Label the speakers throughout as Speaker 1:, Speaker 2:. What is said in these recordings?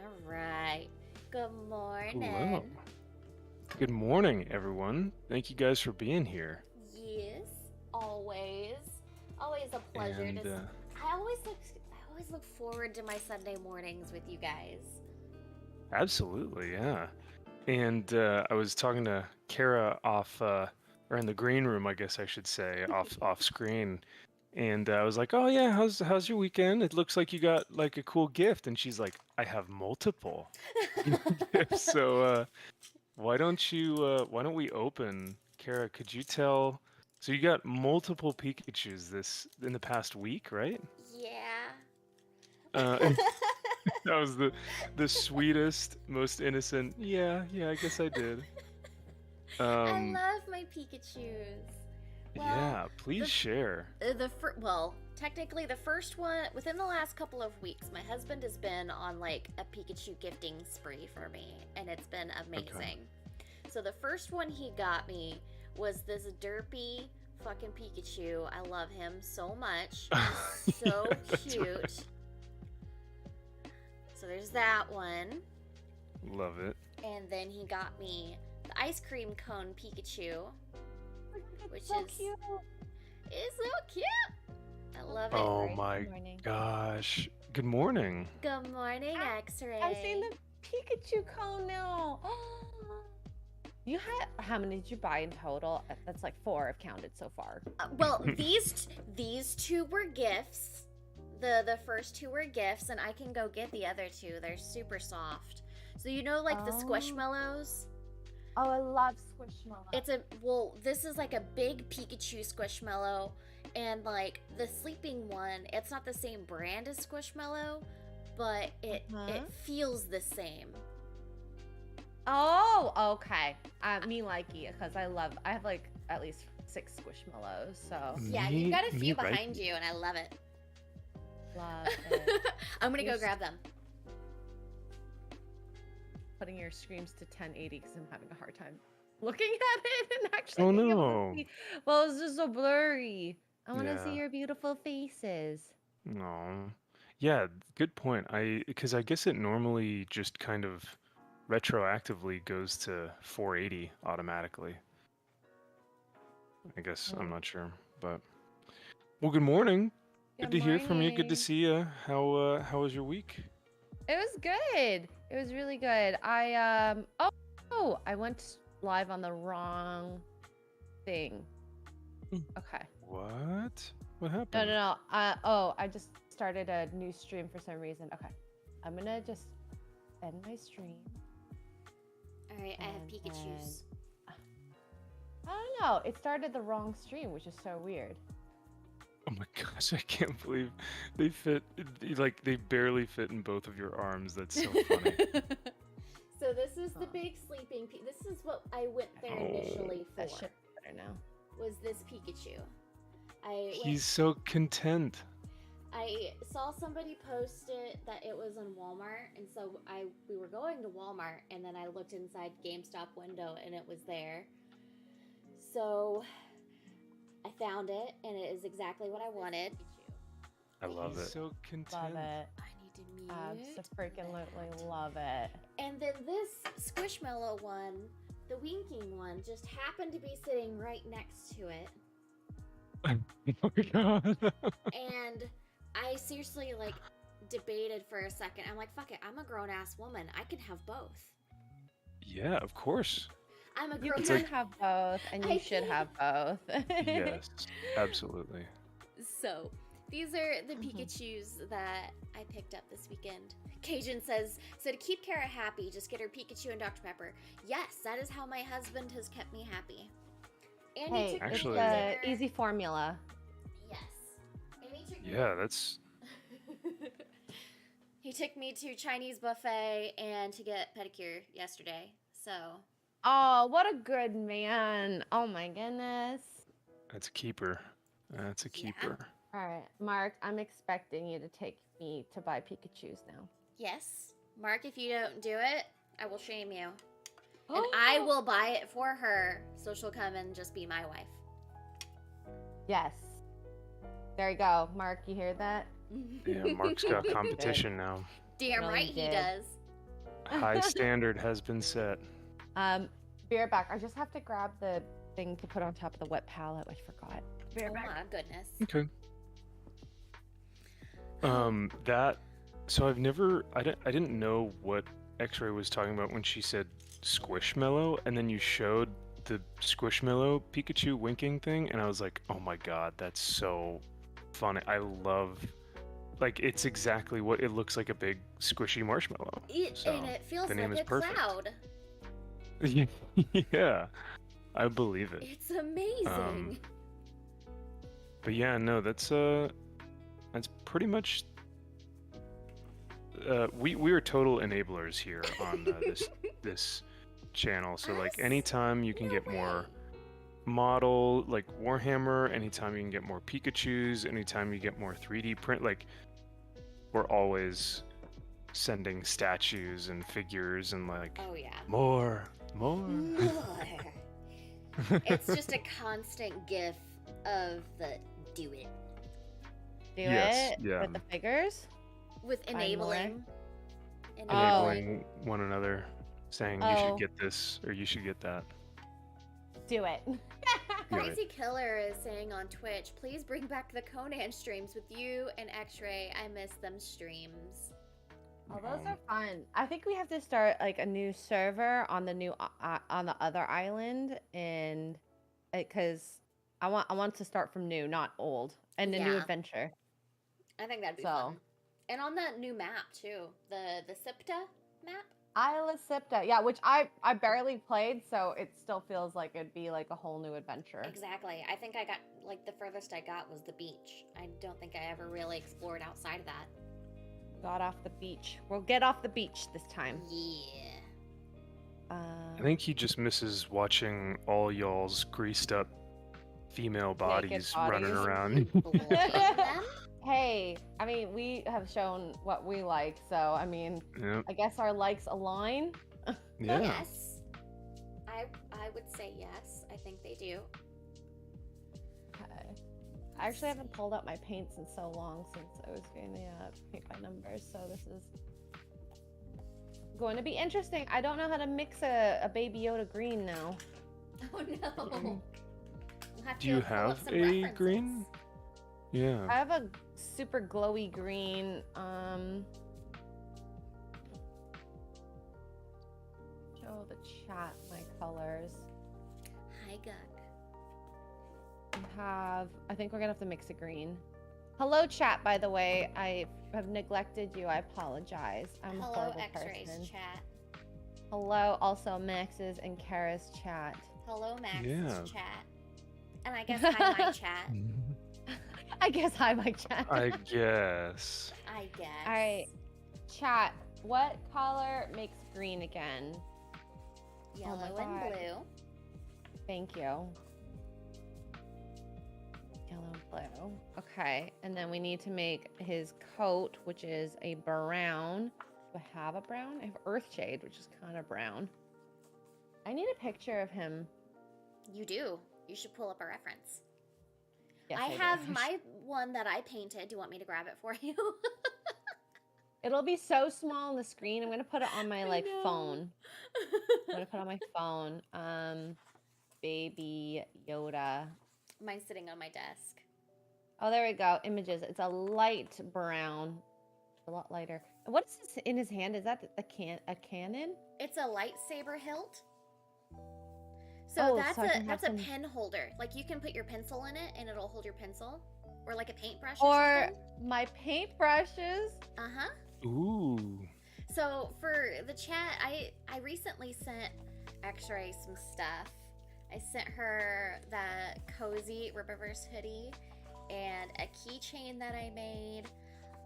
Speaker 1: All right. Good
Speaker 2: Hello.
Speaker 1: morning.
Speaker 2: Good morning, everyone. Thank you guys for being here.
Speaker 1: Yes, always. Always a pleasure to
Speaker 2: And
Speaker 1: I always look forward to my Sunday mornings with you guys.
Speaker 2: absolutely, yeah. And I was talking to Kara or in the green room, I guess I should say, off screen. And I was like, "Oh yeah, how's your weekend? It looks like you got like a cool gift." And she's like, "I have multiple gifts. So why don't we open? Kara, could you tell? So you got multiple Pikachus this in the past week, right?"
Speaker 1: Yeah.
Speaker 2: Uh, That was the sweetest, most innocent. Yeah, yeah, I guess I did.
Speaker 1: I
Speaker 2: Um,
Speaker 1: love my Pikachus. Well,
Speaker 2: yeah, please
Speaker 1: the
Speaker 2: share.
Speaker 1: technically the first one within the last couple of weeks, my husband has been on like a Pikachu gifting spree for me, and it's been
Speaker 2: Okay.
Speaker 1: amazing. So the first one he got me was this derpy fucking Pikachu. I love him so much. He's
Speaker 2: Yeah,
Speaker 1: so
Speaker 2: that's right.
Speaker 1: cute. So there's that one.
Speaker 2: Love it.
Speaker 1: And then he got me the ice cream cone Pikachu, which
Speaker 3: So
Speaker 1: is
Speaker 3: cute.
Speaker 1: so cute. I love it.
Speaker 2: Oh
Speaker 3: Right.
Speaker 2: my
Speaker 3: Good morning.
Speaker 2: gosh. Good morning.
Speaker 1: Good morning,
Speaker 3: Ah,
Speaker 1: X-Ray.
Speaker 3: I'm seeing the Pikachu cone now. You had how many did you buy in total? That's like 4 I've counted so far.
Speaker 1: Well, these two were gifts. The first two were gifts, and I can go get the other two. They're super soft. So you know, like the
Speaker 3: Oh.
Speaker 1: Squishmallows.
Speaker 3: Oh, I love Squishmallow.
Speaker 1: This is like a big Pikachu Squishmallow, and like the sleeping one, it's not the same brand as Squishmallow, but it feels the same.
Speaker 3: Oh, okay. Me likey, because I have like at least 6 Squishmallows, so
Speaker 1: Yeah, you've got a
Speaker 2: Me
Speaker 1: few
Speaker 2: right.
Speaker 1: behind you, and I love it.
Speaker 3: love it.
Speaker 1: I'm gonna go
Speaker 3: You're
Speaker 1: grab them.
Speaker 3: Putting your screams to 1080 because I'm having a hard time looking at it and actually
Speaker 2: Oh
Speaker 3: being able
Speaker 2: no.
Speaker 3: to see. Well, it's just so blurry. I want to see
Speaker 2: Yeah.
Speaker 3: your beautiful faces.
Speaker 2: No. Yeah, good point. Because I guess it normally just kind of retroactively goes to 480 automatically. I guess I'm not sure, but well, good morning. Good
Speaker 3: Good
Speaker 2: to hear from you. Good to
Speaker 3: morning.
Speaker 2: see you. How was your week?
Speaker 3: It was good. It was really good. I went live on the wrong thing. Okay.
Speaker 2: What? What
Speaker 3: No,
Speaker 2: happened?
Speaker 3: no, no. I just started a new stream for some reason. Okay. I'm gonna just end my stream.
Speaker 1: All right, I have
Speaker 3: And
Speaker 1: Pikachu's.
Speaker 3: I don't know. It started the wrong stream, which is so weird.
Speaker 2: Oh my gosh, I can't believe they fit like they barely fit in both of your arms. That's so funny.
Speaker 1: So this is the big sleeping. This is what I went there initially for.
Speaker 3: That should be better now.
Speaker 1: Was this Pikachu?
Speaker 2: He's so content.
Speaker 1: I saw somebody post it that it was in Walmart, and so we were going to Walmart, and then I looked inside GameStop window, and it was there. So I found it, and it is exactly what I wanted.
Speaker 2: I love
Speaker 1: He's
Speaker 2: it. So content.
Speaker 3: Love it.
Speaker 1: I need to mute.
Speaker 3: Absolutely love it.
Speaker 1: And then this Squishmallow one, the winking one, just happened to be sitting right next to it.
Speaker 2: Oh my god.
Speaker 1: And I seriously like debated for a second. I'm like, fuck it, I'm a grown ass woman. I can have both.
Speaker 2: Yeah, of course.
Speaker 1: I'm a
Speaker 3: You
Speaker 1: grown
Speaker 3: can
Speaker 1: ass.
Speaker 3: have both, and you should have both.
Speaker 2: Yes, absolutely.
Speaker 1: So, these are the Pikachus that I picked up this weekend. Cajun says, so to keep Kara happy, just get her Pikachu and Dr. Pepper. Yes, that is how my husband has kept me happy. And
Speaker 3: Hey,
Speaker 1: he took
Speaker 2: Actually-
Speaker 1: me to
Speaker 3: it's
Speaker 1: dinner.
Speaker 3: easy formula.
Speaker 1: Yes. And he took me
Speaker 2: Yeah, that's
Speaker 1: He took me to Chinese buffet and to get pedicure yesterday. So,
Speaker 3: Oh, what a good man. Oh my goodness.
Speaker 2: a keeper. That's a
Speaker 1: Yeah.
Speaker 2: keeper.
Speaker 3: All right, Mark, I'm expecting you to take me to buy Pikachus now.
Speaker 1: yes. Mark, if you don't do it, I will shame you. And I will buy it for her, so she'll come and just be my wife.
Speaker 3: Yes. There you go. Mark, you hear that?
Speaker 2: Yeah, Mark's got competition now.
Speaker 1: Damn
Speaker 3: No,
Speaker 1: right
Speaker 3: you
Speaker 1: he
Speaker 3: did.
Speaker 1: does.
Speaker 2: high standard has been set.
Speaker 3: Be right back. I just have to grab the thing to put on top of the wet palette. I forgot. Be right
Speaker 1: Oh
Speaker 3: back.
Speaker 1: my goodness.
Speaker 2: Okay. So I didn't know what X-Ray was talking about when she said Squishmallow, and then you showed the Squishmallow Pikachu winking thing, and I was like, oh my god, that's so funny. I love, like, it's exactly what it looks like, a big squishy marshmallow.
Speaker 1: And it feels
Speaker 2: the name
Speaker 1: like
Speaker 2: is
Speaker 1: a
Speaker 2: perfect.
Speaker 1: cloud.
Speaker 2: Yeah, I believe it.
Speaker 1: It's amazing.
Speaker 2: But yeah, no, that's pretty much. We are total enablers here on this channel. So like,
Speaker 1: Us?
Speaker 2: anytime you can
Speaker 1: No
Speaker 2: get
Speaker 1: way.
Speaker 2: more model, like Warhammer, anytime you can get more Pikachus, anytime you get more 3D print, like, we're always sending statues and figures and like
Speaker 1: Oh yeah.
Speaker 2: more.
Speaker 1: It's just a constant gif of the do it
Speaker 3: Do
Speaker 2: Yes,
Speaker 3: it
Speaker 2: yeah.
Speaker 3: with the figures.
Speaker 1: with
Speaker 3: Buy more.
Speaker 1: enabling.
Speaker 2: Enabling one another, saying you
Speaker 3: Oh.
Speaker 2: should get this or you should get that.
Speaker 3: Do it.
Speaker 1: Crazy Killer is saying on Twitch, please bring back the Conan streams with you and X-Ray. I miss them streams.
Speaker 3: Oh, those are fun. I think we have to start like a new server on the new on the other island, and because I want to start from new, not old, and a new
Speaker 1: Yeah.
Speaker 3: adventure.
Speaker 1: I think that'd be
Speaker 3: So.
Speaker 1: fun. And on that new map too, the Sipta map.
Speaker 3: Isle of Sipta, yeah, which I barely played, so it still feels like it'd be like a whole new adventure.
Speaker 1: Exactly. I think I got, like, the furthest I got was the beach. I don't think I ever really explored outside of that.
Speaker 3: Got off the beach. We'll get off the beach this time.
Speaker 1: Yeah.
Speaker 2: I think he just misses watching all y'all's greased up female bodies running
Speaker 3: bodies.
Speaker 2: around.
Speaker 1: Blame them?
Speaker 3: Hey, I mean, we have shown what we like, so I mean,
Speaker 2: Yep.
Speaker 3: I guess our likes align.
Speaker 2: Yeah.
Speaker 1: Yes. I would say yes. I think they do.
Speaker 3: Okay. I actually haven't pulled up my paints in so long since I was doing the paint by numbers, so this is going to be interesting. I don't know how to mix a Baby Yoda green now.
Speaker 1: Oh no. We'll have
Speaker 2: Do you
Speaker 1: to pull up
Speaker 2: have
Speaker 1: some
Speaker 2: a
Speaker 1: references.
Speaker 2: green? Yeah.
Speaker 3: I have a super glowy green. Show the chat my colors.
Speaker 1: Hi, Guck.
Speaker 3: I think we're gonna have to mix a green. Hello, chat, by the way. I have neglected you. I apologize. I'm a
Speaker 1: Hello,
Speaker 3: horrible
Speaker 1: X-Rays
Speaker 3: person.
Speaker 1: chat.
Speaker 3: Hello, also Max's and Kara's chat.
Speaker 1: Hello, Max's
Speaker 2: Yeah.
Speaker 1: chat. And I guess hi, my chat.
Speaker 3: I guess hi, my chat.
Speaker 2: I guess.
Speaker 1: I guess.
Speaker 3: All right, chat. What color makes green again?
Speaker 1: Yellow
Speaker 3: my
Speaker 1: and
Speaker 3: God.
Speaker 1: blue.
Speaker 3: Thank you. Yellow and blue. Okay, and then we need to make his coat, which is a brown. Do I have a brown? I have Earthshade, which is kind of brown. I need a picture of him.
Speaker 1: You do. You should pull up a reference.
Speaker 3: Yes,
Speaker 1: I
Speaker 3: do.
Speaker 1: have my one that I painted. Do you want me to grab it for you?
Speaker 3: It'll be so small on the screen. I'm gonna put it on my
Speaker 1: I know.
Speaker 3: phone. I'm gonna put it on my phone. Baby Yoda.
Speaker 1: Mine's sitting on my desk.
Speaker 3: Oh, there we go. Images. It's a light brown. A lot lighter. What is this in his hand? Is that a cannon?
Speaker 1: It's a lightsaber hilt. So
Speaker 3: Oh,
Speaker 1: that's
Speaker 3: so I can have
Speaker 1: a
Speaker 3: some-
Speaker 1: pen holder. Like, you can put your pencil in it and it'll hold your pencil. Or like a paintbrush
Speaker 3: Or
Speaker 1: something.
Speaker 3: my paintbrushes.
Speaker 1: Uh-huh.
Speaker 2: Ooh.
Speaker 1: So for the chat, I recently sent X-Ray some stuff. I sent her that cozy Rippaverse hoodie and a keychain that I made,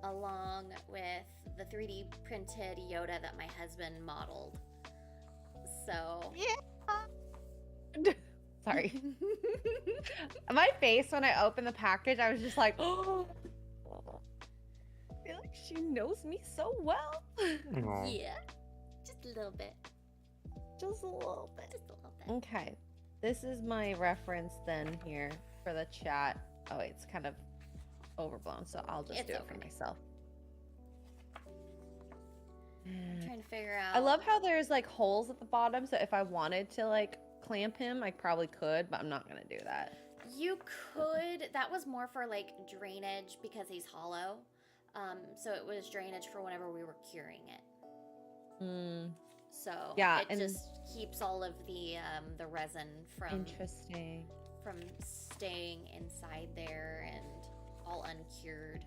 Speaker 1: along with the 3D printed Yoda that my husband modeled. So
Speaker 3: Yeah. Sorry. My face when I opened the package, I was just like, oh. I feel like she knows me so well.
Speaker 2: Aw.
Speaker 1: Yeah, just a little bit.
Speaker 3: Just a little bit.
Speaker 1: Just a little bit.
Speaker 3: Okay. This is my reference then here for the chat. Oh, wait, it's kind of overblown, so I'll just
Speaker 1: It's
Speaker 3: do it for
Speaker 1: okay.
Speaker 3: myself.
Speaker 1: I'm trying to figure out.
Speaker 3: I love how there's like holes at the bottom, so if I wanted to like clamp him, I probably could, but I'm not gonna do that.
Speaker 1: You could. That was more for like drainage because he's hollow. So it was drainage for whenever we were curing it.
Speaker 3: Mm,
Speaker 1: So
Speaker 3: Yeah,
Speaker 1: it
Speaker 3: and-
Speaker 1: just keeps all of the resin from
Speaker 3: interesting.
Speaker 1: staying inside there and all uncured.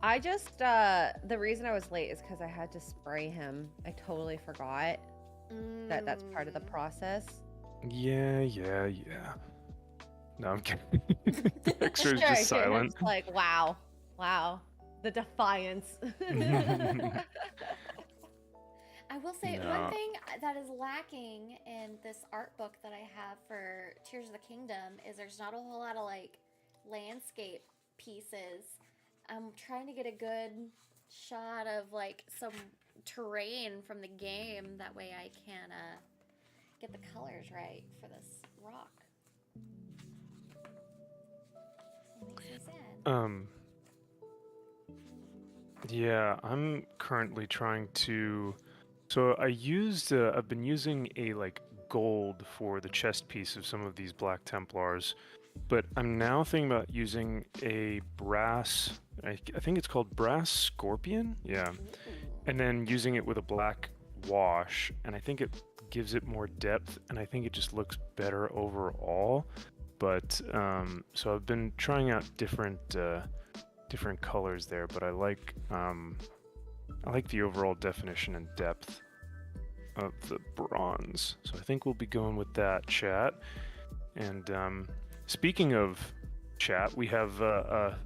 Speaker 3: I just the reason I was late is because I had to spray him. I totally forgot that that's part of the process.
Speaker 2: Yeah. No, I'm kidding. Dexter's
Speaker 3: Sure,
Speaker 2: just silent.
Speaker 3: It's like, wow, the defiance.
Speaker 1: I will say
Speaker 2: No.
Speaker 1: one thing that is lacking in this art book that I have for Tears of the Kingdom is there's not a whole lot of like landscape pieces. I'm trying to get a good shot of like some terrain from the game. That way I can get the colors right for this rock. It makes me sad.
Speaker 2: Yeah, I'm currently trying to. So I've been using a like gold for the chest piece of some of these Black Templars, but I'm now thinking about using a brass. I think it's called brass scorpion. Yeah, and then using it with a black wash, and I think it gives it more depth, and I think it just looks better overall. But so I've been trying out different colors there, but I like the overall definition and depth of the bronze. So I think we'll be going with that, chat. And speaking of chat, we have a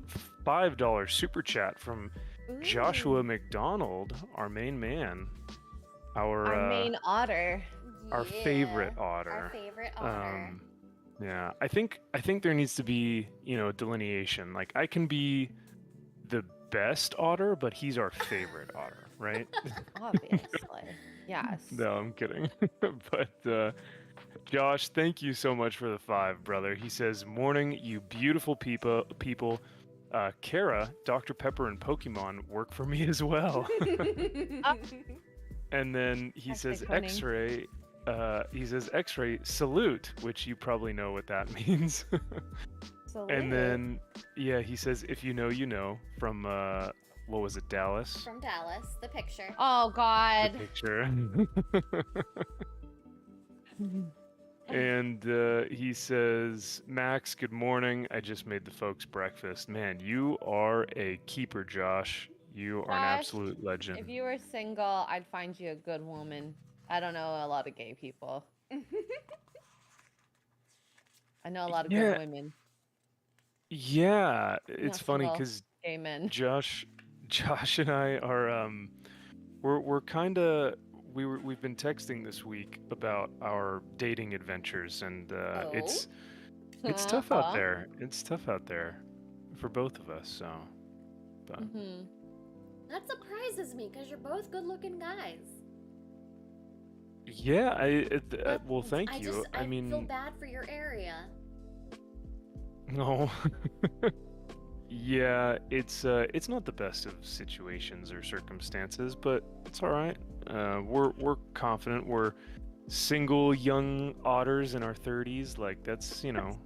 Speaker 2: $5 super chat from Joshua McDonald, our main man,
Speaker 3: Our main otter.
Speaker 2: our
Speaker 1: Yeah,
Speaker 2: favorite otter.
Speaker 1: Our favorite otter.
Speaker 2: Yeah, I think there needs to be, delineation. Like, I can be the best otter, but he's our favorite otter, right?
Speaker 3: Obviously. Yes.
Speaker 2: No, I'm kidding. But Josh, thank you so much for the 5, brother. He says, "Morning, you beautiful people. Kara, Dr. Pepper, and Pokemon work for me as well." And then he says,
Speaker 3: Hashtag
Speaker 2: "X-ray." He says, "X-ray salute," which you probably know what that means. And then, yeah, he says, "If you know, you know." From what was it, Dallas?
Speaker 1: From Dallas, the picture.
Speaker 3: Oh
Speaker 2: The
Speaker 3: God.
Speaker 2: picture. And he says, "Max, good morning. I just made the folks breakfast." Man, you are a keeper, Josh. You are an
Speaker 3: Josh,
Speaker 2: absolute legend.
Speaker 3: If you were single, I'd find you a good woman. I don't know a lot of gay people. I know a lot of
Speaker 2: Yeah.
Speaker 3: good women.
Speaker 2: Yeah, it's
Speaker 3: Not
Speaker 2: funny
Speaker 3: single.
Speaker 2: because
Speaker 3: Gay men.
Speaker 2: Josh and I are we're kind of we've been texting this week about our dating adventures, and it's tough out there. It's tough out there for both of us. So, but
Speaker 3: Mhm.
Speaker 1: That surprises me because you're both good-looking guys.
Speaker 2: yeah, well, thank
Speaker 1: I
Speaker 2: you.
Speaker 1: Just,
Speaker 2: I mean,
Speaker 1: feel bad for your area.
Speaker 2: no. Yeah, it's not the best of situations or circumstances, but it's all right. We're confident. We're single young otters in our 30s. Like, that's,
Speaker 1: I love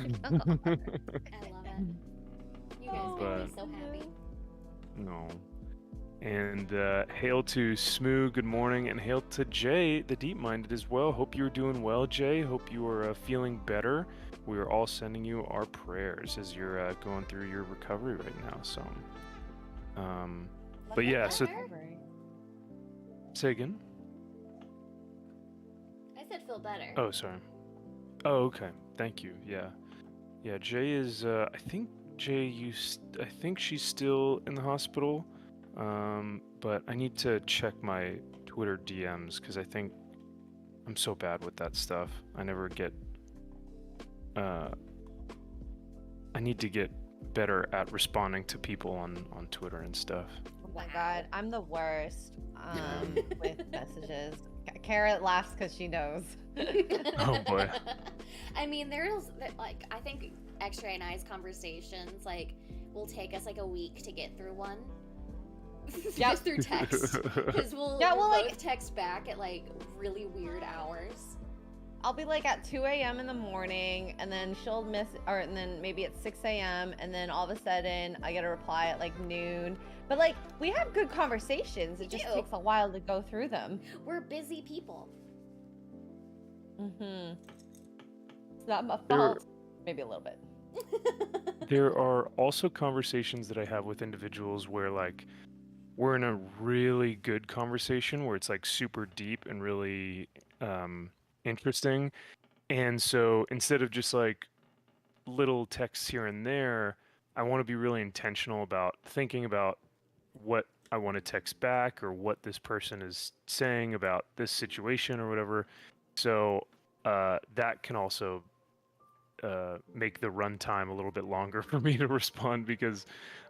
Speaker 1: it. You guys make me so happy.
Speaker 2: No. And hail to Smoo, good morning, and hail to Jay, the deep-minded as well. Hope you're doing well, Jay. Hope you are feeling better. We are all sending you our prayers as you're going through your recovery right now. So, but yeah, so say again.
Speaker 1: I said feel better.
Speaker 2: Oh, sorry. Oh, okay. Thank you. Yeah, yeah. Jay is. I think I think she's still in the hospital. But I need to check my Twitter DMs because I think I'm so bad with that stuff. I never get. I need to get better at responding to people on Twitter and stuff.
Speaker 3: Oh my God, I'm the worst with messages. Kara laughs because she knows.
Speaker 2: Oh boy.
Speaker 1: I mean, there's like I think X-Ray and I's conversations like will take us like a week to get through one.
Speaker 3: Yep.
Speaker 1: Just through text. Because we'll both text back at like really weird hours.
Speaker 3: I'll be like at 2 a.m. in the morning, and then she'll and then maybe at 6 a.m. and then all of a sudden I get a reply at like noon. But like we have good conversations. It just takes a while to go through them.
Speaker 1: We're busy people.
Speaker 3: It's not my fault. Maybe a little bit.
Speaker 2: There are also conversations that I have with individuals where like we're in a really good conversation where it's like super deep and really interesting. And so instead of just like little texts here and there, I want to be really intentional about thinking about what I want to text back or what this person is saying about this situation or whatever. So that can also make the runtime a little bit longer for me to respond because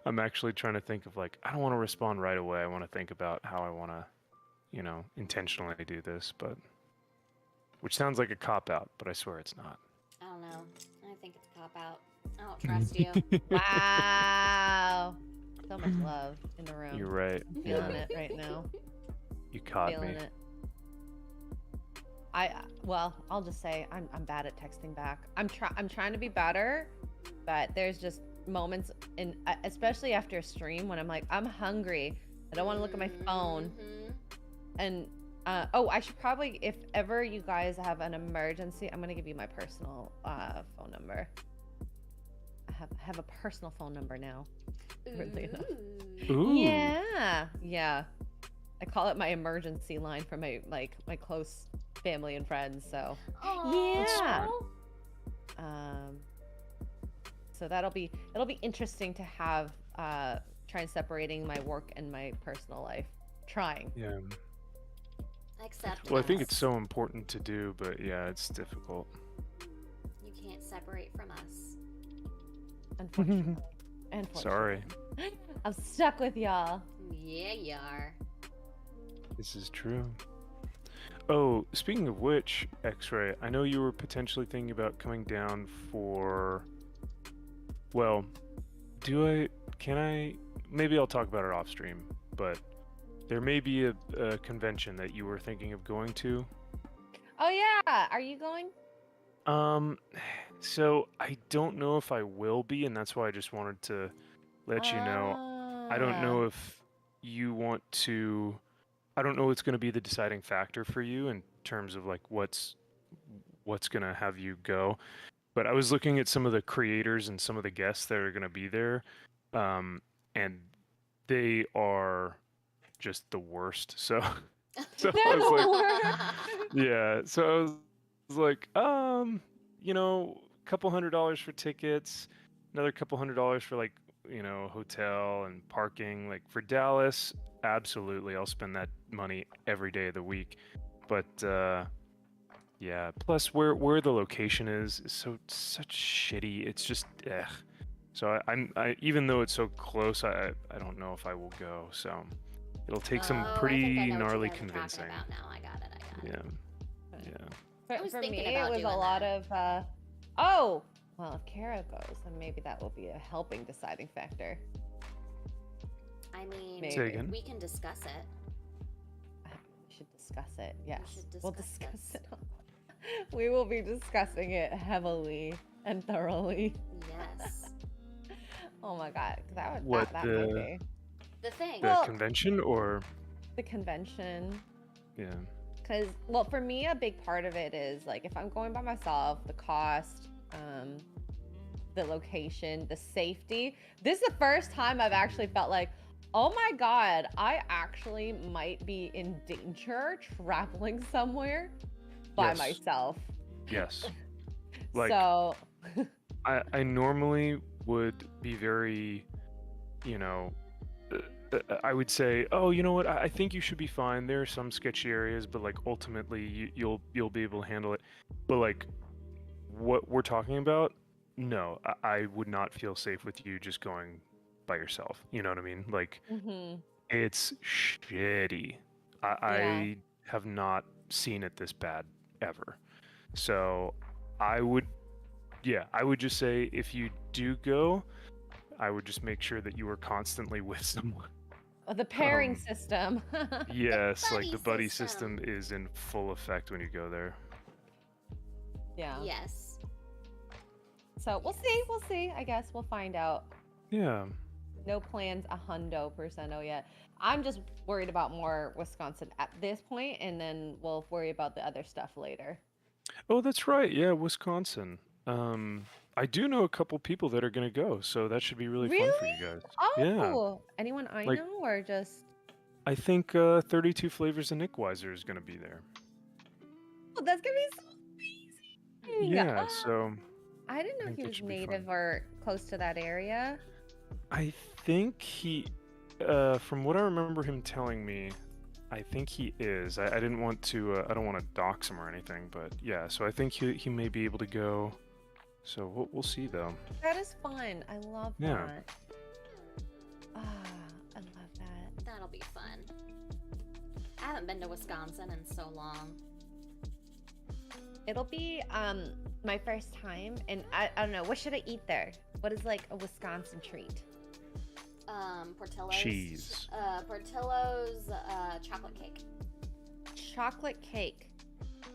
Speaker 2: I'm actually trying to think of like, I don't want to respond right away. I want to think about how I want to, intentionally do this, but which sounds like a cop-out, but I swear it's not.
Speaker 1: I don't know. I think it's a cop-out. I don't trust you.
Speaker 3: Wow. So much love in the room.
Speaker 2: You're right.
Speaker 3: I'm feeling it right now.
Speaker 2: You caught me.
Speaker 3: Feeling it. I'll just say I'm bad at texting back. I'm trying to be better, but there's just moments especially after a stream when I'm like, I'm hungry. I don't want to look at my phone. And I should probably, if ever you guys have an emergency, I'm gonna give you my personal phone number. I have a personal phone number now. Weirdly enough.
Speaker 2: Ooh.
Speaker 3: Yeah. I call it my emergency line for my close family and friends. So yeah. So it'll be interesting to have trying separating my work and my personal life. Trying.
Speaker 2: Yeah.
Speaker 1: Accept.
Speaker 2: Well, I think it's so important to do, but yeah, it's difficult.
Speaker 1: You can't separate from us.
Speaker 3: Unfortunately.
Speaker 2: Sorry.
Speaker 3: I'm stuck with y'all.
Speaker 1: Yeah, you are.
Speaker 2: This is true. Oh, speaking of which, X-Ray, I know you were potentially thinking about coming down for... Well, maybe I'll talk about it off stream, but there may be a convention that you were thinking of going to.
Speaker 3: Oh yeah, are you going?
Speaker 2: So I don't know if I will be, and that's why I just wanted to let you know. I don't know if you want to... I don't know what's going to be the deciding factor for you in terms of like what's going to have you go. But I was looking at some of the creators and some of the guests that are going to be there, and they are just the worst. So I was like, yeah. So I was like, couple $100 for tickets, another couple $100 for like, hotel and parking. Like for Dallas, absolutely, I'll spend that money every day of the week. But yeah, plus where the location is such shitty. It's just So I even though it's so close, I don't know if I will go. So it'll take some pretty gnarly convincing.
Speaker 1: Now I got it.
Speaker 2: Yeah.
Speaker 3: For me, it was a lot of well, if Kara goes, then maybe that will be a helping deciding factor.
Speaker 1: I mean, we can discuss it.
Speaker 3: We should discuss it. Yes,
Speaker 1: we'll
Speaker 3: discuss it. We will be discussing it heavily and thoroughly.
Speaker 1: Yes.
Speaker 3: Oh my god, that
Speaker 2: might
Speaker 3: be
Speaker 1: the thing.
Speaker 2: The convention or
Speaker 3: the convention.
Speaker 2: Yeah.
Speaker 3: Because, well, for me, a big part of it is like if I'm going by myself, the cost, the location, the safety. This is the first time I've actually felt like, oh my god, I actually might be in danger traveling somewhere by myself.
Speaker 2: Yes. Like,
Speaker 3: so
Speaker 2: I normally would be very, I would say, oh, you know what? I think you should be fine. There are some sketchy areas, but like ultimately you'll be able to handle it. But like what we're talking about, no, I would not feel safe with you just going by yourself. You know what I mean? Like it's shitty. I have not seen it this bad ever. So I would just say if you do go, I would just make sure that you were constantly with someone.
Speaker 3: The pairing
Speaker 2: Um,
Speaker 3: system.
Speaker 2: Yes, like
Speaker 1: Buddy
Speaker 2: the buddy
Speaker 1: system.
Speaker 2: system is in full effect when you go there.
Speaker 3: Yeah.
Speaker 1: Yes.
Speaker 3: So we'll see. We'll see. I guess we'll find out.
Speaker 2: Yeah.
Speaker 3: No plans 100% yet. I'm just worried about more Wisconsin at this point, and then we'll worry about the other stuff later.
Speaker 2: Oh, that's right. Yeah, Wisconsin. I do know a couple people that are gonna go, so that should be really fun for you
Speaker 3: Really?
Speaker 2: guys. Yeah.
Speaker 3: Oh, anyone I
Speaker 2: Like,
Speaker 3: know, or just?
Speaker 2: I think 32 Flavors and Nick Weiser is gonna be there.
Speaker 3: Oh, that's gonna be so amazing.
Speaker 2: Yeah, so
Speaker 3: I didn't
Speaker 2: I
Speaker 3: know
Speaker 2: think
Speaker 3: he
Speaker 2: that
Speaker 3: was
Speaker 2: should be
Speaker 3: native
Speaker 2: fun.
Speaker 3: or close to that area.
Speaker 2: I think he, from what I remember him telling me, I think he is. I didn't want to. I don't want to dox him or anything, but yeah. So I think he may be able to go. So we'll see though.
Speaker 3: That is fun. I love
Speaker 2: Yeah.
Speaker 3: that. Ah, I love that.
Speaker 1: That'll be fun. I haven't been to Wisconsin in so long.
Speaker 3: It'll be my first time, and I don't know, what should I eat there? What is like a Wisconsin treat?
Speaker 1: Portillo's.
Speaker 2: Cheese.
Speaker 1: Portillo's chocolate cake.
Speaker 3: Chocolate cake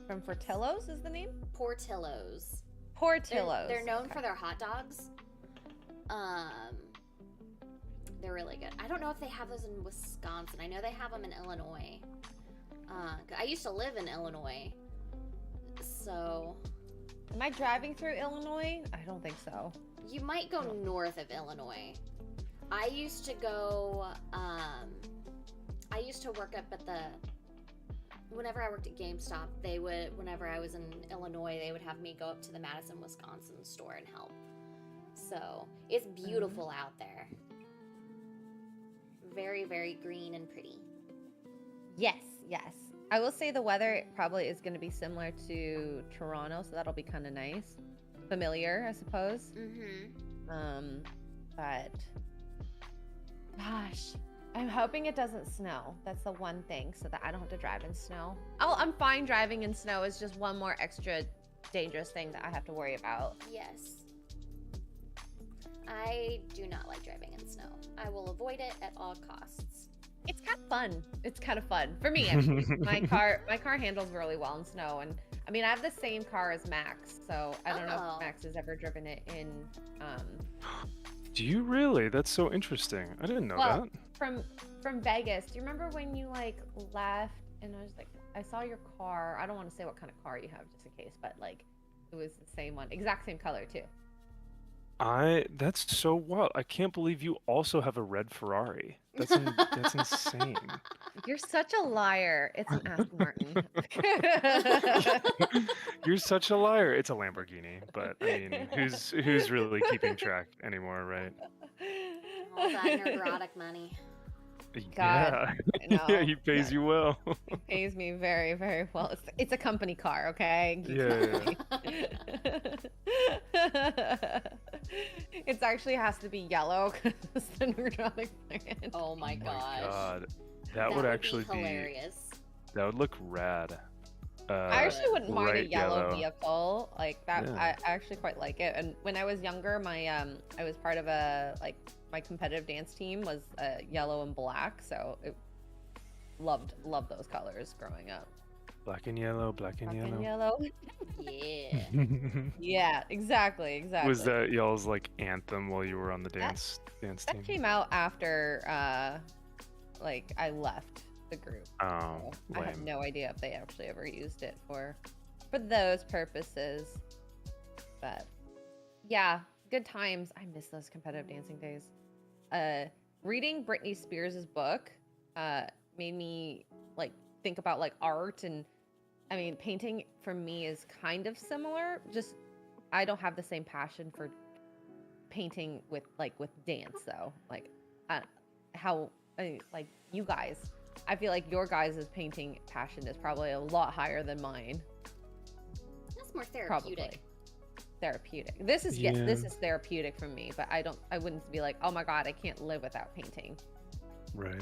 Speaker 3: from Portillo's is the name?
Speaker 1: Portillo's.
Speaker 3: Portillo's.
Speaker 1: They're known
Speaker 3: Okay.
Speaker 1: for their hot dogs. They're really good. I don't know if they have those in Wisconsin. I know they have them in Illinois. I used to live in Illinois, so
Speaker 3: Am I driving through Illinois? I don't think so.
Speaker 1: you might go north of Illinois. I used to go. I used to work up at the. Whenever I worked at GameStop, they would. Whenever I was in Illinois, they would have me go up to the Madison, Wisconsin store and help. So it's beautiful out there. Very, very green and pretty.
Speaker 3: Yes, yes. I will say the weather probably is going to be similar to Toronto, so that'll be kind of nice. Familiar, I suppose.
Speaker 1: Mm-hmm.
Speaker 3: But gosh, I'm hoping it doesn't snow. That's the one thing, so that I don't have to drive in snow. Oh, I'm fine driving in snow. It's just one more extra dangerous thing that I have to worry about.
Speaker 1: Yes. I do not like driving in snow. I will avoid it at all costs.
Speaker 3: It's kind of fun. It's kind of fun for me. Actually. my car handles really well in snow, and I mean I have the same car as Max, so I don't know
Speaker 1: Oh.
Speaker 3: if Max has ever driven it in.
Speaker 2: Do you really? That's so interesting. I didn't know
Speaker 3: Well,
Speaker 2: that.
Speaker 3: from Vegas. Do you remember when you like left and I was like, I saw your car. I don't want to say what kind of car you have just in case, but like it was the same one, exact same color too.
Speaker 2: That's so wild. I can't believe you also have a red Ferrari. That's insane.
Speaker 3: You're such a liar. It's an Aston Martin.
Speaker 2: You're such a liar. It's a Lamborghini, but I mean, who's really keeping track anymore, right?
Speaker 1: All that neurotic money.
Speaker 3: God,
Speaker 2: Yeah.
Speaker 3: I know.
Speaker 2: Yeah, he pays
Speaker 3: God.
Speaker 2: you well.
Speaker 3: It pays me very, very well. It's a company car, okay?
Speaker 2: Yeah.
Speaker 3: It actually has to be yellow because the neutronic plant.
Speaker 1: Oh my
Speaker 2: My
Speaker 1: gosh.
Speaker 2: God. That would actually be
Speaker 1: hilarious.
Speaker 2: that would look rad.
Speaker 3: I actually wouldn't mind a
Speaker 2: bright
Speaker 3: yellow vehicle like that.
Speaker 2: Yeah.
Speaker 3: I actually quite like it. And when I was younger, my I was part of my competitive dance team was yellow and black, so it loved those colors growing up.
Speaker 2: Black and yellow, black and
Speaker 3: Black
Speaker 2: yellow.
Speaker 3: and yellow.
Speaker 1: Yeah.
Speaker 3: Yeah, exactly.
Speaker 2: Was that y'all's like anthem while you were on the dance team?
Speaker 3: That came out after like I left the group.
Speaker 2: Oh,
Speaker 3: So I have
Speaker 2: lame.
Speaker 3: no idea if they actually ever used it for those purposes. But yeah, good times. I miss those competitive dancing days. Reading Britney Spears' book made me like think about like art, and I mean painting for me is kind of similar. Just I don't have the same passion for painting with dance though. Like like you guys. I feel like your guys' painting passion is probably a lot higher than mine.
Speaker 1: That's more therapeutic.
Speaker 3: Probably. Therapeutic. This is
Speaker 2: Yeah.
Speaker 3: this is therapeutic for me, but I wouldn't be like, oh my god, I can't live without painting.
Speaker 2: Right.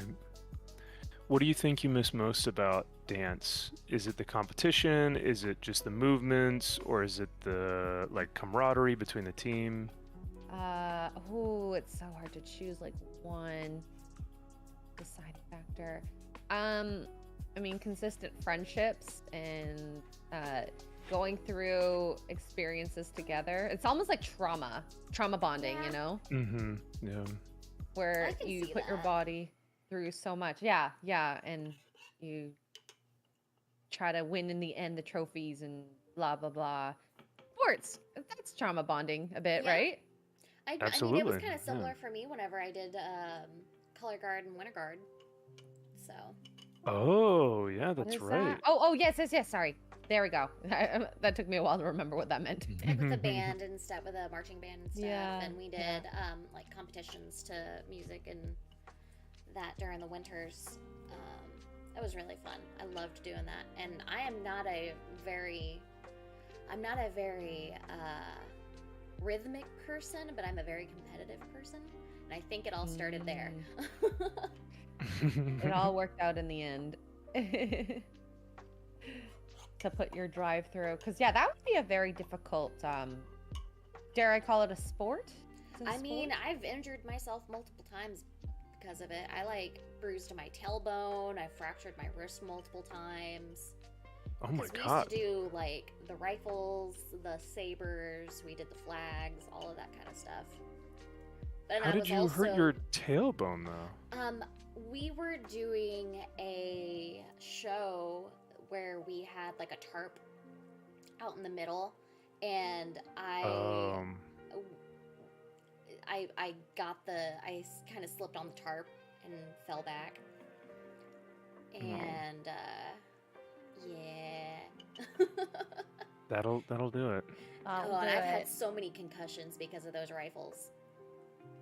Speaker 2: What do you think you miss most about dance? Is it the competition? Is it just the movements? Or is it the like camaraderie between the team?
Speaker 3: It's so hard to choose like one besides factor. I mean, consistent friendships and going through experiences together. It's almost like trauma bonding,
Speaker 1: Yeah.
Speaker 3: you know,
Speaker 2: Yeah.
Speaker 3: where
Speaker 1: I can
Speaker 3: you
Speaker 1: see
Speaker 3: put your
Speaker 1: that.
Speaker 3: body through so much. Yeah, yeah, and you try to win in the end the trophies and blah blah blah. Sports, that's trauma bonding a bit,
Speaker 1: Yeah.
Speaker 3: right?
Speaker 1: I mean, it was
Speaker 2: Absolutely.
Speaker 1: kind of
Speaker 2: Yeah.
Speaker 1: similar for me whenever I did color guard and winter guard. So
Speaker 2: Oh, yeah,
Speaker 3: What
Speaker 2: that's
Speaker 3: is
Speaker 2: right.
Speaker 3: that? Oh, yes. Sorry. There we go. That took me a while to remember what that meant.
Speaker 1: with the band and stuff, with a marching band and stuff,
Speaker 3: Yeah,
Speaker 1: and we
Speaker 3: yeah.
Speaker 1: did like competitions to music and that during the winters. It was really fun. I loved doing that, and I'm not a very rhythmic person, but I'm a very competitive person, and I think it all started there.
Speaker 3: It all worked out in the end. To put your drive through, because yeah, that would be a very difficult. Dare I call it a sport? Is it a
Speaker 1: I mean,
Speaker 3: sport?
Speaker 1: I've injured myself multiple times because of it. I like bruised my tailbone. I fractured my wrist multiple times.
Speaker 2: Oh my
Speaker 1: 'Cause we
Speaker 2: god.
Speaker 1: used to do like the rifles, the sabers. We did the flags, all of that kind of stuff. But
Speaker 2: How
Speaker 1: I
Speaker 2: did
Speaker 1: was
Speaker 2: you
Speaker 1: also,
Speaker 2: hurt your tailbone though?
Speaker 1: we were doing a show where we had like a tarp out in the middle, and
Speaker 2: Um,
Speaker 1: I kind of slipped on the tarp and fell back, and yeah.
Speaker 2: that'll do it.
Speaker 3: I'll
Speaker 1: Oh, and
Speaker 3: do
Speaker 1: I've had
Speaker 3: it.
Speaker 1: so many concussions because of those rifles.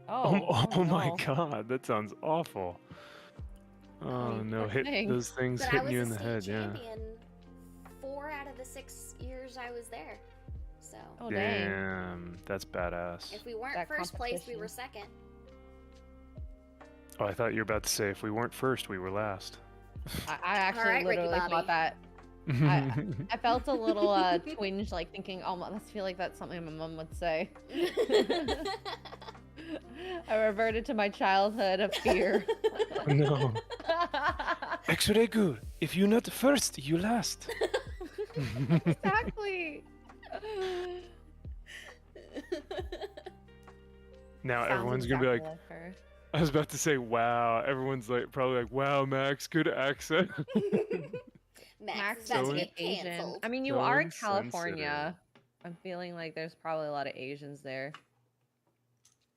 Speaker 2: Oh my
Speaker 3: no.
Speaker 2: god, that sounds awful. Oh
Speaker 3: you
Speaker 2: no,
Speaker 3: poor
Speaker 2: hit
Speaker 3: thing.
Speaker 2: those things
Speaker 1: But I
Speaker 2: hitting
Speaker 1: was
Speaker 2: you
Speaker 1: a
Speaker 2: in the
Speaker 1: state
Speaker 2: head, yeah.
Speaker 1: champion 4 out of the 6 years I was there. So
Speaker 3: Oh dang.
Speaker 2: Damn, that's badass.
Speaker 1: if we weren't
Speaker 3: That
Speaker 1: first place, we were
Speaker 3: competition.
Speaker 1: second.
Speaker 2: Oh, I thought you were about to say if we weren't first, we were last.
Speaker 3: I actually
Speaker 1: right, Ricky
Speaker 3: literally
Speaker 1: Bobby.
Speaker 3: thought that. I felt a little twinge, like thinking, oh, I feel like that's something my mom would say. I reverted to my childhood of fear.
Speaker 2: No. X-ray good. If you're not first, you last.
Speaker 3: Exactly.
Speaker 2: Now
Speaker 3: Sounds
Speaker 2: everyone's gonna be
Speaker 3: exactly
Speaker 2: like,
Speaker 3: her.
Speaker 2: I was about to say, wow. Everyone's like, probably like, wow, Max, good accent.
Speaker 1: Max is
Speaker 3: So
Speaker 1: about to
Speaker 2: in-
Speaker 1: get
Speaker 3: Asian.
Speaker 1: canceled.
Speaker 3: I mean, you
Speaker 2: So
Speaker 3: are in
Speaker 2: insensitive.
Speaker 3: California. I'm feeling like there's probably a lot of Asians there.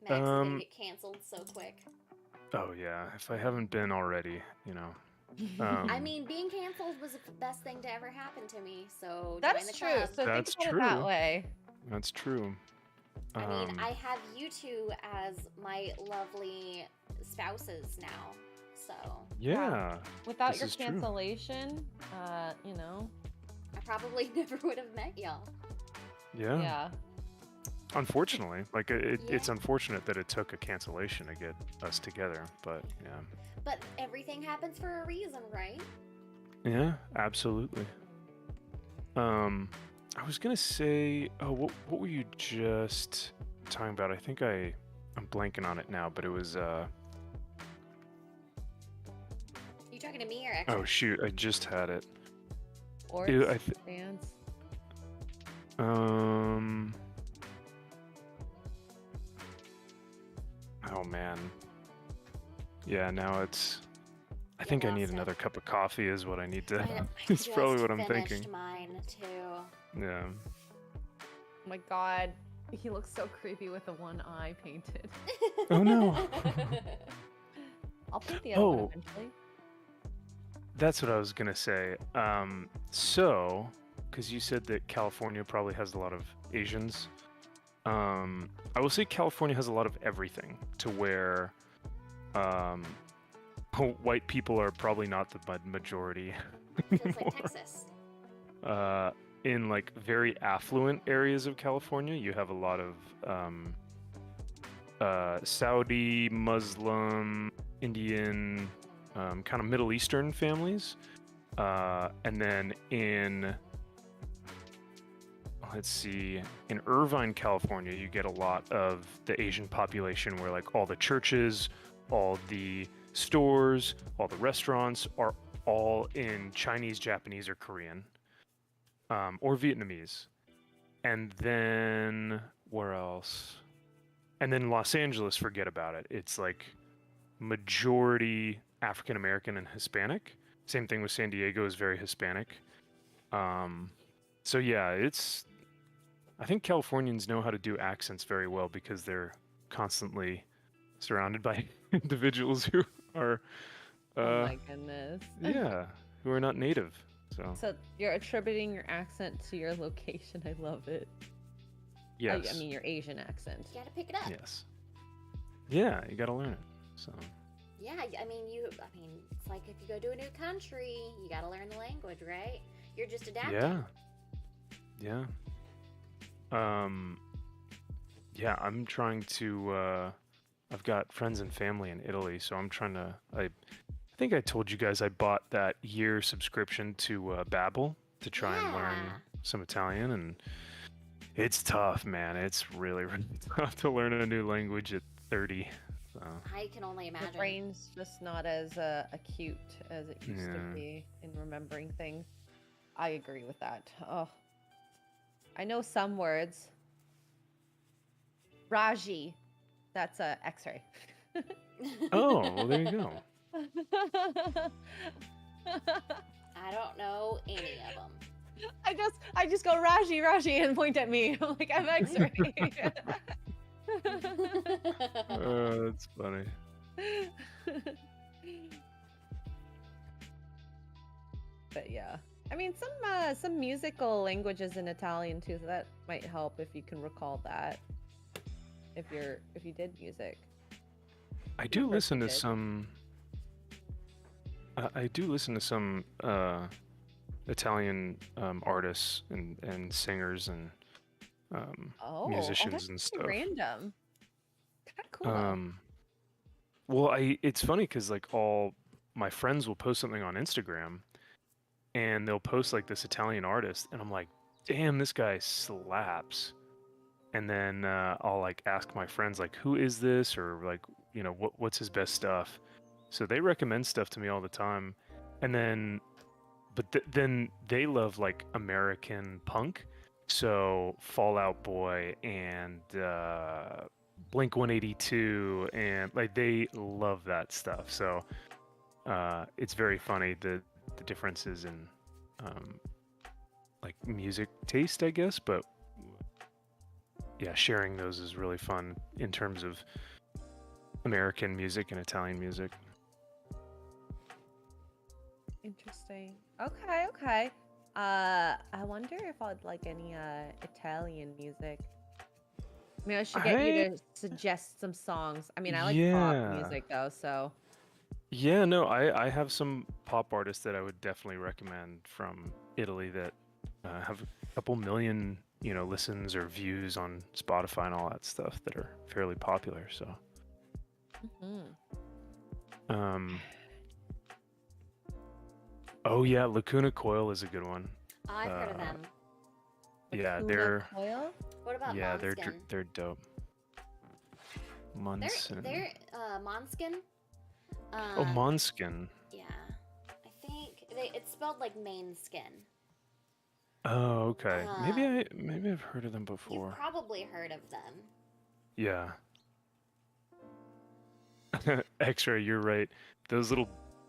Speaker 1: Max is gonna get canceled so quick.
Speaker 2: Oh yeah, if I haven't been already, you know.
Speaker 1: I mean, being canceled was the best thing to ever happen to me. So
Speaker 3: That
Speaker 1: join
Speaker 3: is
Speaker 1: the
Speaker 3: true.
Speaker 1: club.
Speaker 3: So
Speaker 2: That's
Speaker 3: think about it that
Speaker 2: true.
Speaker 3: way.
Speaker 2: That's true.
Speaker 1: I mean, I have you two as my lovely spouses now. So
Speaker 2: yeah.
Speaker 3: Without
Speaker 2: This
Speaker 3: your
Speaker 2: is true.
Speaker 3: cancellation, you know,
Speaker 1: I probably never would have met y'all.
Speaker 2: Yeah.
Speaker 3: yeah.
Speaker 2: Unfortunately, like it's
Speaker 1: Yeah.
Speaker 2: unfortunate that it took a cancellation to get us together, but yeah.
Speaker 1: But everything happens for a reason, right?
Speaker 2: Yeah, absolutely. I was gonna say, oh, what were you just talking about? I think I'm blanking on it now, but it was
Speaker 1: You talking to me or actually?
Speaker 2: oh shoot, I just had it.
Speaker 3: Sports,
Speaker 2: Ew,
Speaker 3: dance.
Speaker 2: Oh man. Yeah, now it's. I
Speaker 1: You
Speaker 2: think I
Speaker 1: lost
Speaker 2: need
Speaker 1: it.
Speaker 2: another cup of coffee. Is what I need to.
Speaker 1: I
Speaker 2: It's probably
Speaker 1: just
Speaker 2: what I'm
Speaker 1: finished
Speaker 2: thinking.
Speaker 1: Mine too.
Speaker 2: Yeah.
Speaker 3: Oh my god, he looks so creepy with the one eye painted.
Speaker 2: Oh no.
Speaker 3: I'll paint the other one
Speaker 2: Oh.
Speaker 3: eventually.
Speaker 2: That's what I was gonna say. So, because you said that California probably has a lot of Asians, I will say California has a lot of everything to where, white people are probably not the majority.
Speaker 1: Feels like Texas.
Speaker 2: In like very affluent areas of California, you have a lot of Saudi, Muslim, Indian, kind of Middle Eastern families. And then let's see, in Irvine, California, you get a lot of the Asian population where like all the churches, all the stores, all the restaurants are all in Chinese, Japanese, or Korean, or Vietnamese. And then where else? And then Los Angeles, forget about it. It's like majority African American and Hispanic. Same thing with San Diego, is very Hispanic. So yeah, I think Californians know how to do accents very well because they're constantly surrounded by individuals who are,
Speaker 3: Oh
Speaker 2: uh,
Speaker 3: my goodness.
Speaker 2: yeah, who are not native.
Speaker 3: So you're attributing your accent to your location. I love it.
Speaker 2: Yes.
Speaker 3: I mean, your Asian accent.
Speaker 1: You gotta pick it up.
Speaker 2: Yes. Yeah, you gotta learn it. So.
Speaker 1: Yeah, I mean, it's like if you go to a new country, you gotta learn the language, right? You're just adapting.
Speaker 2: Yeah. Yeah, I'm trying to, I've got friends and family in Italy, so I'm trying to, I think I told you guys I bought that year subscription to Babbel to try and learn
Speaker 1: Yeah.
Speaker 2: some Italian, and it's tough, man. It's really, really tough to learn a new language at 30. So.
Speaker 1: I can only
Speaker 3: My
Speaker 1: imagine.
Speaker 3: brain's just not as acute as it used to
Speaker 2: Yeah.
Speaker 3: be in remembering things. I agree with that. Oh, I know some words. Raji, that's a X-ray.
Speaker 2: Oh, well, there you go.
Speaker 1: I don't know any of them.
Speaker 3: I just go Raji, and point at me. I'm like, I'm X-ray.
Speaker 2: That's funny.
Speaker 3: But yeah, I mean, some musical languages in Italian too, so that might help if you can recall that. If you did music.
Speaker 2: I do
Speaker 3: course
Speaker 2: listen
Speaker 3: you
Speaker 2: to
Speaker 3: did.
Speaker 2: some. I do listen to some Italian artists and singers and musicians
Speaker 3: that's
Speaker 2: and
Speaker 3: pretty
Speaker 2: stuff.
Speaker 3: random. Kind of cool.
Speaker 2: Well, it's funny because like all my friends will post something on Instagram, and they'll post like this Italian artist, and I'm like, damn, this guy slaps. And then I'll like ask my friends like, who is this, or like, what's his best stuff. So they recommend stuff to me all the time, and then then they love like American punk, so Fall Out Boy and Blink 182, and like they love that stuff. So it's very funny the differences in like music taste, I guess, but yeah, sharing those is really fun in terms of American music and Italian music.
Speaker 3: Interesting. Okay. I wonder if I'd like any Italian music. I mean, I should get you to suggest some songs. I mean, I like pop
Speaker 2: Yeah.
Speaker 3: music though, so.
Speaker 2: Yeah, no, I have some pop artists that I would definitely recommend from Italy that have a couple million, listens or views on Spotify and all that stuff that are fairly popular. So, oh yeah, Lacuna Coil is a good one.
Speaker 1: I've heard of them.
Speaker 2: Yeah,
Speaker 3: Lacuna
Speaker 2: they're
Speaker 3: Coil?
Speaker 1: What about
Speaker 2: yeah,
Speaker 1: Måneskin?
Speaker 2: they're dope. Munson.
Speaker 1: They're Måneskin.
Speaker 2: Oh, Måneskin.
Speaker 1: Yeah, I think it's spelled like main skin.
Speaker 2: Oh, okay. Maybe I've heard of them before.
Speaker 1: You've probably heard of them.
Speaker 2: Yeah. X-ray, you're right. Those little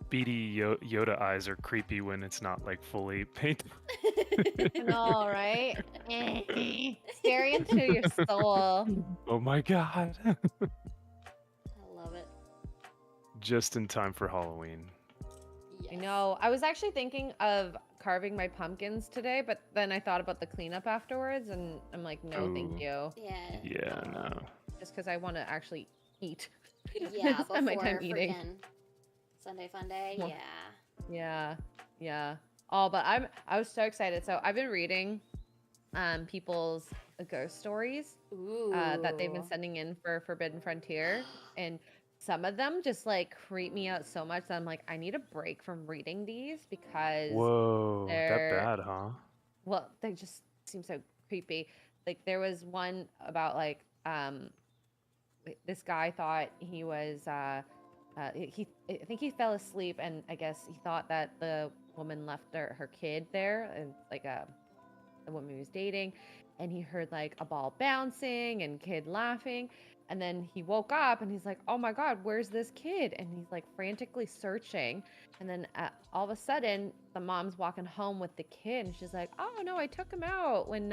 Speaker 2: beady Yoda eyes are creepy when it's not like fully painted.
Speaker 3: No, right? Stare into your soul.
Speaker 2: Oh my god.
Speaker 1: I love it.
Speaker 2: Just in time for Halloween.
Speaker 3: I know. I was actually thinking of carving my pumpkins today, but then I thought about the cleanup afterwards, and I'm like, no, thank you.
Speaker 1: Yeah.
Speaker 2: Yeah, no.
Speaker 3: Just because I want to actually eat.
Speaker 1: Yeah,
Speaker 3: Spend my
Speaker 1: before
Speaker 3: time eating.
Speaker 1: freaking Sunday Fun Day.
Speaker 3: Well,
Speaker 1: Yeah.
Speaker 3: Yeah. Oh, but I was so excited. So I've been reading people's ghost stories
Speaker 1: Ooh.
Speaker 3: that they've been sending in for Forbidden Frontier, and some of them just like creep me out so much that I'm like, I need a break from reading these because
Speaker 2: Whoa, that
Speaker 3: they're
Speaker 2: bad, huh?
Speaker 3: well, they just seem so creepy. Like there was one about like this guy thought he was I think he fell asleep, and I guess he thought that the woman left her kid there, and like the woman he was dating, and he heard like a ball bouncing and kid laughing, and then he woke up and he's like, oh my god, where's this kid? And he's like frantically searching, and then all of a sudden the mom's walking home with the kid, and she's like, oh no, I took him out when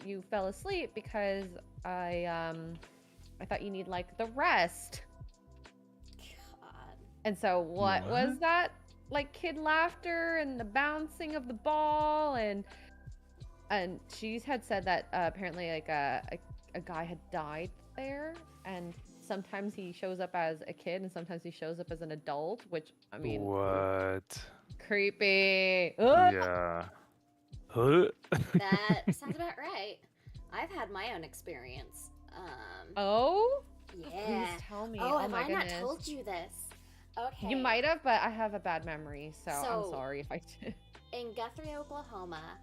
Speaker 3: you fell asleep because I thought you need like the rest.
Speaker 1: God.
Speaker 3: And so what was that? Like kid laughter and the bouncing of the ball, and she had said that apparently like a guy had died there, and sometimes he shows up as a kid and sometimes he shows up as an adult, which I mean,
Speaker 2: What?
Speaker 3: creepy. Ugh!
Speaker 2: Yeah. Huh?
Speaker 1: That sounds about right. I've had my own experience.
Speaker 3: Oh?
Speaker 1: Yeah.
Speaker 3: Please tell me.
Speaker 1: Oh, have
Speaker 3: my
Speaker 1: I
Speaker 3: goodness.
Speaker 1: not told you this? Okay.
Speaker 3: You might have, but I have a bad memory, so I'm
Speaker 1: So-
Speaker 3: sorry if I did.
Speaker 1: In Guthrie, Oklahoma,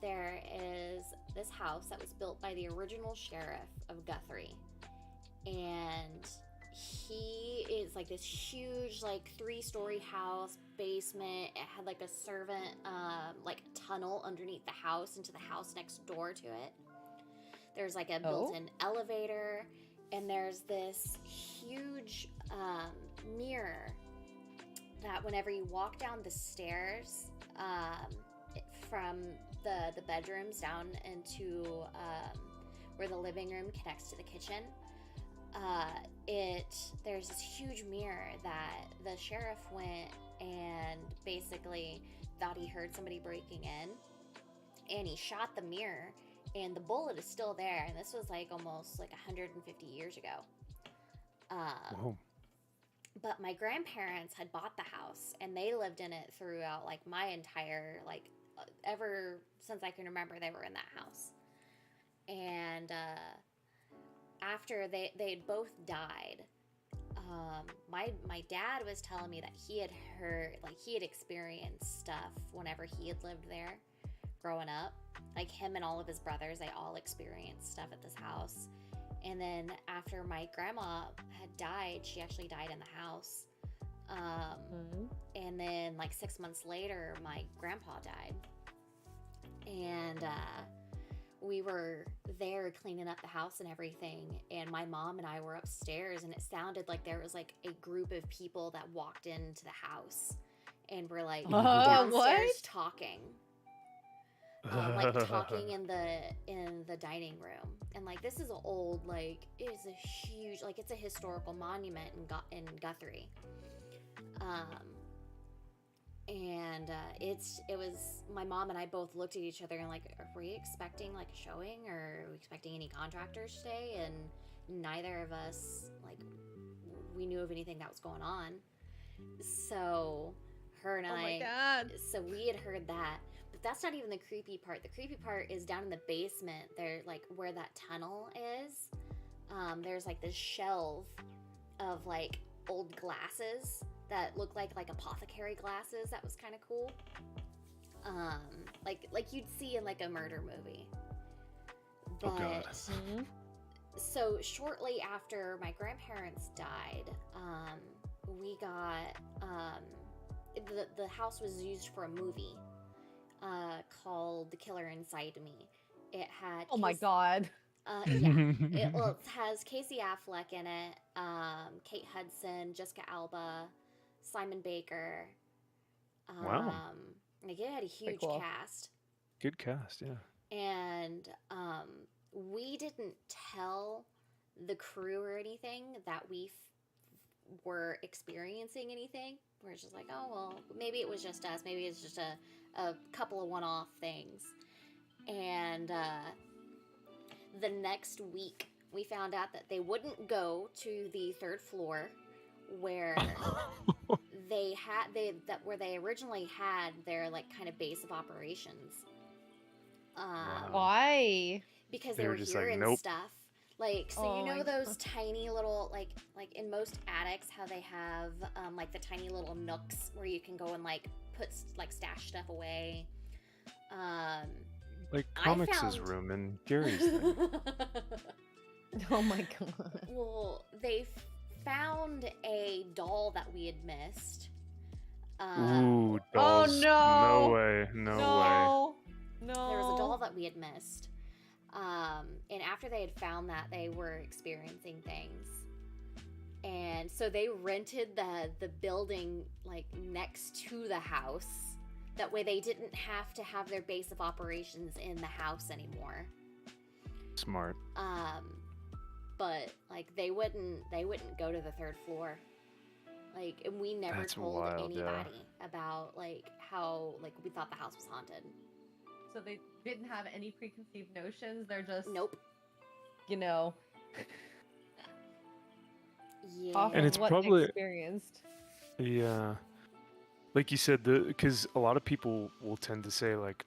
Speaker 1: there is this house that was built by the original sheriff of Guthrie. And he is like this huge, like 3-story house, basement. It had like a servant, like tunnel underneath the house into the house next door to it. There's like a built-in elevator, and there's this huge mirror that whenever you walk down the stairs from the bedrooms down into where the living room connects to the kitchen, there's this huge mirror that the sheriff went and basically thought he heard somebody breaking in, and he shot the mirror, and the bullet is still there, and this was like almost like 150 years ago.
Speaker 2: Whoa.
Speaker 1: But my grandparents had bought the house, and they lived in it throughout like my entire like ever since I can remember. They were in that house, and after they'd both died, my dad was telling me that he had heard, like he had experienced stuff whenever he had lived there growing up. Like him and all of his brothers, they all experienced stuff at this house. And then after my grandma had died, she actually died in the house. And then like 6 months later, my grandpa died. And we were there cleaning up the house and everything. And my mom and I were upstairs, and it sounded like there was like a group of people that walked into the house and were like downstairs talking. Like talking in the dining room, and like this is an old, like it's a huge, like it's a historical monument in Guthrie, and it was my mom and I both looked at each other and like, are we expecting like a showing, or are we expecting any contractors today? And neither of us like we knew of anything that was going on, so her and so we had heard that. That's not even the creepy part. The creepy part is down in the basement there, like where that tunnel is. There's like this shelf of like old glasses that look like apothecary glasses. That was kind of cool. Like you'd see in like a murder movie. But,
Speaker 2: Oh god.
Speaker 1: so shortly after my grandparents died, we got the house was used for a movie. Called The Killer Inside Me. It had
Speaker 3: my god.
Speaker 1: Yeah. It has Casey Affleck in it, Kate Hudson, Jessica Alba, Simon Baker.
Speaker 2: Wow.
Speaker 1: Like it had a huge cast.
Speaker 2: Good cast, yeah.
Speaker 1: And we didn't tell the crew or anything that we were experiencing anything. We're just like, oh well, maybe it was just us. Maybe it's just a couple of one-off things. And the next week, we found out that they wouldn't go to the 3rd floor where where they originally had their like kind of base of operations.
Speaker 3: Why?
Speaker 1: Because
Speaker 2: They
Speaker 1: they
Speaker 2: were
Speaker 1: were
Speaker 2: just like,
Speaker 1: hearing
Speaker 2: nope.
Speaker 1: stuff. Like, so you know
Speaker 3: my
Speaker 1: those tiny little, like in most attics, how they have, like the tiny little nooks where you can go and like put, like stash stuff away.
Speaker 2: Like
Speaker 1: I
Speaker 2: Comics'
Speaker 1: found-
Speaker 2: room and Gary's thing.
Speaker 3: Oh my god.
Speaker 1: Well, they found a doll that we had missed.
Speaker 2: Ooh,
Speaker 3: Oh
Speaker 2: dolls. No
Speaker 3: no!
Speaker 2: way. No way.
Speaker 3: No!
Speaker 1: There was a doll that we had missed. And after they had found that, they were experiencing things. And so they rented the building like next to the house. That way they didn't have to have their base of operations in the house anymore.
Speaker 2: Smart.
Speaker 1: But like they wouldn't go to the third floor. Like, and we never
Speaker 2: That's
Speaker 1: told
Speaker 2: wild,
Speaker 1: anybody about like how like we thought the house was haunted.
Speaker 3: So they didn't have any preconceived notions. They're just
Speaker 1: Nope.
Speaker 3: you know,
Speaker 1: Yeah.
Speaker 3: off
Speaker 2: And
Speaker 3: of
Speaker 2: it's
Speaker 3: what
Speaker 2: probably-
Speaker 3: they experienced.
Speaker 2: Yeah. Like you said, because a lot of people will tend to say like,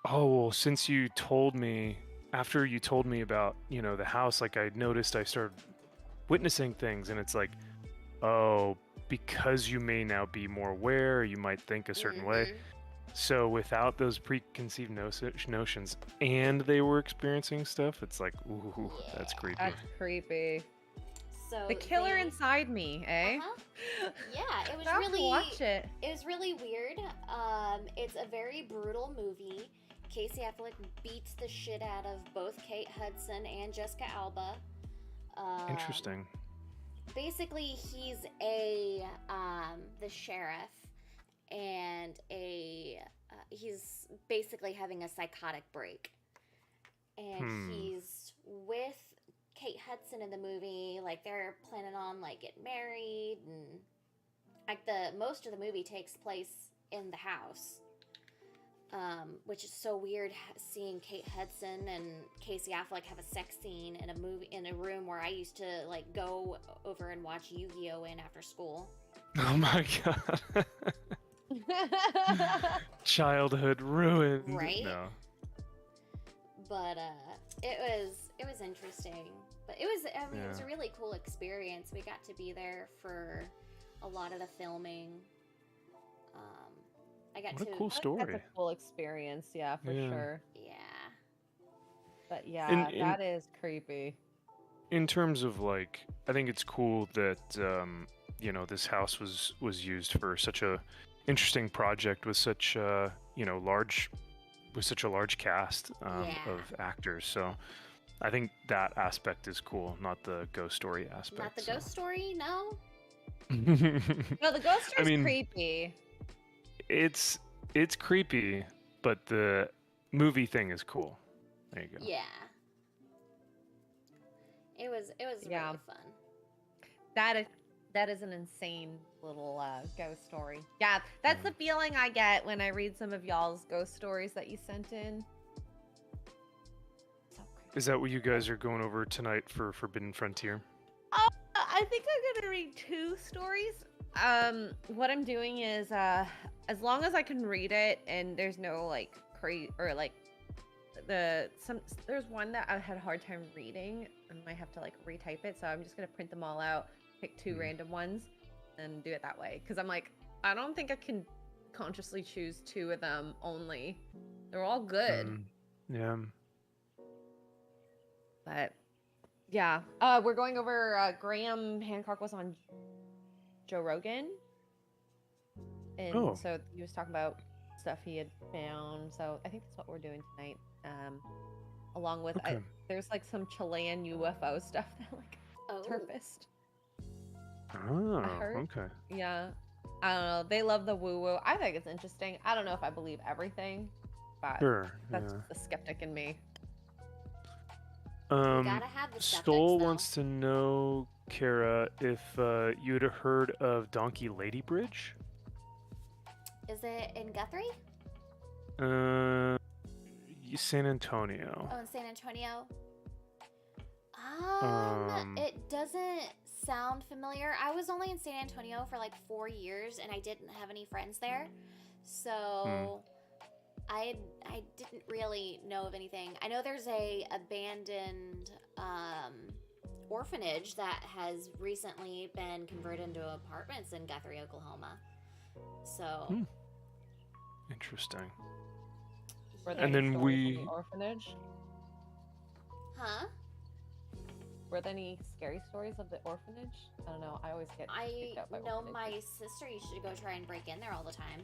Speaker 2: oh, well, since you told me, after you told me about, the house, like I noticed I started witnessing things, and it's like, oh, because you may now be more aware, you might think a certain way.
Speaker 1: Mhm.
Speaker 2: So without those preconceived notions, and they were experiencing stuff, it's like, ooh, that's
Speaker 1: Yeah.
Speaker 2: creepy.
Speaker 3: That's creepy.
Speaker 1: So
Speaker 3: The killer
Speaker 1: they-
Speaker 3: inside me, eh?
Speaker 1: Uh-huh. Yeah, it was
Speaker 3: I'll have to
Speaker 1: really
Speaker 3: watch it.
Speaker 1: It was really weird. It's a very brutal movie. Casey Affleck beats the shit out of both Kate Hudson and Jessica Alba.
Speaker 2: Interesting.
Speaker 1: Basically, he's the sheriff, and he's basically having a psychotic break, and he's with Kate Hudson in the movie. Like they're planning on like getting married, and like most of the movie takes place in the house, which is so weird seeing Kate Hudson and Casey Affleck have a sex scene in a room where I used to like go over and watch Yu-Gi-Oh in after school.
Speaker 2: Oh my god. Childhood ruined.
Speaker 1: Right?
Speaker 2: No.
Speaker 1: But it was interesting. But it was it was a
Speaker 2: Yeah.
Speaker 1: really cool experience. We got to be there for a lot of the filming. I got
Speaker 2: What
Speaker 1: to
Speaker 2: a cool
Speaker 3: That's
Speaker 2: story.
Speaker 3: a cool experience, yeah, for
Speaker 2: Yeah.
Speaker 3: sure.
Speaker 1: yeah.
Speaker 3: But yeah,
Speaker 2: And-
Speaker 3: that is creepy.
Speaker 2: In terms of like, I think it's cool that this house was used for such a interesting project with such large cast
Speaker 1: Yeah.
Speaker 2: of actors. So I think that aspect is cool, not the ghost story aspect.
Speaker 1: Not the ghost story, no.
Speaker 3: No, the ghost
Speaker 2: I
Speaker 3: is
Speaker 2: mean-
Speaker 3: creepy.
Speaker 2: It's creepy, but the movie thing is cool. There you go.
Speaker 1: Yeah. It was
Speaker 3: Yeah.
Speaker 1: really fun.
Speaker 3: That is an insane little ghost story. Yeah, that's the feeling I get when I read some of y'all's ghost stories that you sent in. So creepy.
Speaker 2: Is that what you guys are going over tonight for Forbidden Frontier?
Speaker 3: I think I'm gonna read 2 stories. What I'm doing is, as long as I can read it and there's no like there's one that I had a hard time reading. I might have to like retype it, so I'm just gonna print them all out, pick 2 random ones, and do it that way. Because I'm like, I don't think I can consciously choose 2 of them only. They're all good.
Speaker 2: Yeah.
Speaker 3: But yeah, we're going over. Graham Hancock was on Joe Rogan, and
Speaker 2: Oh.
Speaker 3: so he was talking about stuff he had found. So I think that's what we're doing tonight. Along with
Speaker 2: Okay.
Speaker 3: there's like some Chilean UFO stuff that like
Speaker 1: Oh.
Speaker 3: surfaced.
Speaker 2: Oh,
Speaker 3: heard.
Speaker 2: okay.
Speaker 3: Yeah, I don't know. They love the woo woo. I think it's interesting. I don't know if I believe everything, but
Speaker 2: Sure.
Speaker 3: that's
Speaker 2: Yeah.
Speaker 3: the skeptic in me.
Speaker 1: Gotta have the skeptics,
Speaker 2: Stoll
Speaker 1: though.
Speaker 2: wants to know, Kara, if you'd heard of Donkey Lady Bridge.
Speaker 1: Is it in Guthrie?
Speaker 2: San Antonio.
Speaker 1: Oh, in San Antonio?
Speaker 2: Um,
Speaker 1: It doesn't sound familiar. I was only in San Antonio for like 4 years, and I didn't have any friends there, so I didn't really know of anything. I know there's a abandoned orphanage that has recently been converted into apartments in Guthrie, Oklahoma. So
Speaker 2: Interesting.
Speaker 3: Were
Speaker 2: And
Speaker 3: there
Speaker 2: then
Speaker 3: stories from
Speaker 2: we-
Speaker 3: the orphanage.
Speaker 1: huh?
Speaker 3: Were there any scary stories of the orphanage? I don't know. I always get freaked out by
Speaker 1: know
Speaker 3: orphanages.
Speaker 1: my sister used to go try and break in there all the time.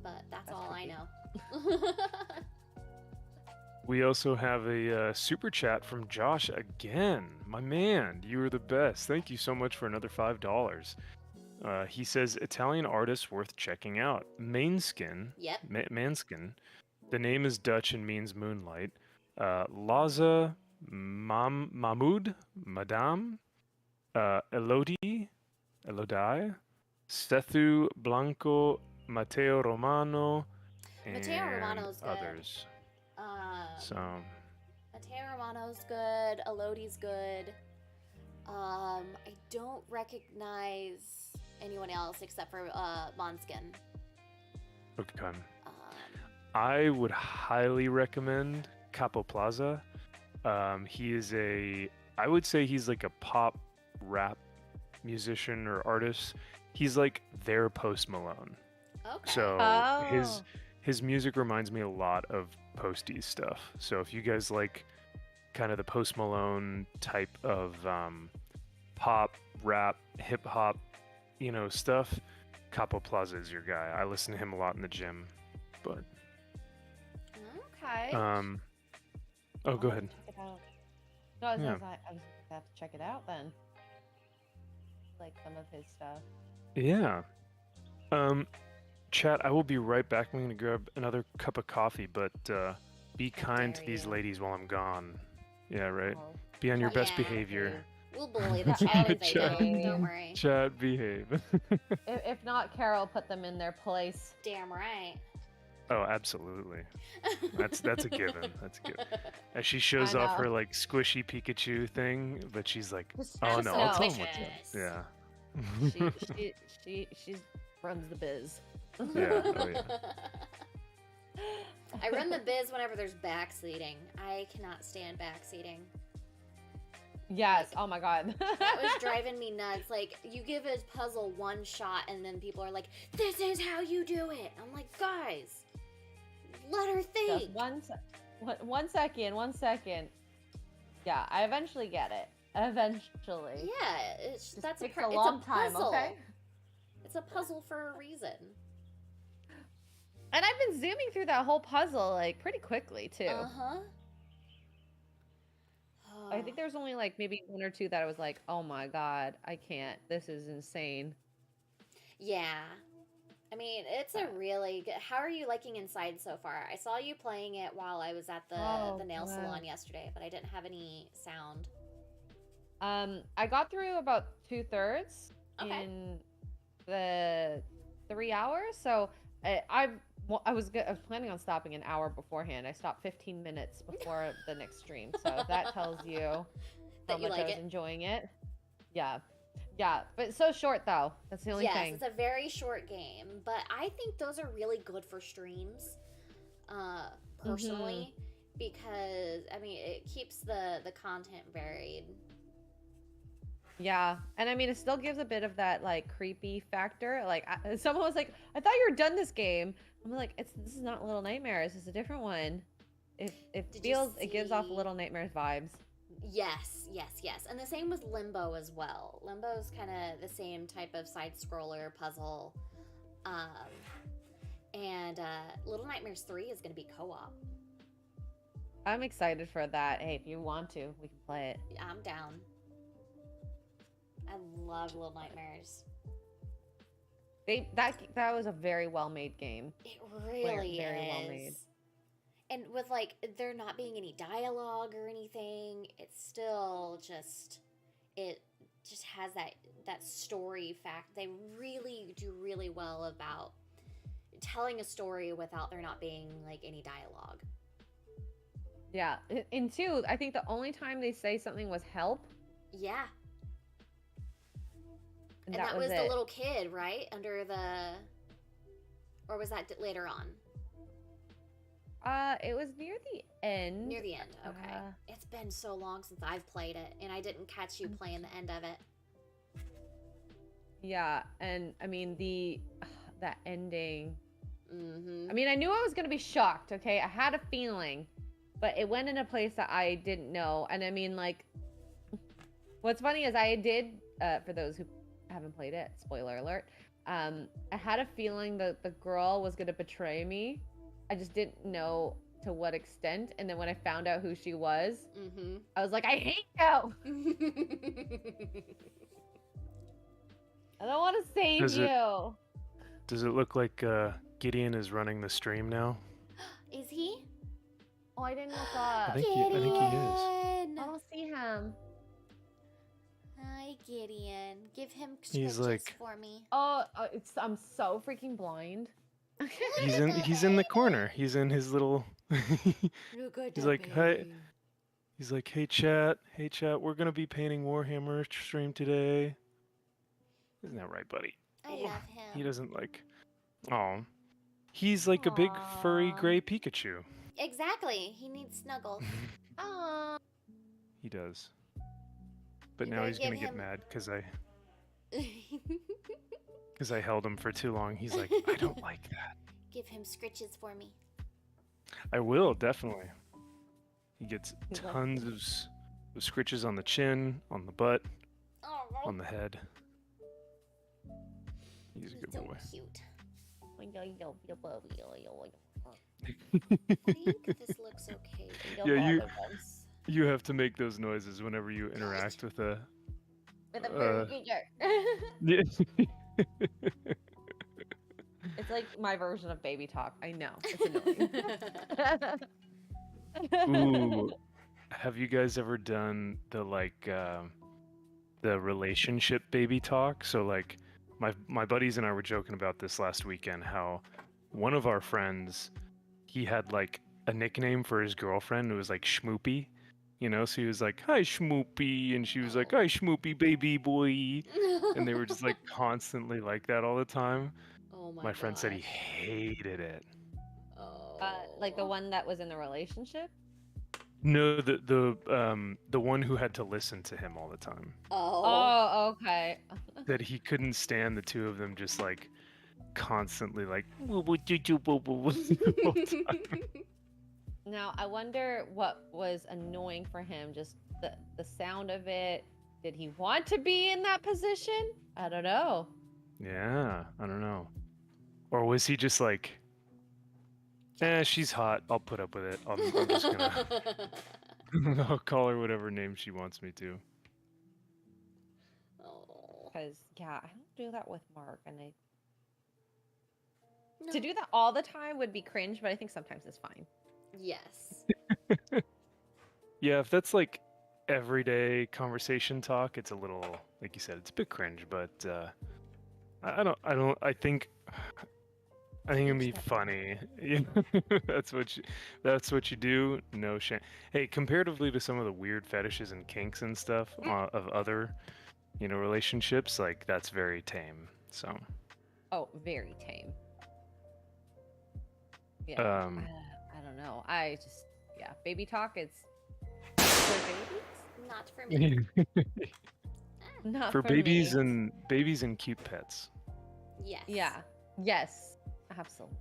Speaker 1: But that's all
Speaker 3: creepy.
Speaker 1: I know.
Speaker 2: We also have a super chat from Josh again. My man, you are the best. Thank you so much for another $5. He says, Italian artist worth checking out. Mainskin.
Speaker 1: Yep.
Speaker 2: Manskin. The name is Dutch and means moonlight. Laza Mahmoud, Madame, Elodie, Sethu Blanco, Matteo Romano, and
Speaker 1: Matteo Romano's good.
Speaker 2: others. So
Speaker 1: Matteo Romano's good. Elodie's good. I don't recognize anyone else except for Måneskin.
Speaker 2: okay. I would highly recommend Capo Plaza. He is I would say he's like a pop rap musician or artist. He's like their Post Malone.
Speaker 1: Okay.
Speaker 2: So his music reminds me a lot of Posty's stuff. So if you guys like kind of the Post Malone type of pop, rap, hip hop, stuff, Capo Plaza is your guy. I listen to him a lot in the gym. But
Speaker 1: Okay.
Speaker 2: oh, go ahead.
Speaker 3: Check it out. No, I was
Speaker 2: Yeah.
Speaker 3: gonna have to check it out then. Like some of his stuff.
Speaker 2: Yeah. Chat, I will be right back. I'm going to grab another cup of coffee, but be kind to
Speaker 3: dare
Speaker 2: these
Speaker 3: you.
Speaker 2: ladies while I'm gone. Yeah, right?
Speaker 3: Oh,
Speaker 2: Be on your best
Speaker 1: Yeah.
Speaker 2: behavior.
Speaker 1: We'll bully the chat if they
Speaker 2: Chat.
Speaker 1: don't worry.
Speaker 2: Chat, behave.
Speaker 3: If not, Carol put them in their place.
Speaker 1: Damn right.
Speaker 2: Oh, absolutely. That's a given. That's a given. As she shows
Speaker 3: I
Speaker 2: off
Speaker 3: know.
Speaker 2: her like squishy Pikachu thing, but she's like,
Speaker 3: Just-
Speaker 2: oh
Speaker 1: I'm
Speaker 2: no,
Speaker 1: so
Speaker 2: I'll tell him
Speaker 1: ambitious.
Speaker 2: what's up. Yeah.
Speaker 3: She runs the biz.
Speaker 2: Yeah, oh yeah.
Speaker 1: I run the biz whenever there's backseating. I cannot stand backseating.
Speaker 3: Yes. Oh my god.
Speaker 1: That was driving me nuts. Like, you give a puzzle one shot, and then people are like, "This is how you do it." I'm like, guys, let her
Speaker 3: Just
Speaker 1: think.
Speaker 3: one second. Yeah, I eventually get it. Eventually.
Speaker 1: Yeah, it's
Speaker 3: Just
Speaker 1: that's
Speaker 3: takes
Speaker 1: a
Speaker 3: a long
Speaker 1: it's a
Speaker 3: time,
Speaker 1: puzzle.
Speaker 3: okay?
Speaker 1: It's a puzzle for a reason.
Speaker 3: And I've been zooming through that whole puzzle like pretty quickly too.
Speaker 1: Uh-huh.
Speaker 3: I think there's only like maybe one or two that I was like, oh my god, I can't. This is insane.
Speaker 1: Yeah. I mean, it's a really good... How are you liking Inside so far? I saw you playing it while I was at the nail
Speaker 3: good.
Speaker 1: salon yesterday, but I didn't have any sound.
Speaker 3: I got through about 2/3
Speaker 1: Okay.
Speaker 3: in the 3 hours. So I was planning on stopping an hour beforehand. I stopped 15 minutes before the next stream. So that tells you how
Speaker 1: That you
Speaker 3: much
Speaker 1: like
Speaker 3: I was
Speaker 1: it.
Speaker 3: enjoying it. Yeah. Yeah, but it's so short though. That's the only
Speaker 1: Yes,
Speaker 3: thing.
Speaker 1: it's a very short game, but I think those are really good for streams, personally, because, I mean, it keeps the content varied.
Speaker 3: Yeah, and I mean, it still gives a bit of that like creepy factor. Like someone was like, "I thought you were done this game." I'm like, "This is not Little Nightmares. It's a different one. It
Speaker 1: Did you
Speaker 3: feels it gives off
Speaker 1: see-
Speaker 3: Little Nightmares vibes."
Speaker 1: Yes, and the same with Limbo as well. Limbo's kind of the same type of side-scroller puzzle, and Little Nightmares 3 is going to be co-op.
Speaker 3: I'm excited for that. Hey, if you want to, we can play it.
Speaker 1: I'm down. I love Little Nightmares.
Speaker 3: That was a very well made game.
Speaker 1: It really
Speaker 3: very
Speaker 1: is.
Speaker 3: well made.
Speaker 1: And with like there not being any dialogue or anything, it's still just it just has that story fact. They really do really well about telling a story without there not being like any dialogue.
Speaker 3: Yeah, in 2, I think the only time they say something was help,
Speaker 1: Yeah.
Speaker 3: and
Speaker 1: And that was
Speaker 3: it.
Speaker 1: the little kid, right? Under the or was that later on?
Speaker 3: It was near the end.
Speaker 1: Near the end. Okay. It's been so long since I've played it and I didn't catch you playing the end of it.
Speaker 3: Yeah, and I mean that ending.
Speaker 1: Mhm.
Speaker 3: I mean, I knew I was gonna be shocked. Okay, I had a feeling, but it went in a place that I didn't know. And I mean, like, what's funny is I did, for those who haven't played it, spoiler alert, I had a feeling that the girl was going to betray me. I just didn't know to what extent. And then when I found out who she was, I was like, I hate you. I don't want to save you.
Speaker 2: Does it look like Gideon is running the stream now?
Speaker 1: Is he?
Speaker 3: Oh, I didn't look up.
Speaker 2: I think he is.
Speaker 3: I don't see him.
Speaker 1: Hi, Gideon. Give him
Speaker 2: He's
Speaker 1: stretches
Speaker 2: like-
Speaker 1: for me.
Speaker 3: Oh, I'm so freaking blind.
Speaker 2: He's in the corner. He's in his little.
Speaker 1: Look at
Speaker 2: He's
Speaker 1: the
Speaker 2: like, hey.
Speaker 1: baby.
Speaker 2: He's like, hey chat, we're gonna be painting Warhammer stream today. Isn't that right, buddy?
Speaker 1: I love him.
Speaker 2: He doesn't like. Oh, he's like a big furry
Speaker 3: Aw.
Speaker 2: gray Pikachu.
Speaker 1: Exactly. He needs snuggles.
Speaker 3: Aw.
Speaker 2: He does. But
Speaker 1: You
Speaker 2: now
Speaker 1: better
Speaker 2: he's gonna
Speaker 1: give
Speaker 2: get
Speaker 1: him-
Speaker 2: mad because I held him for too long. He's like, I don't like that.
Speaker 1: Give him scritches for me.
Speaker 2: I will definitely. He gets
Speaker 3: He's like-
Speaker 2: tons of scritches on the chin, on the butt,
Speaker 1: Oh,
Speaker 2: on the head. He's a good
Speaker 1: so
Speaker 2: boy.
Speaker 1: cute.
Speaker 3: I
Speaker 1: I think this looks okay.
Speaker 2: Yeah, you have to make those noises whenever you interact with a.
Speaker 3: With a furry figure.
Speaker 2: Yeah.
Speaker 3: It's like my version of baby talk. I know. It's annoying.
Speaker 2: Ooh, have you guys ever done the the relationship baby talk? So like, my buddies and I were joking about this last weekend. How one of our friends, he had like a nickname for his girlfriend. It was like Schmoopy, you know. So he was like, "Hi Schmoopy," and she was like, "Hi Schmoopy, baby boy," and they were just like constantly like that all the time.
Speaker 1: Oh
Speaker 2: My friend said he
Speaker 1: gosh.
Speaker 2: hated it.
Speaker 1: Oh.
Speaker 3: Like the one that was in the relationship?
Speaker 2: No, the one who had to listen to him all the time.
Speaker 1: Oh.
Speaker 3: Oh, okay.
Speaker 2: That he couldn't stand the two of them just like constantly like all the time.
Speaker 3: Now, I wonder what was annoying for him. Just the sound of it. Did he want to be in that position? I don't know.
Speaker 2: Yeah, I don't know. Or was he just like, she's hot. I'll put up with it. I'm just gonna I'll call her whatever name she wants me to.
Speaker 1: Oh.
Speaker 3: Because, yeah, I don't do that with Mark. And
Speaker 1: No.
Speaker 3: to do that all the time would be cringe, but I think sometimes it's fine.
Speaker 1: Yes.
Speaker 2: Yeah, if that's like everyday conversation talk, it's a little, like you said, it's a bit cringe, but I think it'd be funny. Yeah. that's what you do. No shame. Hey, comparatively to some of the weird fetishes and kinks and stuff of other, relationships, like that's very tame. So.
Speaker 3: Oh, very tame. Yeah. I don't know. Baby talk. It's for babies.
Speaker 1: Not for me.
Speaker 3: Not
Speaker 2: For
Speaker 3: for
Speaker 2: babies
Speaker 3: me.
Speaker 2: and cute pets.
Speaker 1: Yes.
Speaker 3: Yeah. Yes. Absolutely.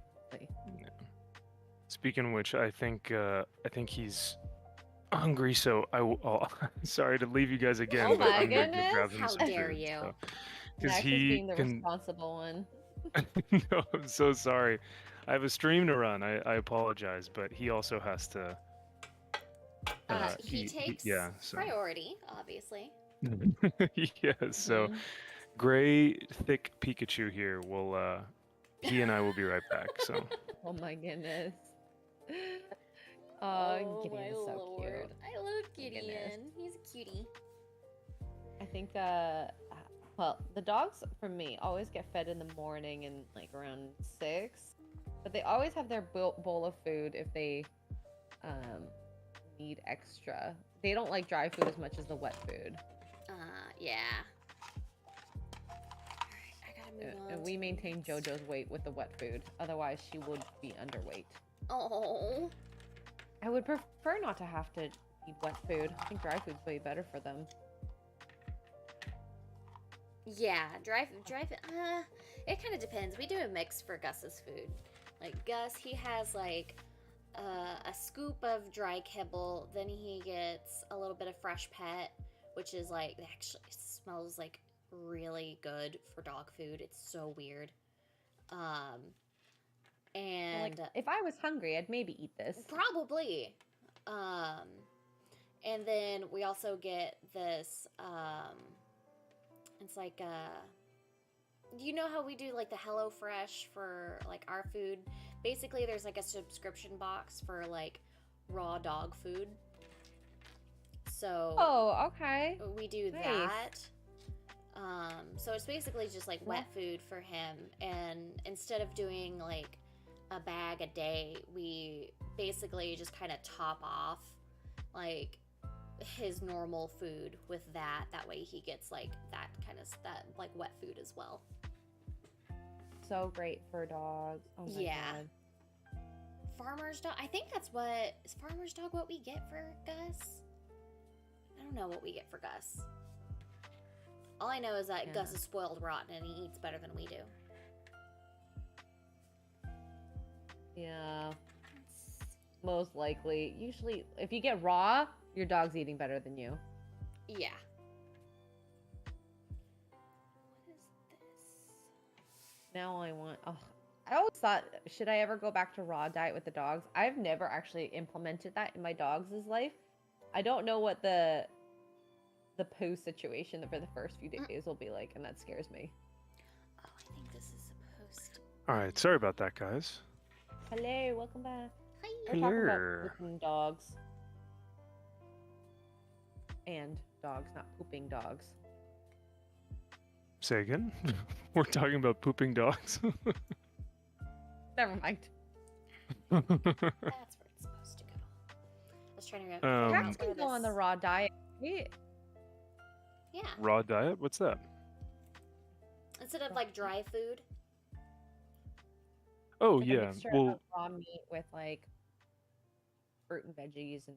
Speaker 2: Speaking of which, I think he's hungry, so I'll sorry to leave you guys again,
Speaker 3: Oh
Speaker 2: but
Speaker 3: my
Speaker 2: I'm gonna go
Speaker 3: goodness,
Speaker 2: grab him
Speaker 1: how
Speaker 2: some
Speaker 1: dare
Speaker 2: food,
Speaker 1: you.
Speaker 2: so- 'cause
Speaker 3: Max is
Speaker 2: he
Speaker 3: being the
Speaker 2: can.
Speaker 3: responsible one.
Speaker 2: No, I'm so sorry. I have a stream to run. I apologize, but he also has to.
Speaker 1: He takes
Speaker 2: yeah. So.
Speaker 1: priority, obviously.
Speaker 2: Yeah. So,
Speaker 3: Mhm.
Speaker 2: gray thick Pikachu here will. He and I will be right back. So.
Speaker 3: Oh my goodness.
Speaker 1: Oh
Speaker 3: Gideon
Speaker 1: my
Speaker 3: is so
Speaker 1: lord.
Speaker 3: cute.
Speaker 1: I love
Speaker 3: Goodness.
Speaker 1: Gideon. He's a cutie.
Speaker 3: I think, well, the dogs for me always get fed in the morning and like around 6, but they always have their bowl of food if they need extra. They don't like dry food as much as the wet food.
Speaker 1: Yeah. Alright, I gotta move on.
Speaker 3: And we maintain JoJo's weight with the wet food. Otherwise, she would be underweight.
Speaker 1: Oh.
Speaker 3: I would prefer not to have to eat wet food. I think dry food's way better for them.
Speaker 1: Yeah, dry food. It kind of depends. We do a mix for Gus's food. Like Gus, he has like a scoop of dry kibble. Then he gets a little bit of fresh pet, which is like actually smells like really good for dog food. It's so weird. Um,
Speaker 3: Well, like,
Speaker 1: and
Speaker 3: if I was hungry, I'd maybe eat this.
Speaker 1: probably. Um, and then we also get this. It's like you know how we do like the HelloFresh for like our food? Basically, there's like a subscription box for like raw dog food. So
Speaker 3: Oh, okay.
Speaker 1: we do
Speaker 3: Nice.
Speaker 1: that. So it's basically just like wet food for him, and instead of doing like a bag a day, we basically just kind of top off like his normal food with that. That way he gets like that kind of that like wet food as well.
Speaker 3: So great for dogs. Oh my
Speaker 1: Yeah.
Speaker 3: god.
Speaker 1: Farmer's dog. I think that's what is Farmer's dog. What we get for Gus? I don't know what we get for Gus. All I know is that
Speaker 3: Yeah.
Speaker 1: Gus is spoiled rotten and he eats better than we do.
Speaker 3: Yeah. Most likely. Usually, if you get raw, your dog's eating better than you.
Speaker 1: Yeah. What is this?
Speaker 3: Now I want. Oh, I always thought, should I ever go back to raw diet with the dogs? I've never actually implemented that in my dogs' life. I don't know what the poo situation for the first few days will be like, and that scares me.
Speaker 1: Oh, I think this is supposed to.
Speaker 2: All right, sorry about that, guys.
Speaker 3: Hello, welcome back.
Speaker 1: Hi.
Speaker 3: We're talking about
Speaker 2: Hello.
Speaker 3: pooping dogs. And dogs, not pooping dogs.
Speaker 2: Say again? We're talking about pooping dogs.
Speaker 3: Never mind.
Speaker 1: That's where it's supposed to go. I was trying to remember.
Speaker 3: Cats can go on the raw diet. Right?
Speaker 1: Yeah.
Speaker 2: Raw diet? What's that?
Speaker 1: Instead of like dry food.
Speaker 2: Oh,
Speaker 3: Like a
Speaker 2: yeah.
Speaker 3: mixture
Speaker 2: Well,
Speaker 3: of raw meat with like fruit and veggies and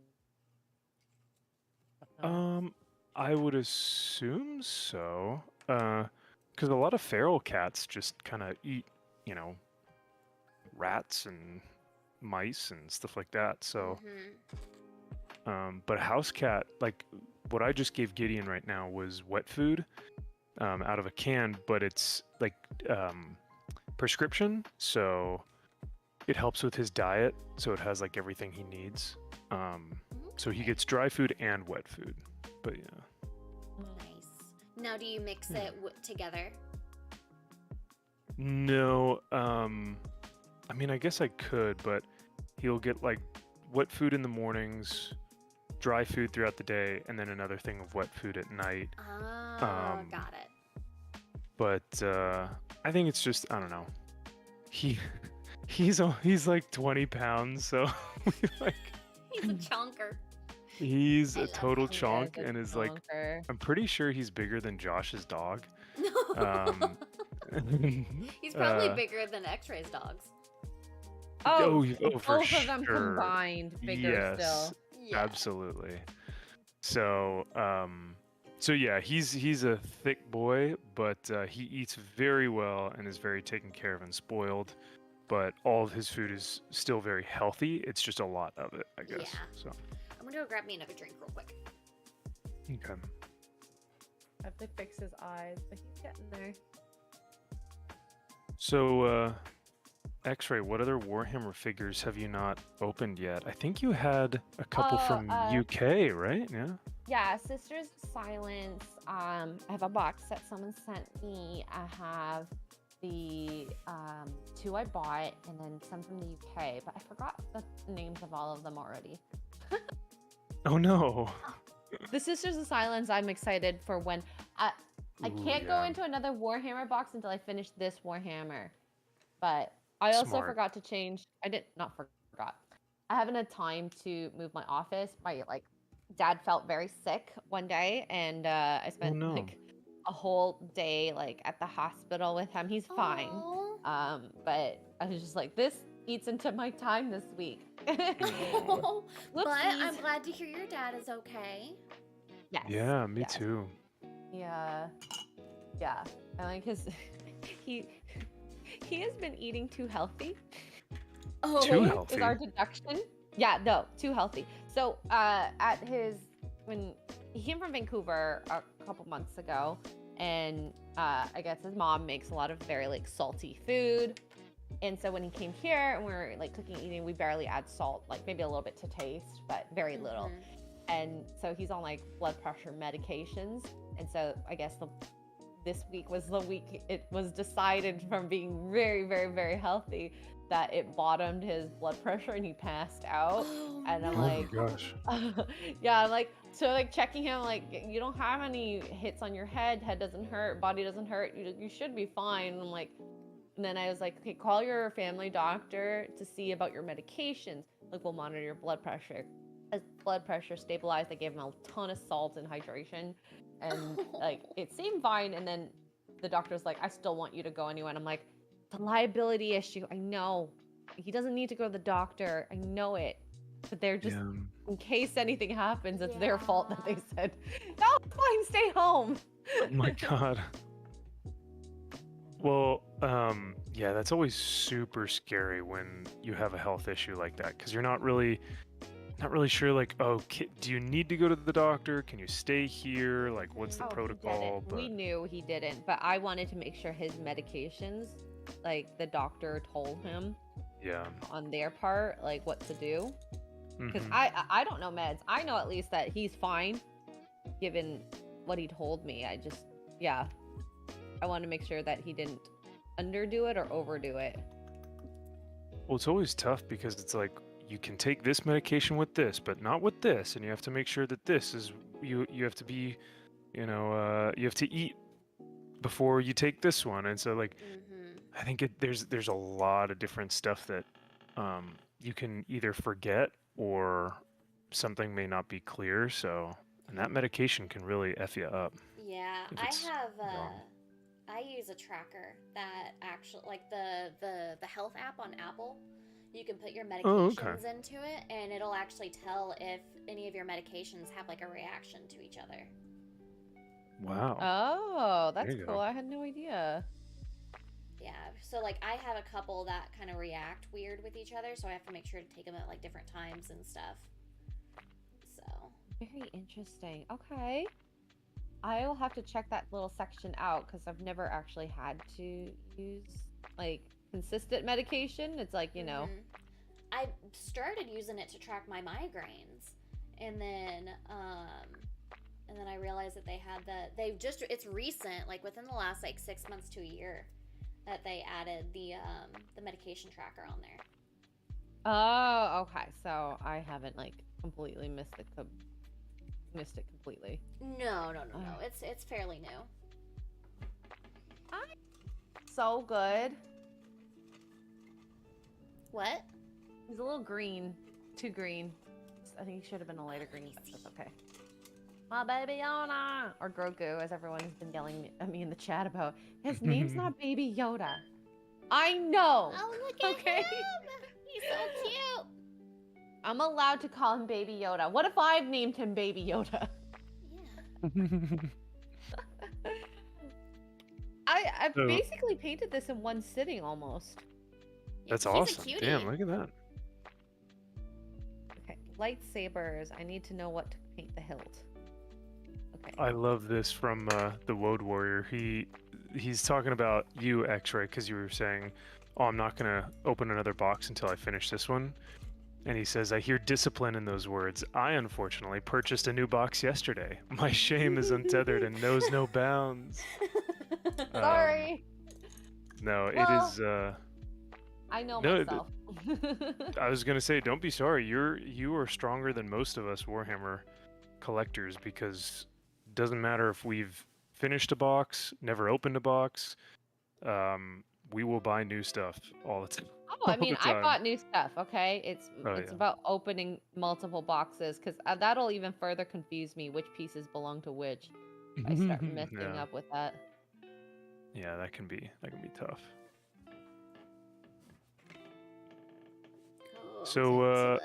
Speaker 3: whatnot.
Speaker 2: I would assume so. Because a lot of feral cats just kind of eat, you know, rats and mice and stuff like that. So, but house cat, like what I just gave Gideon right now was wet food, out of a can, but it's like prescription, so it helps with his diet. So it has like everything he needs. So he gets dry food and wet food. But yeah.
Speaker 1: Nice. Now, do you mix it together?
Speaker 2: No, I mean, I guess I could, but he'll get like wet food in the mornings, dry food throughout the day, and then another thing of wet food at night.
Speaker 1: Oh, got it.
Speaker 2: But I think it's just, I don't know. He's like 20 pounds, so we like
Speaker 1: He's a chonker.
Speaker 2: he's
Speaker 1: I
Speaker 2: a
Speaker 1: love
Speaker 2: total
Speaker 1: him.
Speaker 2: chonk and is like,
Speaker 3: Conquer.
Speaker 2: I'm pretty sure he's bigger than Josh's dog.
Speaker 1: No. He's probably
Speaker 2: uh,
Speaker 1: bigger than X-Ray's dogs.
Speaker 3: Oh,
Speaker 2: for
Speaker 3: both of them
Speaker 2: sure.
Speaker 3: combined, bigger
Speaker 2: Yes.
Speaker 3: still.
Speaker 1: Yeah.
Speaker 2: Absolutely. So, so yeah, he's a thick boy, but he eats very well and is very taken care of and spoiled. But all of his food is still very healthy. It's just a lot of it, I guess.
Speaker 1: Yeah.
Speaker 2: So,
Speaker 1: I'm gonna go grab me another drink real quick.
Speaker 2: okay.
Speaker 3: I have to fix his eyes, but he's getting there.
Speaker 2: So, X-Ray, what other Warhammer figures have you not opened yet? I think you had a couple
Speaker 3: Oh,
Speaker 2: from UK, right? Yeah.
Speaker 3: Yeah, Sisters of Silence. I have a box that someone sent me. I have the 2 I bought, and then some from the UK, but I forgot the names of all of them already.
Speaker 2: Oh no.
Speaker 3: The Sisters of Silence, I'm excited for when I
Speaker 2: Ooh,
Speaker 3: can't go
Speaker 2: yeah.
Speaker 3: into another Warhammer box until I finish this Warhammer. But I also
Speaker 2: Smart.
Speaker 3: forgot to change. I did not forgot. I haven't had time to move my office. My dad felt very sick one day, and I spent
Speaker 2: no.
Speaker 3: like a whole day like at the hospital with him. He's fine.
Speaker 1: Aw.
Speaker 3: But I was just like, this eats into my time this week.
Speaker 1: But I'm
Speaker 3: Whoopsies.
Speaker 1: glad to hear your dad is okay.
Speaker 3: Yes.
Speaker 2: Yeah, me
Speaker 3: yes.
Speaker 2: too.
Speaker 3: Yeah. Yeah. And like his he has been eating too healthy.
Speaker 2: Too
Speaker 1: Oh.
Speaker 2: healthy.
Speaker 3: is our deduction. Yeah, no, too healthy. So when he came from Vancouver a couple months ago, and I guess his mom makes a lot of very like salty food. And so when he came here and we were like cooking, eating, we barely add salt, like maybe a little bit to taste, but very little.
Speaker 1: Mhm.
Speaker 3: And so he's on like blood pressure medications. And so I guess this week was the week it was decided from being very, very, very healthy that it bottomed his blood pressure and he passed out.
Speaker 1: Oh,
Speaker 3: And I'm
Speaker 2: Oh my
Speaker 3: like,
Speaker 2: gosh.
Speaker 3: yeah, I'm like, so like checking him, like, you don't have any hits on your head doesn't hurt, body doesn't hurt, you should be fine. And I'm like, and then I was like, okay, call your family doctor to see about your medications. Like, we'll monitor your blood pressure. As blood pressure stabilized, I gave him a ton of salt and hydration, and like it seemed fine. And then the doctor's like, I still want you to go anyway. And I'm like, the liability issue. I know he doesn't need to go to the doctor. I know it, but they're just
Speaker 2: Yeah.
Speaker 3: in case anything happens, it's their fault that they
Speaker 1: Yeah.
Speaker 3: said, no, it's fine, stay home.
Speaker 2: Oh my god. Well, yeah, that's always super scary when you have a health issue like that, because you're not really sure, like, oh, do you need to go to the doctor? Can you stay here? Like, what's the
Speaker 3: Oh, he
Speaker 2: protocol?
Speaker 3: didn't. We knew he didn't, but I wanted to make sure his medications, like the doctor told him
Speaker 2: Yeah.
Speaker 3: on their part, like what to do. Because
Speaker 2: Mhm.
Speaker 3: I don't know meds. I know at least that he's fine, given what he told me. Yeah, I wanted to make sure that he didn't underdo it or overdo it.
Speaker 2: Well, it's always tough because it's like you can take this medication with this, but not with this, and you have to make sure that this is you have to be, you have to eat before you take this one, and so like
Speaker 1: Mhm.
Speaker 2: I think there's a lot of different stuff that you can either forget or something may not be clear. So, and that medication can really F you up
Speaker 1: Yeah,
Speaker 2: if
Speaker 1: I
Speaker 2: it's
Speaker 1: have
Speaker 2: wrong.
Speaker 1: I use a tracker that actually like the health app on Apple. You can put your
Speaker 2: Oh, okay.
Speaker 1: medications into it and it'll actually tell if any of your medications have like a reaction to each other.
Speaker 2: Wow.
Speaker 3: Oh,
Speaker 2: There
Speaker 3: that's
Speaker 2: you
Speaker 3: cool.
Speaker 2: go.
Speaker 3: I had no idea.
Speaker 1: Yeah, so like I have a couple that kind of react weird with each other, so I have to make sure to take them at like different times and stuff. So,
Speaker 3: Very interesting. Okay. I will have to check that little section out because I've never actually had to use like consistent medication. It's like,
Speaker 1: mhm. I started using it to track my migraines, and then I realized that it's recent, like within the last like 6 months to a year, that they added the medication tracker on there.
Speaker 3: Oh, okay. So I haven't like completely missed it completely.
Speaker 1: No. It's fairly new.
Speaker 3: So good.
Speaker 1: What?
Speaker 3: He's a little green. Too green. I think he should have been a lighter green, but that's okay. My baby Yoda! Or Grogu, as everyone has been yelling at me in the chat about. His name's not Baby Yoda. I know!
Speaker 1: Oh, look at
Speaker 3: Okay.
Speaker 1: him! He's so cute.
Speaker 3: I'm allowed to call him Baby Yoda. What if I've named him Baby Yoda?
Speaker 1: Yeah.
Speaker 3: I've
Speaker 2: So-
Speaker 3: basically painted this in one sitting almost.
Speaker 2: That's
Speaker 1: He's a
Speaker 2: awesome.
Speaker 1: cutie.
Speaker 2: Damn, look at that.
Speaker 3: Okay, lightsabers. I need to know what to paint the hilt. Okay.
Speaker 2: I love this from the Woad Warrior. He's talking about you, X-Ray, because you were saying, "Oh, I'm not gonna open another box until I finish this one." And he says, "I hear discipline in those words. I unfortunately purchased a new box yesterday. My shame is untethered and knows no bounds."
Speaker 3: Sorry.
Speaker 2: No,
Speaker 3: Well,
Speaker 2: it is.
Speaker 3: I know
Speaker 2: no,
Speaker 3: myself.
Speaker 2: I was gonna say, don't be sorry. You are stronger than most of us Warhammer collectors, because it doesn't matter if we've finished a box, never opened a box. We will buy new stuff all the time.
Speaker 3: Oh, I mean, I
Speaker 2: time.
Speaker 3: bought new stuff. Okay, it's
Speaker 2: Oh,
Speaker 3: it's
Speaker 2: yeah.
Speaker 3: about opening multiple boxes because that'll even further confuse me which pieces belong to which. If I start messing
Speaker 2: Yeah.
Speaker 3: up with that.
Speaker 2: Yeah, that can be tough.
Speaker 1: Oh,
Speaker 2: So,
Speaker 1: getting to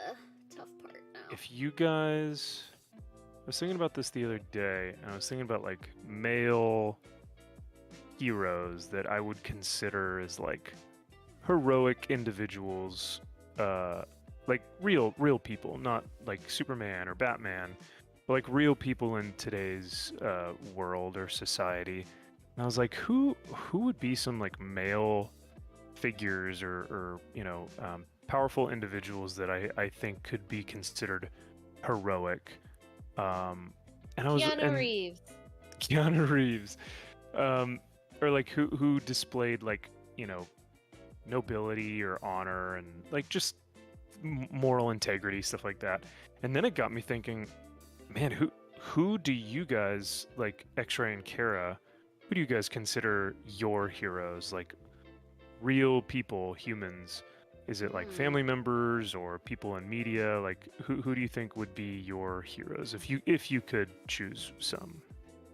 Speaker 1: the tough part now.
Speaker 2: If you guys, I was thinking about this the other day, and I was thinking about like male heroes that I would consider as like heroic individuals like real people, not like Superman or Batman, but like real people in today's world or society. And I was like, who would be some like male figures or powerful individuals that I think could be considered heroic. And I was
Speaker 3: Keanu
Speaker 2: and
Speaker 3: Reeves.
Speaker 2: Keanu Reeves, or like who displayed like nobility or honor and like just moral integrity, stuff like that. And then it got me thinking, man, who do you guys like, X-Ray and Kara? Who do you guys consider your heroes? Like real people, humans? Is it like family members or people in media? Like who do you think would be your heroes if you could choose some?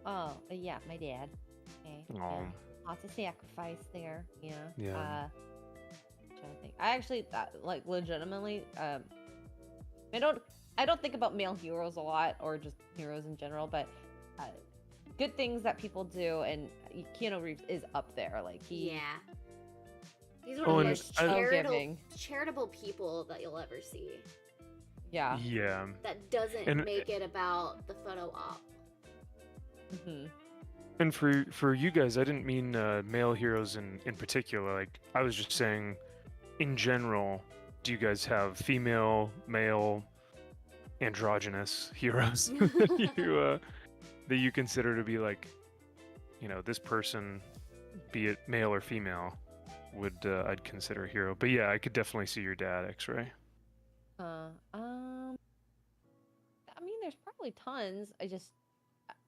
Speaker 3: Oh, yeah, my dad. Okay.
Speaker 2: Oh.
Speaker 3: Yeah. Lots of sacrifice there. Yeah.
Speaker 2: Yeah.
Speaker 3: Trying to think. I actually like legitimately. I don't think about male heroes a lot or just heroes in general, but good things that people do, and Keanu Reeves is up there. Like
Speaker 1: Yeah. He's one
Speaker 2: Oh,
Speaker 1: of the
Speaker 2: and
Speaker 1: most charitable people that you'll ever see.
Speaker 3: Yeah.
Speaker 2: Yeah.
Speaker 1: That doesn't
Speaker 2: And-
Speaker 1: make it about the photo op.
Speaker 3: hmm
Speaker 2: And for you guys, I didn't mean male heroes in particular. Like I was just saying, in general, do you guys have female, male, androgynous heroes that you consider to be like, this person, be it male or female, would I'd consider a hero? But yeah, I could definitely see your dad, X-Ray.
Speaker 3: I mean, there's probably tons.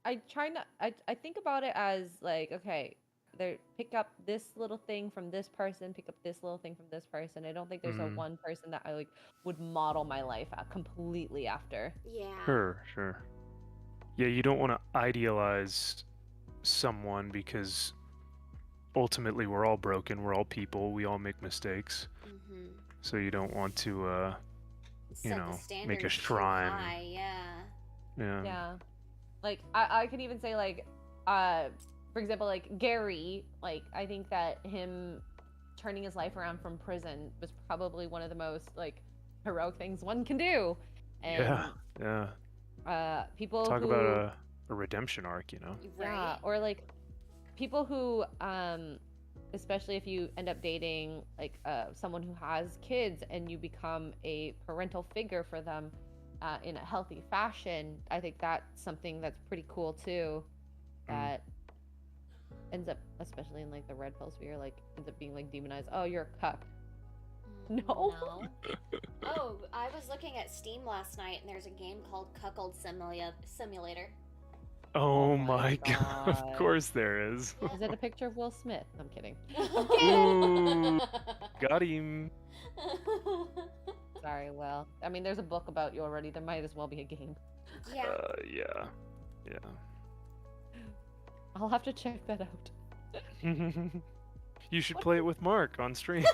Speaker 3: I try not. I think about it as like, okay, there, pick up this little thing from this person, pick up this little thing from this person. I don't think there's a
Speaker 2: Mhm.
Speaker 3: one person that I like would model my life completely after.
Speaker 1: Yeah.
Speaker 2: Sure. Yeah, you don't want to idealize someone because ultimately we're all broken, we're all people, we all make mistakes.
Speaker 1: Mm-hmm.
Speaker 2: So you don't want to
Speaker 1: Set the
Speaker 2: make a
Speaker 1: standards too
Speaker 2: shrine.
Speaker 1: high, yeah.
Speaker 2: Yeah.
Speaker 3: Yeah. Like I could even say like for example, like Gary, like I think that him turning his life around from prison was probably one of the most like heroic things one can do. And
Speaker 2: Yeah.
Speaker 3: people
Speaker 2: Talk
Speaker 3: who
Speaker 2: about a redemption arc,
Speaker 1: Right.
Speaker 3: yeah, or like people who especially if you end up dating like someone who has kids and you become a parental figure for them in a healthy fashion, I think that's something that's pretty cool too, that ends up, especially in like the red pill sphere, like ends up being like demonized. Oh, you're a cuck. No.
Speaker 1: Oh, I was looking at Steam last night, and there's a game called Cuckold Simulator.
Speaker 2: Oh
Speaker 3: my
Speaker 2: my god, of
Speaker 3: God.
Speaker 2: course there is.
Speaker 3: Is it a picture of Will Smith? I'm kidding.
Speaker 2: Ooh, got him.
Speaker 3: Sorry, Will. I mean, there's a book about you already. There might as well be a game.
Speaker 1: Yeah.
Speaker 2: Yeah.
Speaker 3: I'll have to check that out.
Speaker 2: You should play it with Mark on stream.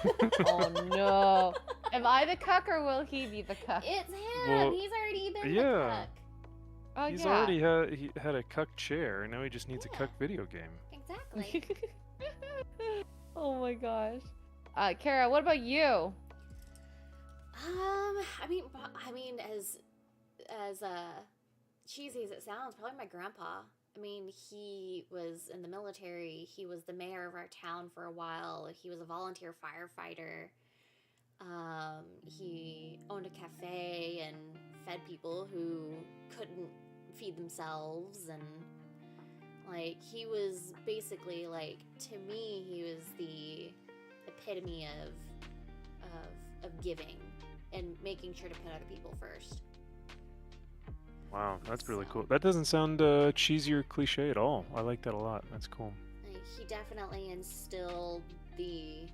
Speaker 3: Oh no. Am I the cuck or will he be the cuck?
Speaker 1: It's him.
Speaker 2: Well,
Speaker 1: He's already been
Speaker 2: yeah.
Speaker 1: the cuck.
Speaker 3: Oh,
Speaker 2: He's
Speaker 3: yeah.
Speaker 2: already he had a cuck chair, and now he just needs a
Speaker 1: Yeah.
Speaker 2: cuck video game.
Speaker 1: Exactly.
Speaker 3: Oh my gosh. Kara, what about you?
Speaker 1: I mean, as cheesy as it sounds, probably my grandpa. I mean, he was in the military. He was the mayor of our town for a while. He was a volunteer firefighter. He owned a cafe and fed people who couldn't feed themselves, and like he was basically like, to me, he was the epitome of giving and making sure to put other people first.
Speaker 2: Wow, that's really
Speaker 1: So-
Speaker 2: cool. That doesn't sound cheesy or cliche at all. I like that a lot. That's cool.
Speaker 1: Like, he definitely instilled the,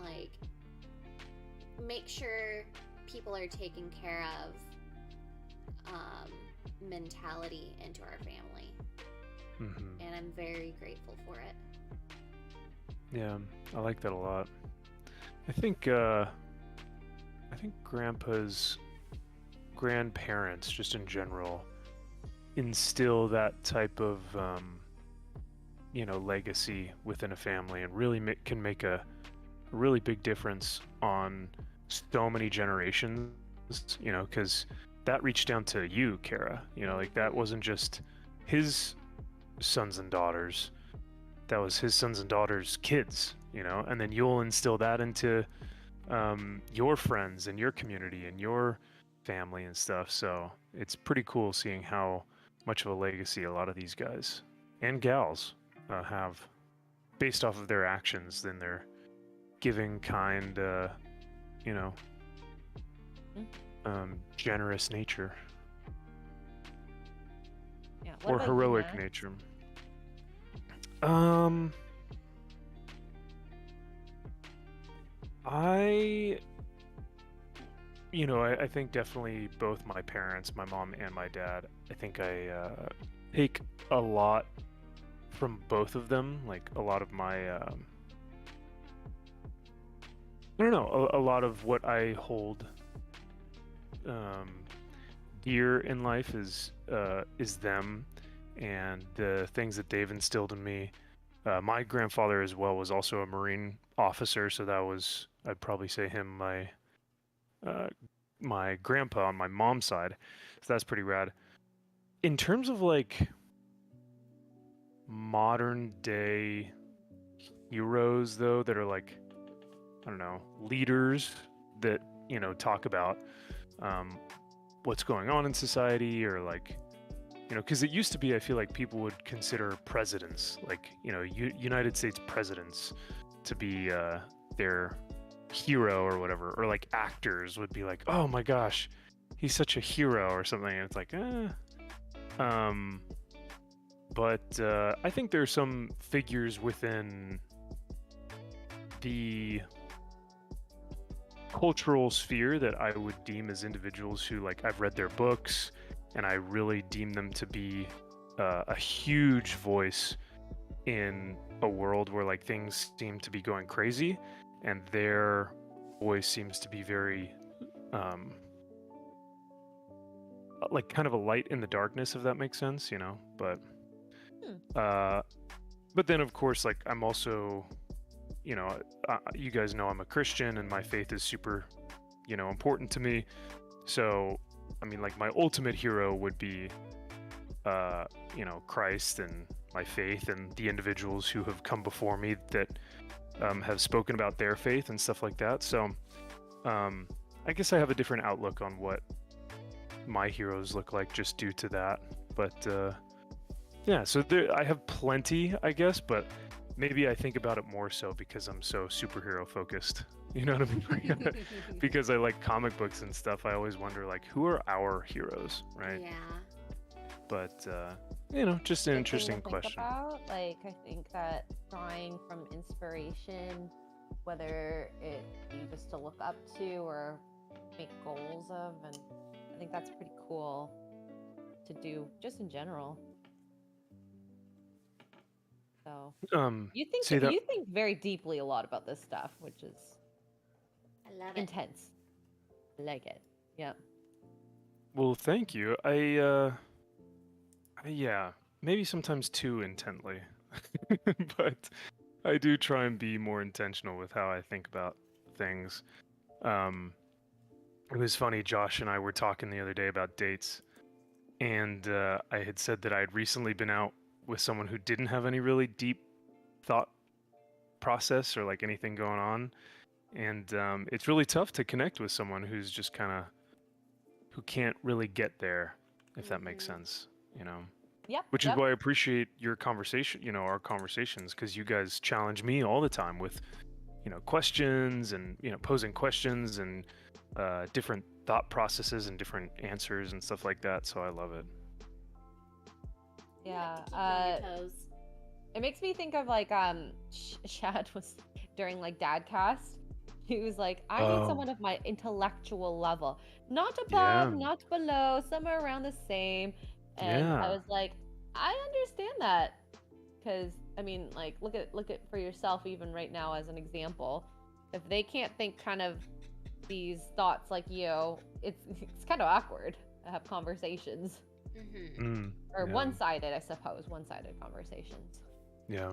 Speaker 1: like, make sure people are taken care of mentality into our family.
Speaker 2: Hmm.
Speaker 1: And I'm very grateful for it.
Speaker 2: Yeah, I like that a lot. I think Grandpa's grandparents, just in general, instill that type of legacy within a family, and really can make a really big difference on so many generations, you know, because that reached down to you, Kara. You know, like that wasn't just his sons and daughters, that was his sons and daughters' kids, you know, and then you'll instill that into your friends and your community and your family and stuff. So it's pretty cool seeing how much of a legacy a lot of these guys and gals have based off of their actions, then their giving, kind, you know, generous nature.
Speaker 3: Yeah. What
Speaker 2: Or
Speaker 3: about you,
Speaker 2: heroic
Speaker 3: Matt?
Speaker 2: nature. I, you know, I think definitely both my parents, my mom and my dad, I think I take a lot from both of them. Like a lot of my, I don't know, a lot of what I hold dear in life is them and the things that they've instilled in me. My grandfather as well was also a Marine officer, so that was, I'd probably say him, my grandpa on my mom's side. So that's pretty rad. In terms of like modern day heroes though, that are like, I don't know, leaders that, you know, talk about what's going on in society, or like, you know, because it used to be, I feel like people would consider presidents, like, you know, United States presidents to be their hero or whatever, or like actors would be like, oh my gosh, he's such a hero or something. And it's like, but I think there's some figures within the cultural sphere that I would deem as individuals who, like, I've read their books and I really deem them to be a huge voice in a world where like things seem to be going crazy, and their voice seems to be very like kind of a light in the darkness, if that makes sense, you know. But but then of course, like, I'm also, you know, you guys know I'm a Christian and my faith is super, you know, important to me. So I mean, like, my ultimate hero would be you know, Christ and my faith and the individuals who have come before me that have spoken about their faith and stuff like that. So I guess I have a different outlook on what my heroes look like just due to that. But yeah, so I have plenty, I guess, but maybe I think about it more so because I'm so superhero focused. You know what I mean? Because I like comic books and stuff. I always wonder, like, who are our heroes, right?
Speaker 1: Yeah.
Speaker 2: But you know, just an
Speaker 3: Good thing to
Speaker 2: interesting
Speaker 3: think
Speaker 2: question.
Speaker 3: about. Like, I think that drawing from inspiration, whether it be just to look up to or make goals of, and I think that's pretty cool to do just in general. So you
Speaker 2: See that?
Speaker 3: think very deeply a lot about this stuff, which is
Speaker 1: I love it.
Speaker 3: intense. I like it. Yeah.
Speaker 2: Well, thank you. Yeah, maybe sometimes too intently, but I do try and be more intentional with how I think about things. It was funny, Josh and I were talking the other day about dates, and I had said that I had recently been out with someone who didn't have any really deep thought process or like anything going on, and it's really tough to connect with someone who's just kind of, who can't really get there, if that makes sense, you know.
Speaker 3: Yep.
Speaker 2: Which is why I appreciate your conversation, you know, our conversations, because you guys challenge me all the time with, you know, questions and, you know, posing questions and different thought processes and different answers and stuff like that. So I love it.
Speaker 3: Yeah.
Speaker 1: Keep you on your toes.
Speaker 3: It makes me think of like Shad was during like Dadcast. He was like, I need someone of my intellectual level, not above, not below, somewhere around the same. And I was like, I understand that, because I mean, like, look at for yourself even right now as an example. If they can't think kind of these thoughts like you, it's kind of awkward to have conversations. Or one-sided, I suppose, one-sided conversations.
Speaker 2: Yeah.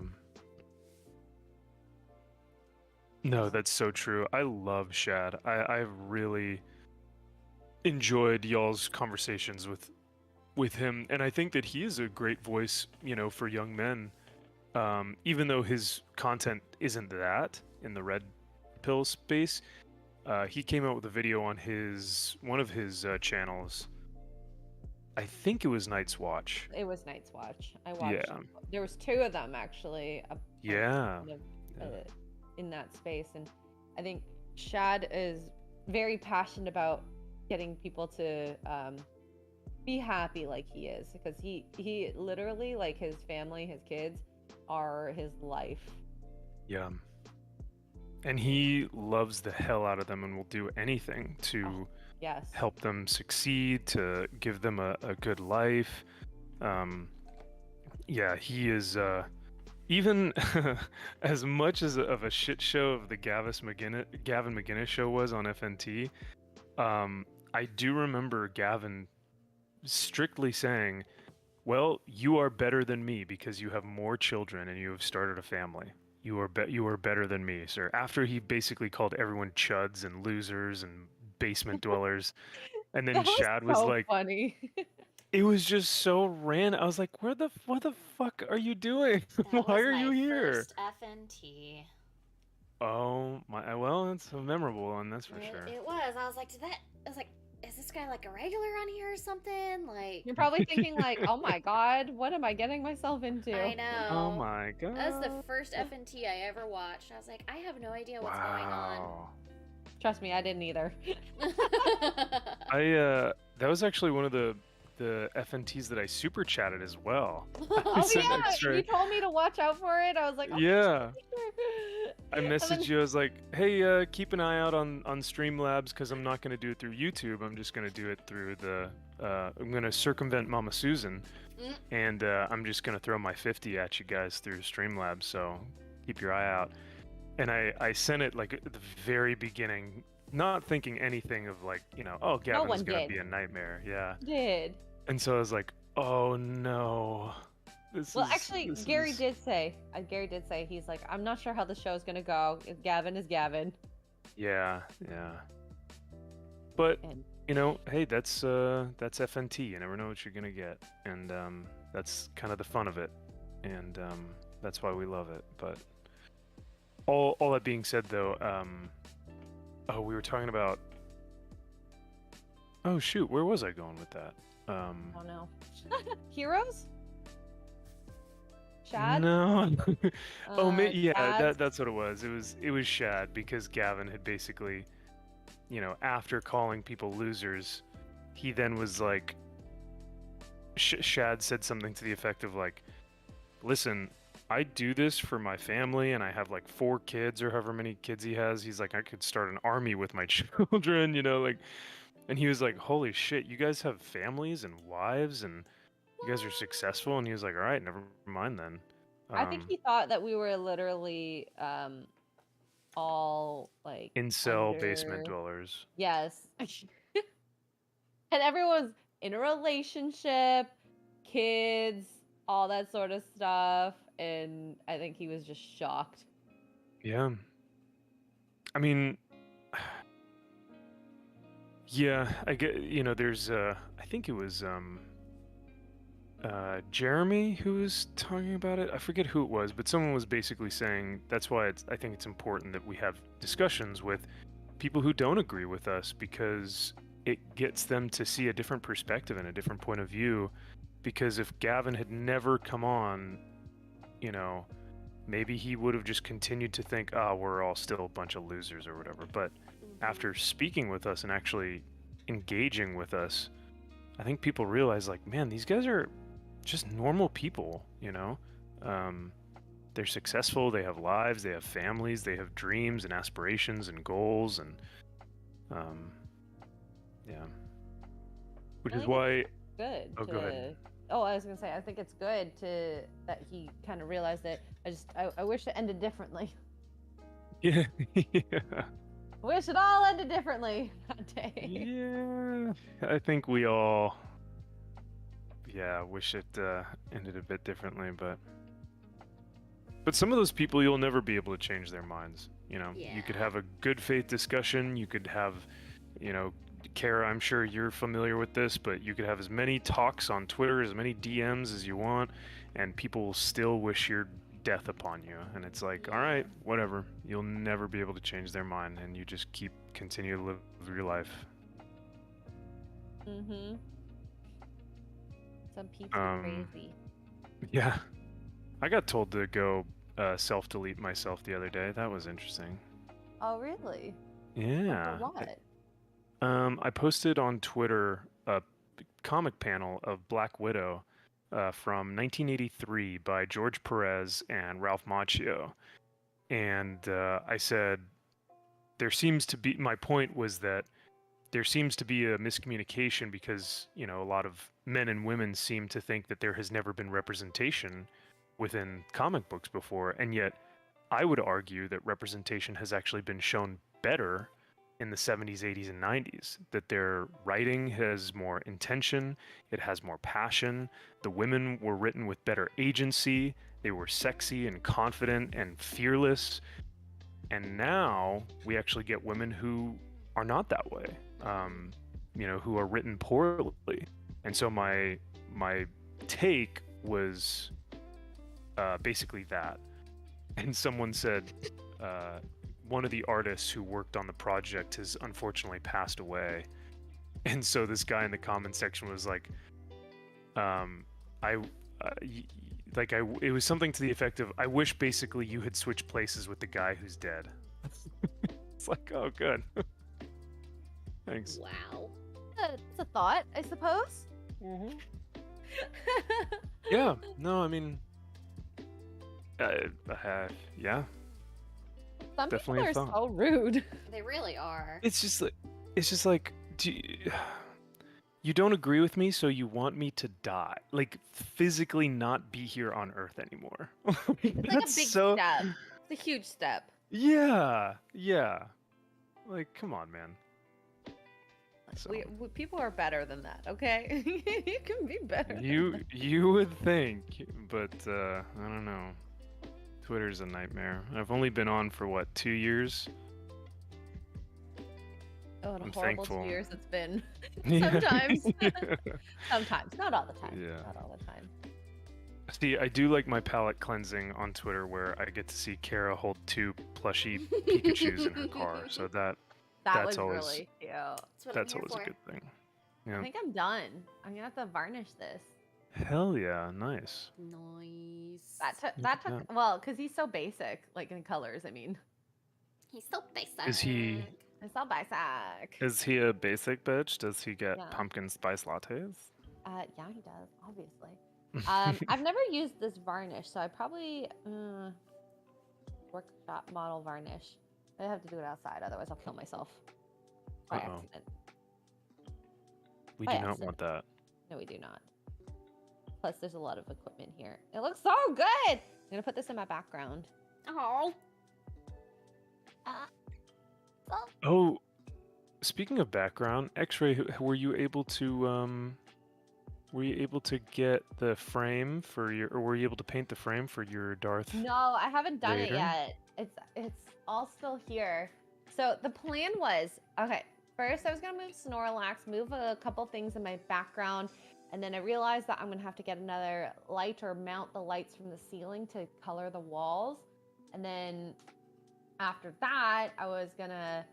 Speaker 2: No, that's so true. I love Shad. I've really enjoyed y'all's conversations with him, and I think that he is a great voice, for young men. Even though his content isn't that in the red pill space, he came out with a video on one of his channels. I think it was Night's Watch.
Speaker 3: It was Night's Watch. I watched.
Speaker 2: Yeah.
Speaker 3: There was two of them actually.
Speaker 2: Yeah.
Speaker 3: Kind of,
Speaker 2: Yeah.
Speaker 3: in that space, and I think Shad is very passionate about getting people to be happy like he is, because he literally, like, his family, his kids are his life.
Speaker 2: Yeah. And he loves the hell out of them and will do anything to
Speaker 3: Yes.
Speaker 2: help them succeed, to give them a good life. Yeah, he is even as much as of a shit show of the Gavin McGinnis show was on FNT. I do remember Gavin strictly saying, "Well, you are better than me because you have more children and you have started a family. You are better than me, sir." After he basically called everyone chuds and losers and basement dwellers, and then
Speaker 3: That was
Speaker 2: Shad was
Speaker 3: so
Speaker 2: like,
Speaker 3: funny.
Speaker 2: it was just so random. I was like, what the fuck are you doing?
Speaker 1: That
Speaker 2: Why
Speaker 1: was
Speaker 2: are
Speaker 1: my
Speaker 2: you here?
Speaker 1: first FNT.
Speaker 2: Oh my, well, it's a memorable one, that's for sure.
Speaker 1: It was. I was like, is this guy like a regular on here or something? Like,
Speaker 3: You're probably thinking like, oh my god, what am I getting myself into?
Speaker 1: I know.
Speaker 2: Oh my god.
Speaker 1: That was the first FNT I ever watched. I was like, I have no idea what's going on.
Speaker 2: Wow.
Speaker 3: Trust me, I didn't either.
Speaker 2: That was actually one of the FNTs that I super chatted as well.
Speaker 3: Oh
Speaker 2: sent
Speaker 3: yeah,
Speaker 2: extra-
Speaker 3: you told me to watch out for it. I was like, oh,
Speaker 2: Yeah. I
Speaker 3: And then-
Speaker 2: messaged you. I was like, "Hey, keep an eye out on Streamlabs because I'm not going to do it through YouTube. I'm just going to do it through the. I'm going to circumvent Mama Susan, and I'm just going to throw my 50 at you guys through Streamlabs. So keep your eye out." And I sent it like at the very beginning, not thinking anything of like, oh, Gavin's
Speaker 3: one
Speaker 2: going to
Speaker 3: did.
Speaker 2: be a nightmare. Yeah.
Speaker 3: did.
Speaker 2: And so I was like, oh no.
Speaker 3: Actually, Gary did say, he's like, I'm not sure how the show's gonna go. Gavin is Gavin.
Speaker 2: Yeah, yeah. But
Speaker 3: And
Speaker 2: hey, that's FNT. You never know what you're gonna get, and that's kind of the fun of it, and that's why we love it. But all that being said, though, we were talking about. Oh shoot, where was I going with that?
Speaker 3: oh no, heroes. Shad?
Speaker 2: No. Yeah,
Speaker 3: Shad's-
Speaker 2: that's what it was. It was Shad because Gavin had basically, after calling people losers, he then was like, Shad said something to the effect of like, "Listen, I do this for my family, and I have like 4 kids or however many kids he has. He's like, I could start an army with my children, like." And he was like, "Holy shit, you guys have families and wives and." You guys are successful, and he was like, all right, never mind then.
Speaker 3: I think he thought that we were literally all like
Speaker 2: incel basement dwellers.
Speaker 3: Yes. And everyone's in a relationship, kids, all that sort of stuff, and I think he was just shocked.
Speaker 2: Yeah. I mean, yeah, I get, there's I think it was Jeremy who was talking about it. I forget who it was, but someone was basically saying that's why I think it's important that we have discussions with people who don't agree with us, because it gets them to see a different perspective and a different point of view. Because if Gavin had never come on, maybe he would have just continued to think, we're all still a bunch of losers or whatever. But after speaking with us and actually engaging with us, I think people realize, like, man, these guys are just normal people, they're successful, they have lives, they have families, they have dreams and aspirations and goals, and yeah, which is why
Speaker 3: good.
Speaker 2: Oh, go ahead.
Speaker 3: Oh, I was gonna say, I think it's good that he kind of realized it. I wish it ended differently.
Speaker 2: yeah.
Speaker 3: I wish it all ended differently that day.
Speaker 2: Yeah, I think we all wish it ended a bit differently, but some of those people, you'll never be able to change their minds. You know, you could
Speaker 1: Yeah.
Speaker 2: have a good faith discussion. You could have, you know, Kara, I'm sure you're familiar with this, but you could have as many talks on Twitter, as many DMs as you want, and people will still wish your death upon you. And it's like, all
Speaker 1: Yeah.
Speaker 2: right, whatever. You'll never be able to change their mind, and you just continue to live your life.
Speaker 3: Mm-hmm. Some peeps are
Speaker 2: Um,
Speaker 3: crazy.
Speaker 2: yeah. I got told to go self-delete myself the other day. That was interesting.
Speaker 3: Oh, really?
Speaker 2: Yeah.
Speaker 3: For what?
Speaker 2: I posted on Twitter a comic panel of Black Widow from 1983 by George Perez and Ralph Macchio. And I said, my point was that there seems to be a miscommunication because, you know, a lot of men and women seem to think that there has never been representation within comic books before. And yet, I would argue that representation has actually been shown better in the 70s, 80s, and 90s. That their writing has more intention, it has more passion. The women were written with better agency, they were sexy and confident and fearless. And now we actually get women who are not that way, you know, who are written poorly. And so my take was basically that. And someone said one of the artists who worked on the project has unfortunately passed away. And so this guy in the comment section was like, I, it was something to the effect of, I wish basically you had switched places with the guy who's dead. It's like, oh, good. Thanks.
Speaker 1: Wow.
Speaker 3: It's a thought, I suppose.
Speaker 2: Mm-hmm. Yeah. No, I mean, yeah.
Speaker 3: Some
Speaker 2: Definitely a
Speaker 3: people are
Speaker 2: thought.
Speaker 3: so rude.
Speaker 1: They really are.
Speaker 2: It's just like, you don't agree with me, so you want me to die, like physically not be here on Earth anymore.
Speaker 3: It's like a big step. It's a huge step.
Speaker 2: Yeah, yeah. Like, come on, man. So,
Speaker 3: People are better than that, okay? You can be better.
Speaker 2: you would think, but I don't know. Twitter's a nightmare. I've only been on for what, 2 years?
Speaker 3: Oh, and
Speaker 2: I'm
Speaker 3: horrible
Speaker 2: thankful.
Speaker 3: 2 years it's been.
Speaker 2: Yeah.
Speaker 3: Sometimes. Sometimes. Not all the time.
Speaker 2: Yeah.
Speaker 3: Not all the time.
Speaker 2: See, I do like my palate cleansing on Twitter where I get to see Kara hold 2 plushy Pikachus in her car. So
Speaker 3: That
Speaker 2: that's
Speaker 3: was
Speaker 2: always
Speaker 3: really cute.
Speaker 2: that's
Speaker 1: I'm here
Speaker 2: always
Speaker 1: for.
Speaker 2: a good thing.
Speaker 3: I
Speaker 2: Yeah.
Speaker 3: think I'm done. I'm gonna have to varnish this.
Speaker 2: Hell yeah, nice.
Speaker 1: Nice.
Speaker 3: That took well, because he's so basic, like in colors. I mean,
Speaker 1: He's so basic.
Speaker 2: Is he
Speaker 3: it's so basic.
Speaker 2: is he a basic bitch? Does he get
Speaker 3: Yeah.
Speaker 2: pumpkin spice lattes?
Speaker 3: Yeah, he does, obviously. I've never used this varnish, so I probably workshop model varnish. I have to do it outside, otherwise I'll kill myself by
Speaker 2: Uh-oh.
Speaker 3: accident.
Speaker 2: We
Speaker 3: By
Speaker 2: do not
Speaker 3: accident.
Speaker 2: want that.
Speaker 3: No, we do not. Plus, there's a lot of equipment here. It looks so good. I'm gonna put this in my background.
Speaker 1: Oh.
Speaker 2: Oh, speaking of background, X-Ray, were you able to get the frame for your, or were you able to paint the frame for your Darth?
Speaker 3: No, I haven't done it
Speaker 2: Vader?
Speaker 3: yet. It's all still here. So the plan was, okay, first I was gonna move Snorlax, move a couple things in my background, and then I realized that I'm gonna have to get another light or mount the lights from the ceiling to color the walls. And then after that, I was gonna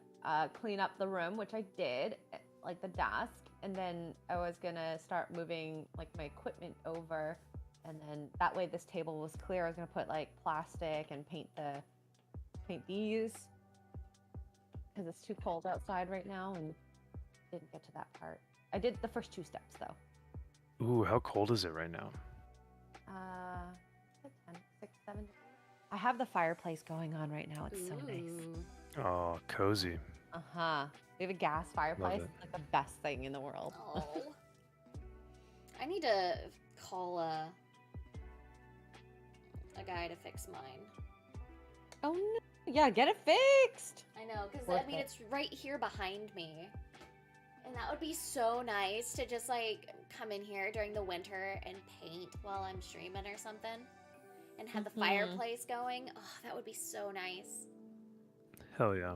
Speaker 3: clean up the room, which I did, like the desk. And then I was gonna start moving like my equipment over. And then that way this table was clear. I was gonna put like plastic and paint these because it's too cold outside right now and didn't get to that part. I did the first 2 steps though.
Speaker 2: Ooh, how cold is it right now?
Speaker 3: 10, 6, 7. I have the fireplace going on right now. It's so nice.
Speaker 1: Ooh.
Speaker 2: Oh, cozy.
Speaker 3: Uh-huh. We have a gas fireplace.
Speaker 2: it.
Speaker 3: It's like the best thing in the world.
Speaker 1: Oh. I need to call a guy to fix mine.
Speaker 3: Oh no. Yeah, get it fixed.
Speaker 1: I know, because
Speaker 3: Worth
Speaker 1: I mean,
Speaker 3: it.
Speaker 1: it's right here behind me. And that would be so nice to just like come in here during the winter and paint while I'm streaming or something. And have the
Speaker 3: Mhm.
Speaker 1: fireplace going. Oh, that would be so nice.
Speaker 2: Hell yeah.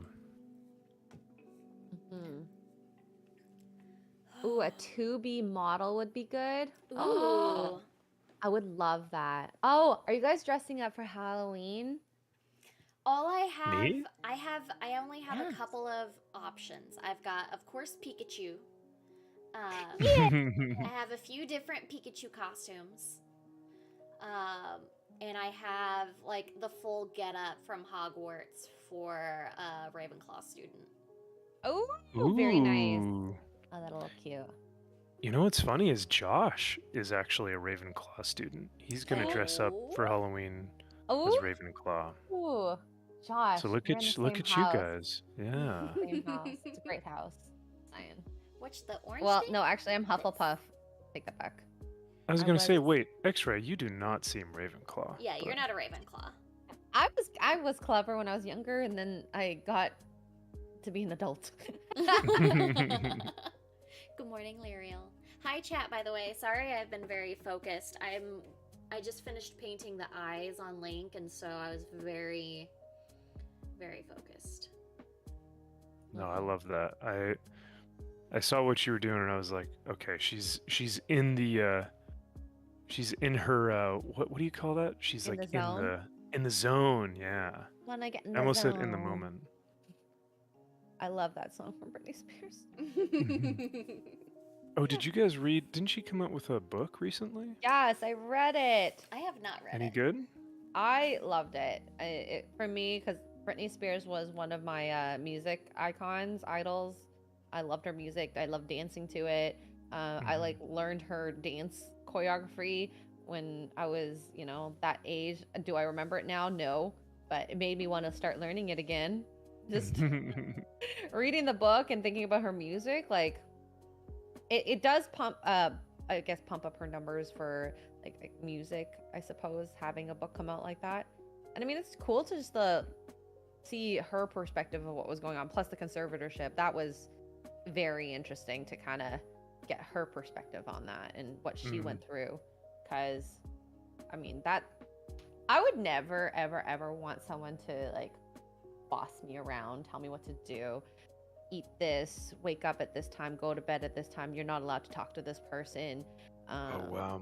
Speaker 3: Hmm. Ooh, a 2B model would be good.
Speaker 1: Ooh.
Speaker 3: I would love that. Oh, are you guys dressing up for Halloween?
Speaker 1: All
Speaker 2: Me?
Speaker 1: I only have a
Speaker 3: Yes.
Speaker 1: couple of options. I've got, of course, Pikachu.
Speaker 3: Yeah.
Speaker 1: I have a few different Pikachu costumes. Um, and I have like the full getup from Hogwarts for a Ravenclaw student.
Speaker 3: Oh, very nice.
Speaker 2: Ooh.
Speaker 3: Oh, that'll look cute.
Speaker 2: You know what's funny is Josh is actually a Ravenclaw student. He's gonna dress up
Speaker 1: Oh.
Speaker 2: for Halloween as
Speaker 3: Oh,
Speaker 2: Ravenclaw.
Speaker 3: Josh,
Speaker 2: So
Speaker 3: we're in the
Speaker 2: look
Speaker 3: same
Speaker 2: at you
Speaker 3: house.
Speaker 2: guys. Yeah.
Speaker 3: Same house. It's a great house. Saying.
Speaker 1: Which the orange
Speaker 3: Well,
Speaker 1: thing?
Speaker 3: no, actually, I'm Hufflepuff. Take that back.
Speaker 2: I was
Speaker 3: I
Speaker 2: gonna say,
Speaker 3: was-
Speaker 2: wait, X-Ray, you do not seem Ravenclaw.
Speaker 1: Yeah, you're
Speaker 2: but-
Speaker 1: not a Ravenclaw.
Speaker 3: I was clever when I was younger, and then I got to be an adult.
Speaker 1: Good morning, Lyriel. Hi, chat. By the way, sorry I've been very focused. I just finished painting the eyes on Link, and so I was very, very focused.
Speaker 2: No, I love that. I saw what you were doing and I was like, okay, she's in the she's in her what do you call that? She's
Speaker 3: In
Speaker 2: like
Speaker 3: the zone?
Speaker 2: in the zone, yeah.
Speaker 3: When I get in
Speaker 2: I
Speaker 3: the
Speaker 2: almost
Speaker 3: zone.
Speaker 2: said in the moment.
Speaker 3: I love that song from Britney Spears.
Speaker 2: Oh, did you guys read? Didn't she come out with a book recently?
Speaker 3: Yes, I read it.
Speaker 1: I have not read
Speaker 2: Any
Speaker 1: it.
Speaker 2: good?
Speaker 3: I loved it. For me, because Britney Spears was one of my music idols. I loved her music. I loved dancing to it. I like learned her dance choreography when I was, that age. Do I remember it now? No, but it made me want to start learning it again. Just reading the book and thinking about her music, like it does pump up her numbers for like music, I suppose, having a book come out like that. And I mean, it's cool to just see her perspective of what was going on, plus the conservatorship. That was very interesting to kind of get her perspective on that and what she went through. Because I mean, that I would never ever want someone to like boss me around, tell me what to do, eat this, wake up at this time, go to bed at this time, you're not allowed to talk to this person.
Speaker 2: Oh wow.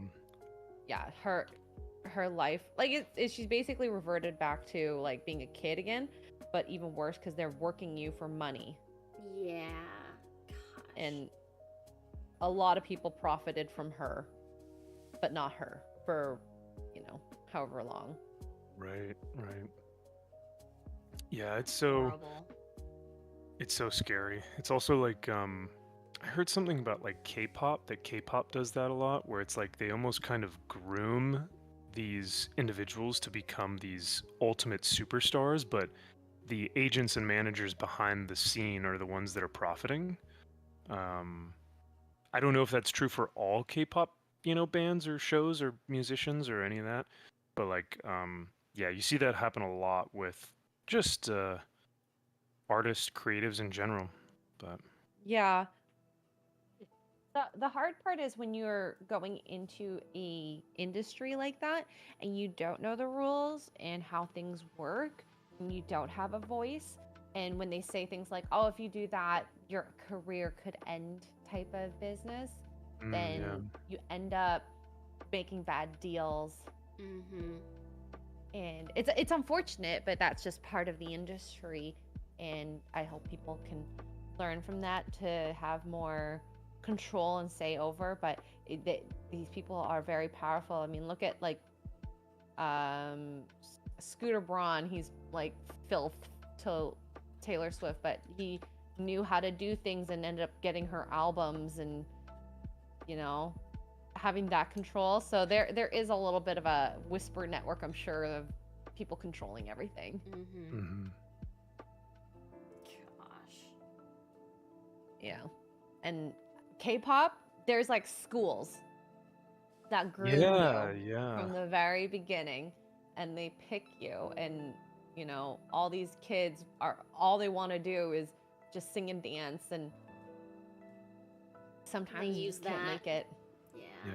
Speaker 3: Yeah, her life, like she's basically reverted back to like being a kid again, but even worse because they're working you for money.
Speaker 1: Yeah. Gosh.
Speaker 3: And a lot of people profited from her, but not her for however long.
Speaker 2: Right. Yeah, it's so
Speaker 1: Horrible.
Speaker 2: it's so scary. It's also like I heard something about like K-pop, that K-pop does that a lot, where it's like they almost kind of groom these individuals to become these ultimate superstars, but the agents and managers behind the scene are the ones that are profiting. I don't know if that's true for all K-pop, bands or shows or musicians or any of that, but like, yeah, you see that happen a lot with just artists, creatives in general. But
Speaker 3: Yeah. The hard part is when you're going into a industry like that and you don't know the rules and how things work and you don't have a voice, and when they say things like, oh, if you do that your career could end type of business, then
Speaker 2: yeah.
Speaker 3: you end up making bad deals.
Speaker 1: Mm-hmm.
Speaker 3: And it's unfortunate, but that's just part of the industry, and I hope people can learn from that to have more control and say over. But these people are very powerful. I mean, look at like Scooter Braun. He's like filth to Taylor Swift, but he knew how to do things and ended up getting her albums and having that control. So there is a little bit of a whisper network, I'm sure, of people controlling everything.
Speaker 1: Mm-hmm. Gosh.
Speaker 3: Yeah. And K-pop, there's like schools that groom
Speaker 2: Yeah,
Speaker 3: you
Speaker 2: yeah.
Speaker 3: from the very beginning, and they pick you, and all these kids all they want to do is just sing and dance, and sometimes you
Speaker 1: use
Speaker 3: just can't
Speaker 1: that.
Speaker 3: make it.
Speaker 1: Yeah.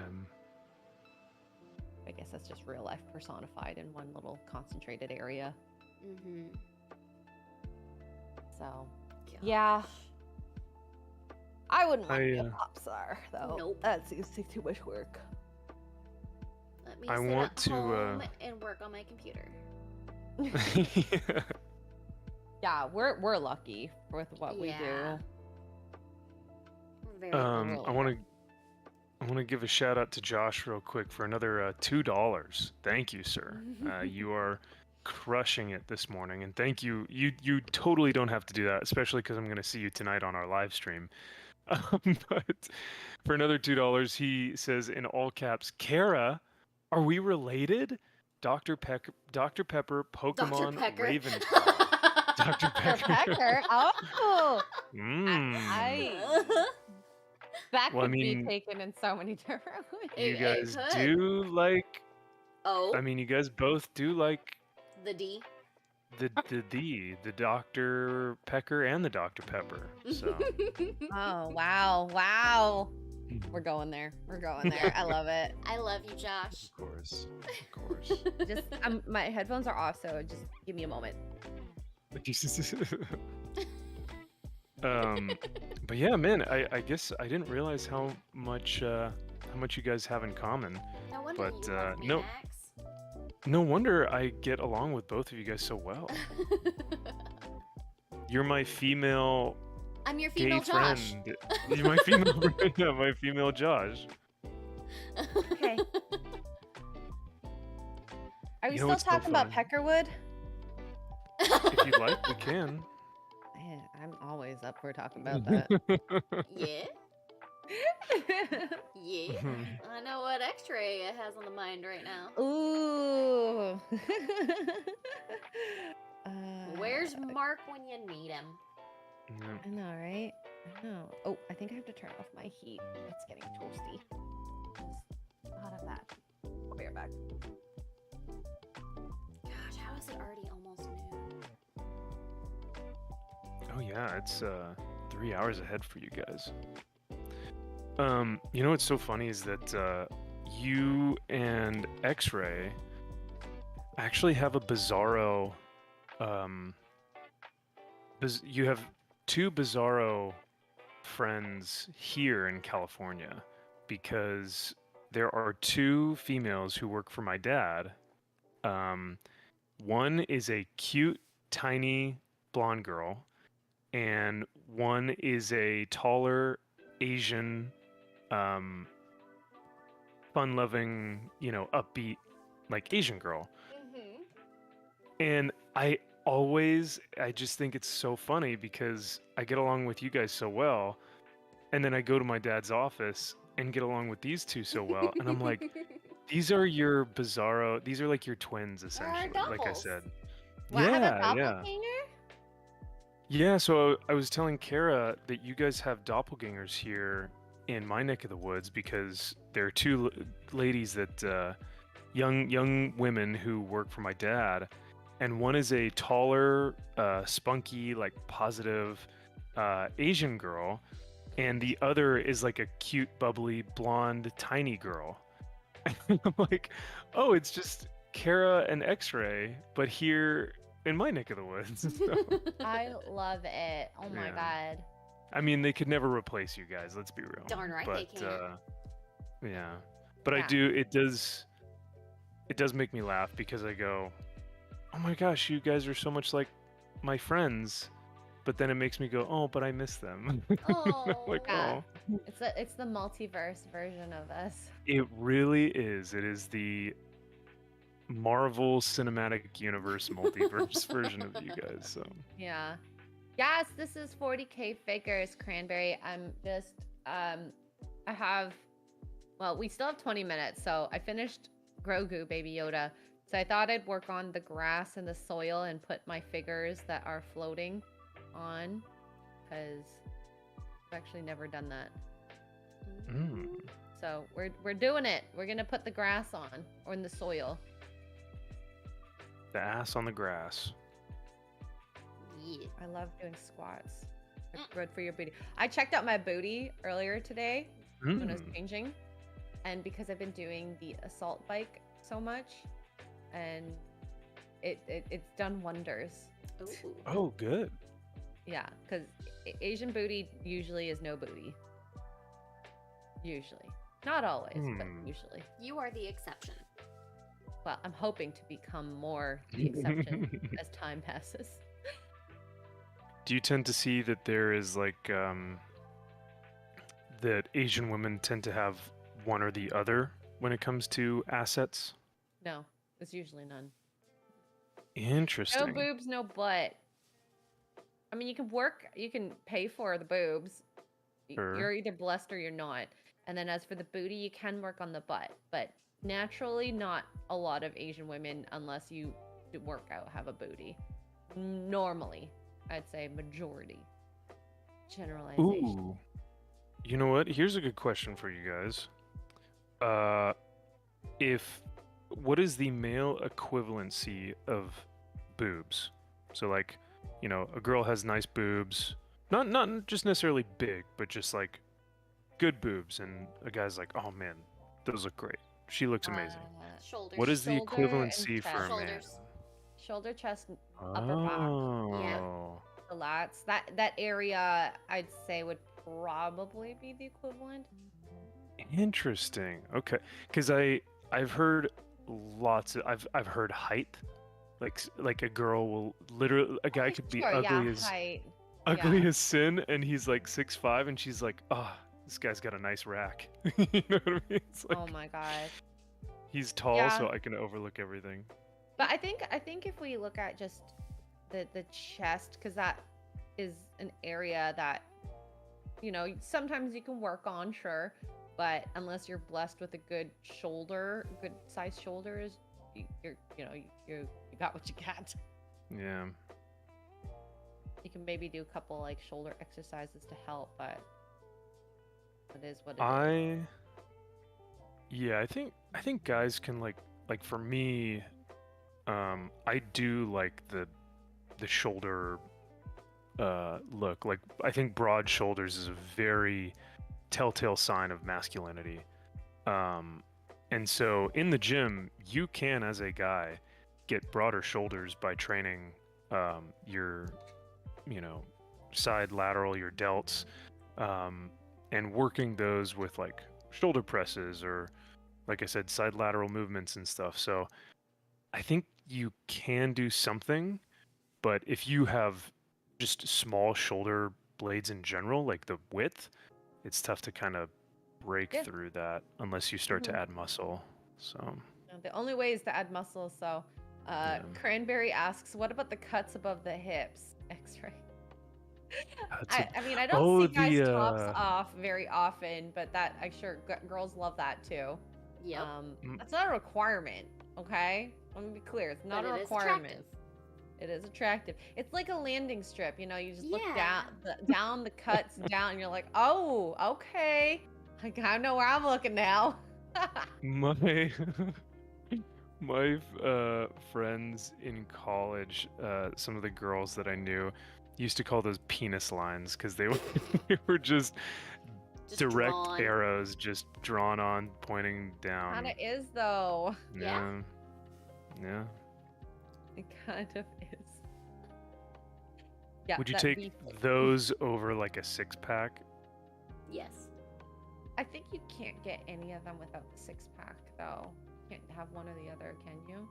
Speaker 3: I guess that's just real life personified in one little concentrated area.
Speaker 1: Mm-hmm.
Speaker 3: So, yeah. I wouldn't want to be a
Speaker 2: I
Speaker 3: pop star, though.
Speaker 1: Nope.
Speaker 3: That seems like too much work.
Speaker 1: Let me
Speaker 2: I
Speaker 1: sit
Speaker 2: want
Speaker 1: at
Speaker 2: to,
Speaker 1: home and work on my computer.
Speaker 3: Yeah, we're lucky with what we
Speaker 1: Yeah.
Speaker 3: do.
Speaker 1: Very
Speaker 3: really
Speaker 2: I want to give a shout out to Josh real quick for another $2. Thank you, sir. You are crushing it this morning, and thank you. You totally don't have to do that, especially because I'm going to see you tonight on our live stream. But for another $2, he says in all caps, "Kara, are we related? Dr. Pepper,
Speaker 1: Dr.
Speaker 2: Pokemon,
Speaker 1: Pecker.
Speaker 2: Ravenclaw, Dr.
Speaker 3: The
Speaker 2: Pecker."
Speaker 3: pecker. Oh,
Speaker 2: Mmm.
Speaker 3: that
Speaker 2: Well, I
Speaker 3: could be
Speaker 2: mean,
Speaker 3: taken in so many different ways.
Speaker 2: you
Speaker 1: It
Speaker 2: guys
Speaker 1: could.
Speaker 2: do like.
Speaker 1: Oh,
Speaker 2: I mean, you guys both do like
Speaker 1: the D.
Speaker 2: the Dr. Pecker and the Dr. Pepper. So
Speaker 3: Oh, wow. We're going there. I love it.
Speaker 1: I love you, Josh.
Speaker 2: of course, of course.
Speaker 3: Just my headphones are off, so just give me a moment.
Speaker 2: But yeah, man, I guess I didn't realize how much you guys have in common.
Speaker 1: No wonder
Speaker 2: But,
Speaker 1: you love me,
Speaker 2: no-
Speaker 1: Max.
Speaker 2: No wonder I get along with both of you guys so well. You're my female
Speaker 1: I'm your
Speaker 2: gay
Speaker 1: female Josh.
Speaker 2: friend. You're my female friend. Yeah, my female Josh.
Speaker 3: Okay. Are we
Speaker 2: You know
Speaker 3: still
Speaker 2: what's so
Speaker 3: talking about
Speaker 2: fun?
Speaker 3: Peckerwood?
Speaker 2: If you'd like, we can.
Speaker 3: Man, I'm always up for talking about that.
Speaker 1: Yeah, yeah. I know what X-ray has on the mind right now.
Speaker 3: Ooh.
Speaker 1: Where's Mark when you need him?
Speaker 2: Yeah.
Speaker 3: I know, right? I know. Oh, I think I have to turn off my heat. It's getting toasty. Just thought of that. I'll be right back.
Speaker 1: Gosh, how is it already almost noon?
Speaker 2: Oh yeah, it's 3 hours ahead for you guys. You know what's so funny is that you and X-Ray actually have a bizarro. You have two bizarro friends here in California because there are two females who work for my dad. One is a cute, tiny blonde girl, and one is a taller Asian, fun-loving, upbeat, like Asian girl.
Speaker 1: Mm-hmm.
Speaker 2: And I just think it's so funny because I get along with you guys so well, and then I go to my dad's office and get along with these two so well, and I'm like, these are your bizarro. These are like your twins, essentially. Like I
Speaker 1: doubles.
Speaker 2: said.
Speaker 3: What, I have a
Speaker 2: Yeah, yeah.
Speaker 3: doppelganger?
Speaker 2: Yeah, so I was telling Kara that you guys have doppelgangers here in my neck of the woods because there are two ladies that young women who work for my dad, and one is a taller, spunky, like positive Asian girl, and the other is like a cute, bubbly, blonde, tiny girl. And I'm like, oh, it's just Kara and X-Ray, but here in my neck of the woods. So,
Speaker 3: I love it. Oh my
Speaker 2: Yeah.
Speaker 3: god.
Speaker 2: I mean, they could never replace you guys. Let's be real.
Speaker 1: Darn right they can't.
Speaker 2: Yeah, but
Speaker 3: Yeah.
Speaker 2: It does make me laugh because I go, oh my gosh, you guys are so much like my friends. But then it makes me go, oh, but I miss them. Like,
Speaker 3: Yeah.
Speaker 2: oh.
Speaker 3: It's the multiverse version of us.
Speaker 2: It really is. It is the Marvel Cinematic Universe multiverse version of you guys. So
Speaker 3: Yeah. Yes, this is 40K Fakers, Cranberry. I'm just we still have 20 minutes, so I finished Grogu, Baby Yoda. So I thought I'd work on the grass and the soil and put my figures that are floating on, because I've actually never done that. So we're doing it. We're gonna put the grass on, or in the soil.
Speaker 2: the ass on the grass.
Speaker 1: Yeah.
Speaker 3: I love doing squats. They're good for your booty. I checked out my booty earlier today when I was changing, and because I've been doing the assault bike so much, and it's done wonders.
Speaker 1: Ooh.
Speaker 2: Oh, good.
Speaker 3: Yeah, because Asian booty usually is no booty. Usually. Not always, but usually.
Speaker 1: You are the exception.
Speaker 3: Well, I'm hoping to become more the exception as time passes.
Speaker 2: Do you tend to see that there is like that Asian women tend to have one or the other when it comes to assets?
Speaker 3: No, it's usually none. No
Speaker 2: Interesting.
Speaker 3: boobs, no butt. I mean, you can pay for the boobs.
Speaker 2: Sure.
Speaker 3: You're either blessed or you're not. And then as for the booty, you can work on the butt. But naturally, not a lot of Asian women, unless you do work out, have a booty. Normally, I'd say majority. Generalization.
Speaker 2: Ooh. You know what? Here's a good question for you guys. What is the male equivalency of boobs? So like, you know, a girl has nice boobs, not just necessarily big, but just like good boobs, and a guy's like, oh man, those look great. She looks amazing.
Speaker 1: Shoulders.
Speaker 2: What is the
Speaker 3: shoulder
Speaker 2: equivalency
Speaker 3: and
Speaker 2: for a
Speaker 3: chest.
Speaker 2: man?
Speaker 1: Shoulders.
Speaker 3: Shoulder, chest, upper back.
Speaker 2: Oh.
Speaker 3: The lats. That area, I'd say, would probably be the equivalent.
Speaker 2: Interesting. Okay, because I've heard I've heard height, like a girl will literally, a guy could be
Speaker 3: Sure,
Speaker 2: ugly as
Speaker 3: height.
Speaker 2: ugly as sin, and he's like 6'5", and she's like, oh, this guy's got a nice rack. You know what I mean? It's like,
Speaker 3: Oh my god.
Speaker 2: he's tall,
Speaker 3: Yeah.
Speaker 2: so I can overlook everything.
Speaker 3: But I think if we look at just the chest, because that is an area that, you know, sometimes you can work on, sure, but unless you're blessed with a good size shoulders, you got what you got.
Speaker 2: Yeah.
Speaker 3: You can maybe do a couple like shoulder exercises to help, but it is what it is.
Speaker 2: Yeah, I think guys can like for me, I do like the shoulder look. Like, I think broad shoulders is a very telltale sign of masculinity. And so in the gym, you can, as a guy, get broader shoulders by training your, you know, side lateral, your delts, and working those with like shoulder presses or, like I said, side lateral movements and stuff. So I think you can do something, but if you have just small shoulder blades in general, like the width, it's tough to kind of break
Speaker 3: Yeah.
Speaker 2: through that unless you start to add muscle. So
Speaker 3: The only way is to add muscle. So, Cranberry asks, "What about the cuts above the hips?" X-ray. I mean, I don't see guys tops off very often, but I'm sure girls love that too.
Speaker 1: Yep.
Speaker 3: That's not a requirement, okay? Let me be clear. It's not a requirement. It is attractive. It's like a landing strip, you know. You just look down the cuts down, and you're like, oh, okay. I kind of know where I'm looking now.
Speaker 2: My friends in college, some of the girls that I knew, used to call those penis lines because they were just direct
Speaker 1: drawn.
Speaker 2: arrows just drawn on, pointing down.
Speaker 3: Kind of is, though.
Speaker 2: Yeah.
Speaker 3: It kind of is. Yeah.
Speaker 2: Would you take those over like a 6-pack?
Speaker 1: Yes.
Speaker 3: I think you can't get any of them without the 6-pack, though. You can't have one or the other, can you?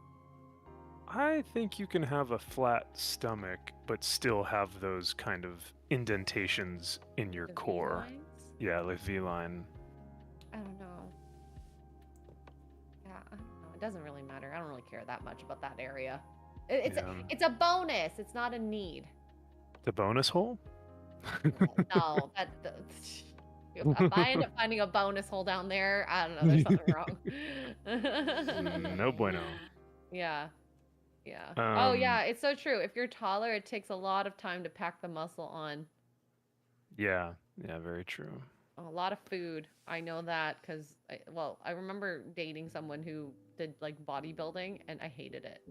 Speaker 2: I think you can have a flat stomach, but still have those kind of indentations in your core.
Speaker 3: V-lines?
Speaker 2: Yeah, like V-line.
Speaker 3: I don't know. Yeah, I don't know. It doesn't really matter. I don't really care that much about that area. It's a bonus. It's not a need.
Speaker 2: The bonus hole?
Speaker 3: No, if I end up finding a bonus hole down there, I don't know. There's something wrong.
Speaker 2: No bueno.
Speaker 3: Yeah. Oh yeah, it's so true. If you're taller, it takes a lot of time to pack the muscle on.
Speaker 2: Yeah, very true.
Speaker 3: A lot of food. I know that because, I remember dating someone who did like bodybuilding, and I hated it.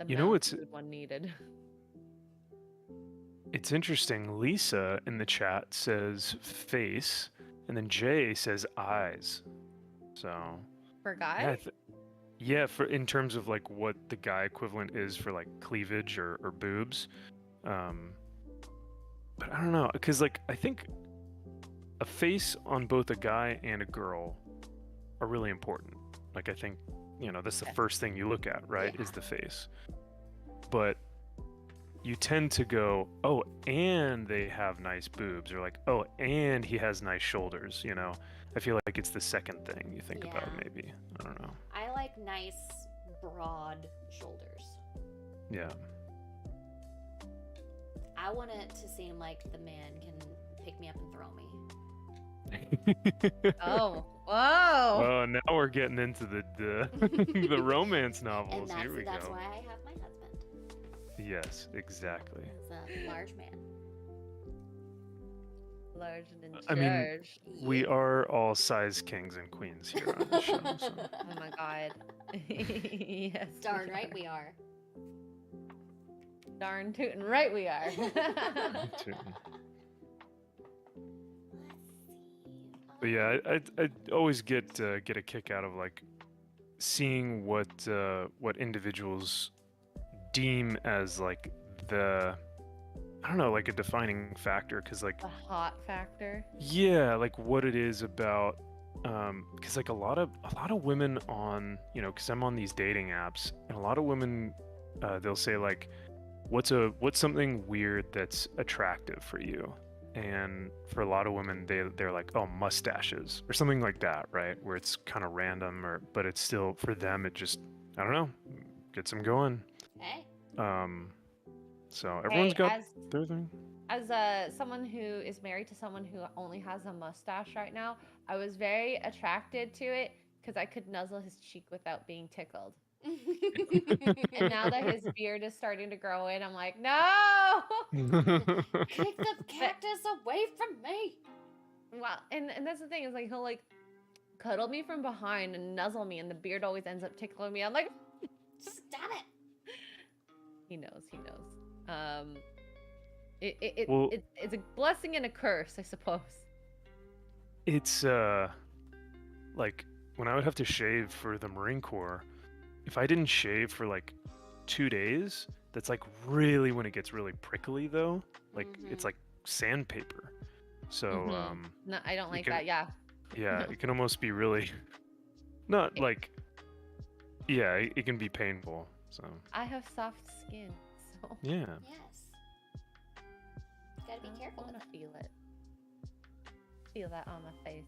Speaker 2: You know what's
Speaker 3: food one needed.
Speaker 2: It's interesting. Lisa in the chat says face, and then Jay says eyes. So
Speaker 3: For guys?
Speaker 2: Yeah, for in terms of like what the guy equivalent is for like cleavage or boobs. Um, but I don't know, because like I think a face on both a guy and a girl are really important. Like I think, that's the
Speaker 3: Okay.
Speaker 2: first thing you look at, right?
Speaker 1: Yeah.
Speaker 2: Is the face. But you tend to go, oh, and they have nice boobs, or like, oh, and he has nice shoulders, I feel like it's the second thing you think about,
Speaker 1: Yeah.
Speaker 2: maybe. I don't know.
Speaker 1: I like nice, broad shoulders.
Speaker 2: Yeah.
Speaker 1: I want it to seem like the man can pick me up and throw me.
Speaker 3: Oh, whoa!
Speaker 2: Oh, now we're getting into the the romance
Speaker 1: And
Speaker 2: novels. Here we
Speaker 1: that's
Speaker 2: go.
Speaker 1: why I have my husband.
Speaker 2: Yes, exactly.
Speaker 1: He's a large man.
Speaker 3: Large and in
Speaker 2: I mean,
Speaker 3: charge.
Speaker 2: We are all size kings and queens here on the show. So.
Speaker 3: Oh my god. Yes.
Speaker 1: Darn right we are.
Speaker 3: Darn tootin' right we are.
Speaker 2: But yeah, I always get a kick out of like seeing what individuals deem as like I don't know, like a defining factor, because like
Speaker 3: The hot factor.
Speaker 2: yeah, like what it is about, because like a lot of women on, because I'm on these dating apps, and a lot of women, they'll say like, what's something weird that's attractive for you? And for a lot of women, they're like, oh, mustaches or something like that, right? Where it's kind of random, but it's still for them. It just, I don't know, gets them going.
Speaker 1: Hey.
Speaker 2: So everyone's got
Speaker 3: as
Speaker 2: their thing.
Speaker 3: someone who is married to someone who only has a mustache right now, I was very attracted to it because I could nuzzle his cheek without being tickled. And now that his beard is starting to grow in, I'm like, no!
Speaker 1: Kick the cactus away from me!
Speaker 3: Well, and that's the thing, is like he'll like cuddle me from behind and nuzzle me, and the beard always ends up tickling me. I'm like,
Speaker 1: Stop it!
Speaker 3: he knows.
Speaker 2: Well-
Speaker 3: It's a blessing and a curse, I suppose.
Speaker 2: It's like when I would have to shave for the Marine Corps, if I didn't shave for like 2 days, that's like really when it gets really prickly though. Like it's
Speaker 1: Mhm.
Speaker 2: like sandpaper. So
Speaker 3: Mhm. No, I don't like
Speaker 2: can-
Speaker 3: that. Yeah.
Speaker 2: yeah, it can almost be really not like yeah, it can be painful. So
Speaker 3: I have soft skin, so
Speaker 2: yeah.
Speaker 1: Yes. Gotta be
Speaker 3: I
Speaker 1: careful
Speaker 3: want
Speaker 1: with
Speaker 3: to feel it. Feel that on my face.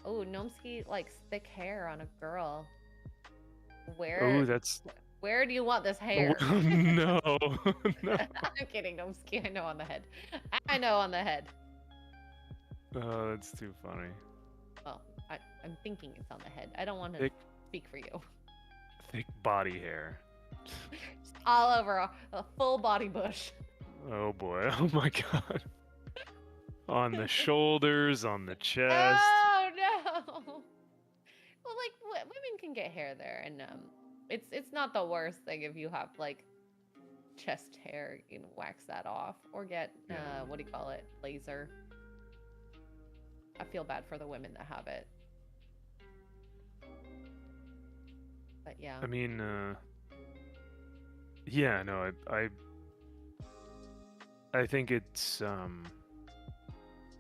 Speaker 3: Oh, Gnomesky likes thick hair on a girl.
Speaker 2: Oh, that's
Speaker 3: Where do you want this hair?
Speaker 2: no. No.
Speaker 3: I'm kidding, Gnomesky. I know on the head. I know on the head.
Speaker 2: Oh, that's too funny.
Speaker 3: Well, I'm thinking it's on the head. I don't want to
Speaker 2: Thick.
Speaker 3: speak for you.
Speaker 2: Thick body hair.
Speaker 3: Just all over a full body bush.
Speaker 2: Oh boy. Oh my god. On the shoulders, on the chest.
Speaker 3: Oh no! Well, like women can get hair there, and it's not the worst thing if you have like chest hair. You know, wax that off or get
Speaker 2: Yeah.
Speaker 3: what do you call it? Laser. I feel bad for the women that have it. But yeah.
Speaker 2: I mean, yeah, no, I think it's,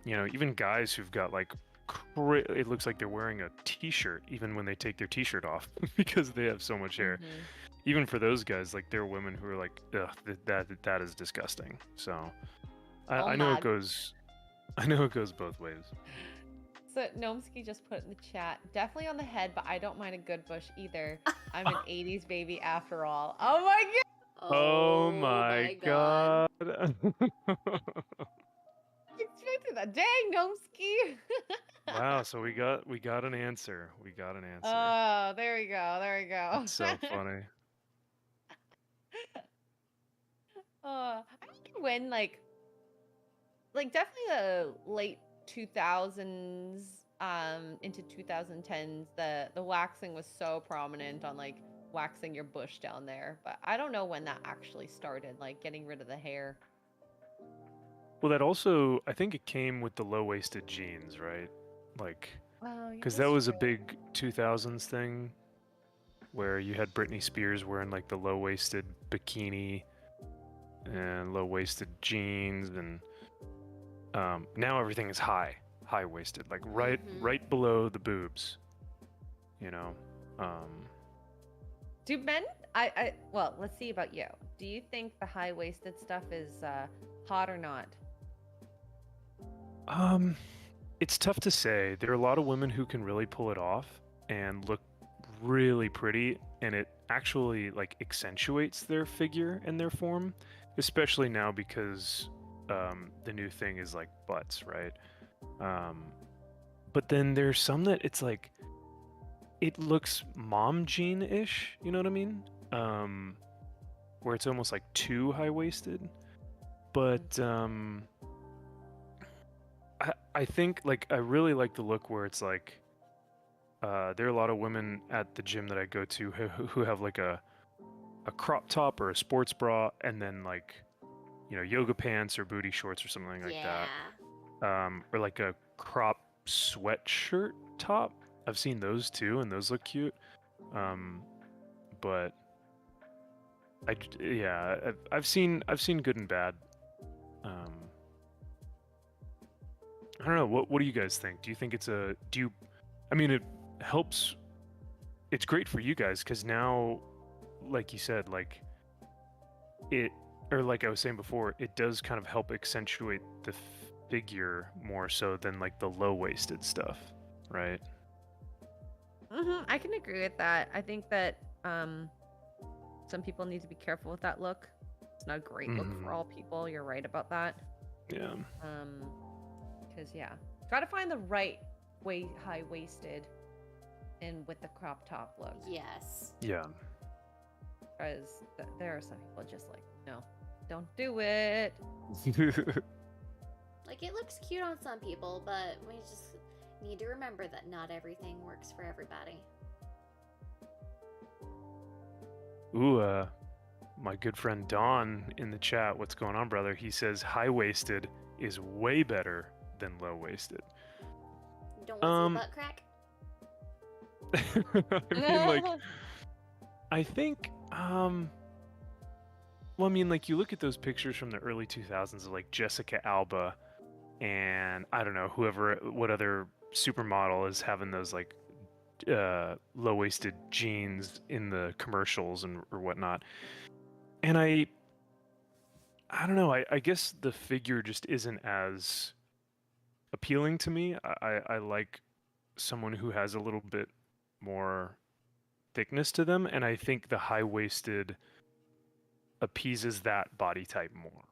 Speaker 2: even guys who've got like, it looks like they're wearing a t-shirt even when they take their t-shirt off because they have so much hair.
Speaker 3: Mhm.
Speaker 2: Even for those guys, like there are women who are like, ugh, that is disgusting. So,
Speaker 3: Oh
Speaker 2: I know
Speaker 3: my-
Speaker 2: it goes, both ways.
Speaker 3: So Gnomesky just put in the chat, definitely on the head, but I don't mind a good bush either. I'm an 80s baby after all. Oh my god!
Speaker 2: Oh my god.
Speaker 3: Expected that. Dang, Gnomesky!
Speaker 2: Wow, so we got an answer. We got an answer.
Speaker 3: Oh, there we go. There we go.
Speaker 2: That's so funny.
Speaker 3: I think when like definitely the late 2000s into 2010s, the waxing was so prominent on like waxing your bush down there, but I don't know when that actually started, like getting rid of the hair.
Speaker 2: Well, that also, I think it came with the low-waisted jeans, right? Like,
Speaker 3: Oh, yeah,
Speaker 2: Because that
Speaker 3: that's
Speaker 2: was a
Speaker 3: true.
Speaker 2: big 2000s thing where you had Britney Spears wearing like the low-waisted bikini and low-waisted jeans, and now everything is high-waisted, like right below the boobs, you know. Um,
Speaker 3: Do men? Well, let's see about you. Do you think the high-waisted stuff is hot or not?
Speaker 2: it's tough to say. There are a lot of women who can really pull it off and look really pretty, and it actually like accentuates their figure and their form, especially now because the new thing is like butts, right? Um, but then there's some that it's like it looks mom jean-ish, you know what I mean? Where it's almost like too high-waisted. But I think like I really like the look where it's like there are a lot of women at the gym that I go to who have like a crop top or a sports bra, and then like, you know, yoga pants or booty shorts or something like that. Or like a crop sweatshirt top. I've seen those too, and those look cute. But I've seen good and bad. I don't know. What do you guys think? Do you think it's a do you? I mean, it helps. It's great for you guys because now, like you said, like it, or like I was saying before, it does kind of help accentuate the figure more so than like the low-waisted stuff, right?
Speaker 3: I can agree with that. I think that some people need to be careful with that look. It's not a great look for all people. You're right about that.
Speaker 2: Yeah.
Speaker 3: Because gotta find the right way high-waisted and with the crop top look.
Speaker 1: Yes.
Speaker 2: Yeah.
Speaker 3: Because there are some people just like, no, don't do it.
Speaker 1: Like, it looks cute on some people, but we just need to remember that not everything works for everybody.
Speaker 2: Ooh, my good friend Don in the chat, what's going on, brother? He says high-waisted is way better than low-waisted.
Speaker 1: Don't want to see a butt crack?
Speaker 2: I mean, like, I think, well, I mean, like, you look at those pictures from the early 2000s of, like, Jessica Alba and, I don't know, what other supermodel is having those, like, low-waisted jeans in the commercials or whatnot. And I don't know, I guess the figure just isn't as appealing to me. I like someone who has a little bit more thickness to them, and I think the high-waisted appeases that body type more.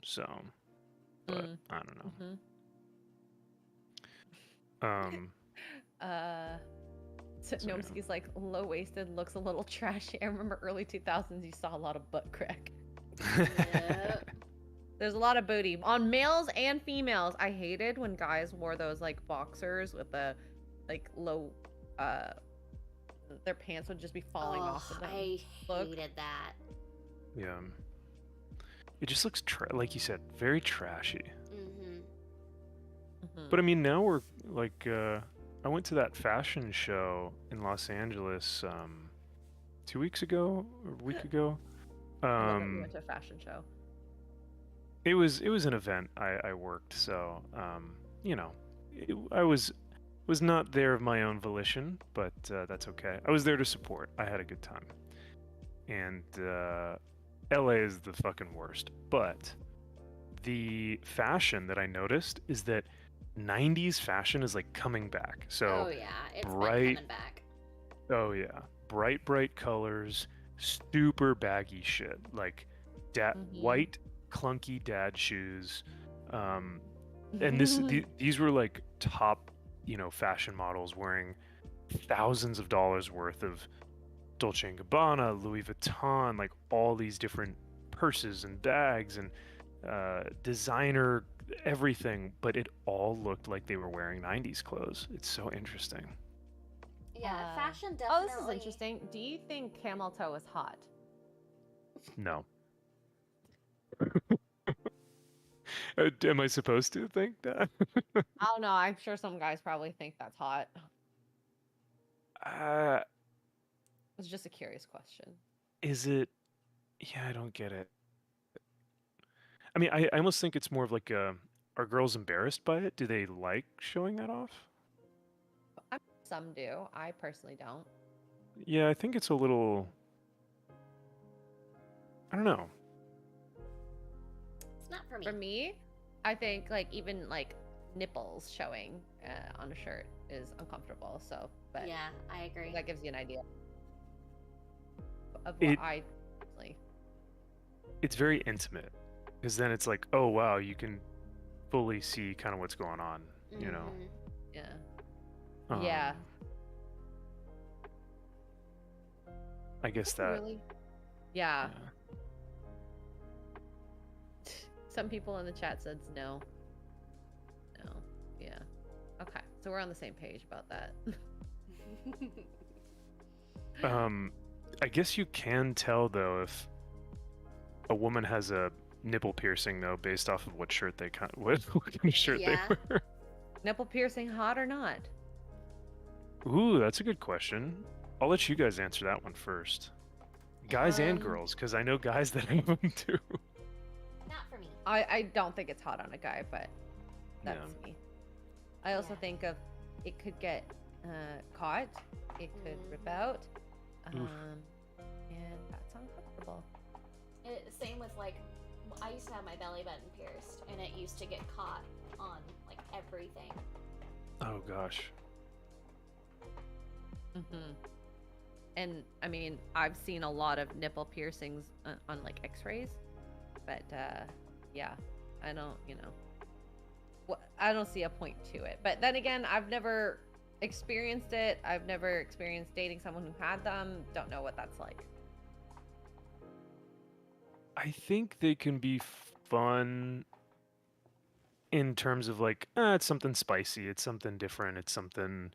Speaker 2: So, but I don't know.
Speaker 3: So Gnomsky's like, low-waisted looks a little trashy. I remember early 2000s you saw a lot of butt crack.
Speaker 1: Yep.
Speaker 3: There's a lot of booty on males and females. I hated when guys wore those like boxers with the like low their pants would just be falling off of them.
Speaker 1: I hated that.
Speaker 2: Yeah. It just looks like you said, very trashy. But I mean, now we're like I went to that fashion show in Los Angeles 2 weeks ago or a week ago.
Speaker 3: I love that you went to a fashion show.
Speaker 2: It was an event I worked, so you know, I was not there of my own volition, but that's okay. I was there to support. I had a good time. And LA is the fucking worst. But the fashion that I noticed is that 90s fashion is like coming back. So
Speaker 1: oh yeah, it's been coming back.
Speaker 2: Oh yeah, bright colors, super baggy shit, like white clunky dad shoes, and these were like top, you know, fashion models wearing thousands of dollars worth of Dolce & Gabbana, Louis Vuitton, like all these different purses and bags and designer everything, but it all looked like they were wearing 90s clothes. It's so interesting.
Speaker 1: Yeah, fashion definitely.
Speaker 3: Oh, this is interesting. Do you think camel toe is hot?
Speaker 2: No. Am I supposed to think that?
Speaker 3: I don't know. I'm sure some guys probably think that's hot.
Speaker 2: uh,
Speaker 3: It's just a curious question.
Speaker 2: is it? Yeah, I don't get it. I mean, I almost think it's more of like are girls embarrassed by it? Do they like showing that off?
Speaker 3: Some do. I personally don't.
Speaker 2: Yeah, I think it's a little. I don't know.
Speaker 1: It's not for me.
Speaker 3: For me, I think like even like nipples showing on a shirt is uncomfortable. So, but
Speaker 1: Yeah, I agree.
Speaker 3: that gives you an idea of what I personally.
Speaker 2: It's very intimate because then it's like, oh wow, you can fully see kind of what's going on. You know.
Speaker 1: Mhm.
Speaker 3: Yeah. Yeah.
Speaker 2: I guess that.
Speaker 3: Really? Yeah.
Speaker 2: Yeah.
Speaker 3: Some people in the chat said no. No. Yeah. Okay. So we're on the same page about that.
Speaker 2: I guess you can tell though if a woman has a nipple piercing though, based off of what shirt they what kind of shirt
Speaker 1: Yeah.
Speaker 2: they wear.
Speaker 3: Nipple piercing hot or not?
Speaker 2: Ooh, that's a good question. I'll let you guys answer that one first. Guys and
Speaker 1: Um,
Speaker 2: girls, because I know guys that have them too.
Speaker 1: Not for me.
Speaker 3: I don't think it's hot on a guy, but that's
Speaker 2: Yeah.
Speaker 3: me. I also
Speaker 1: Yeah.
Speaker 3: think of it could get caught, it could rip out, and that's uncomfortable.
Speaker 1: Same with like, I used to have my belly button pierced, and it used to get caught on like everything.
Speaker 2: Oh gosh.
Speaker 3: Mm-hmm. And I mean, I've seen a lot of nipple piercings on like X-rays, but yeah, I don't, I don't see a point to it. But then again, I've never experienced it. I've never experienced dating someone who had them. Don't know what that's like.
Speaker 2: I think they can be fun in terms of like, it's something spicy, it's something different, it's something,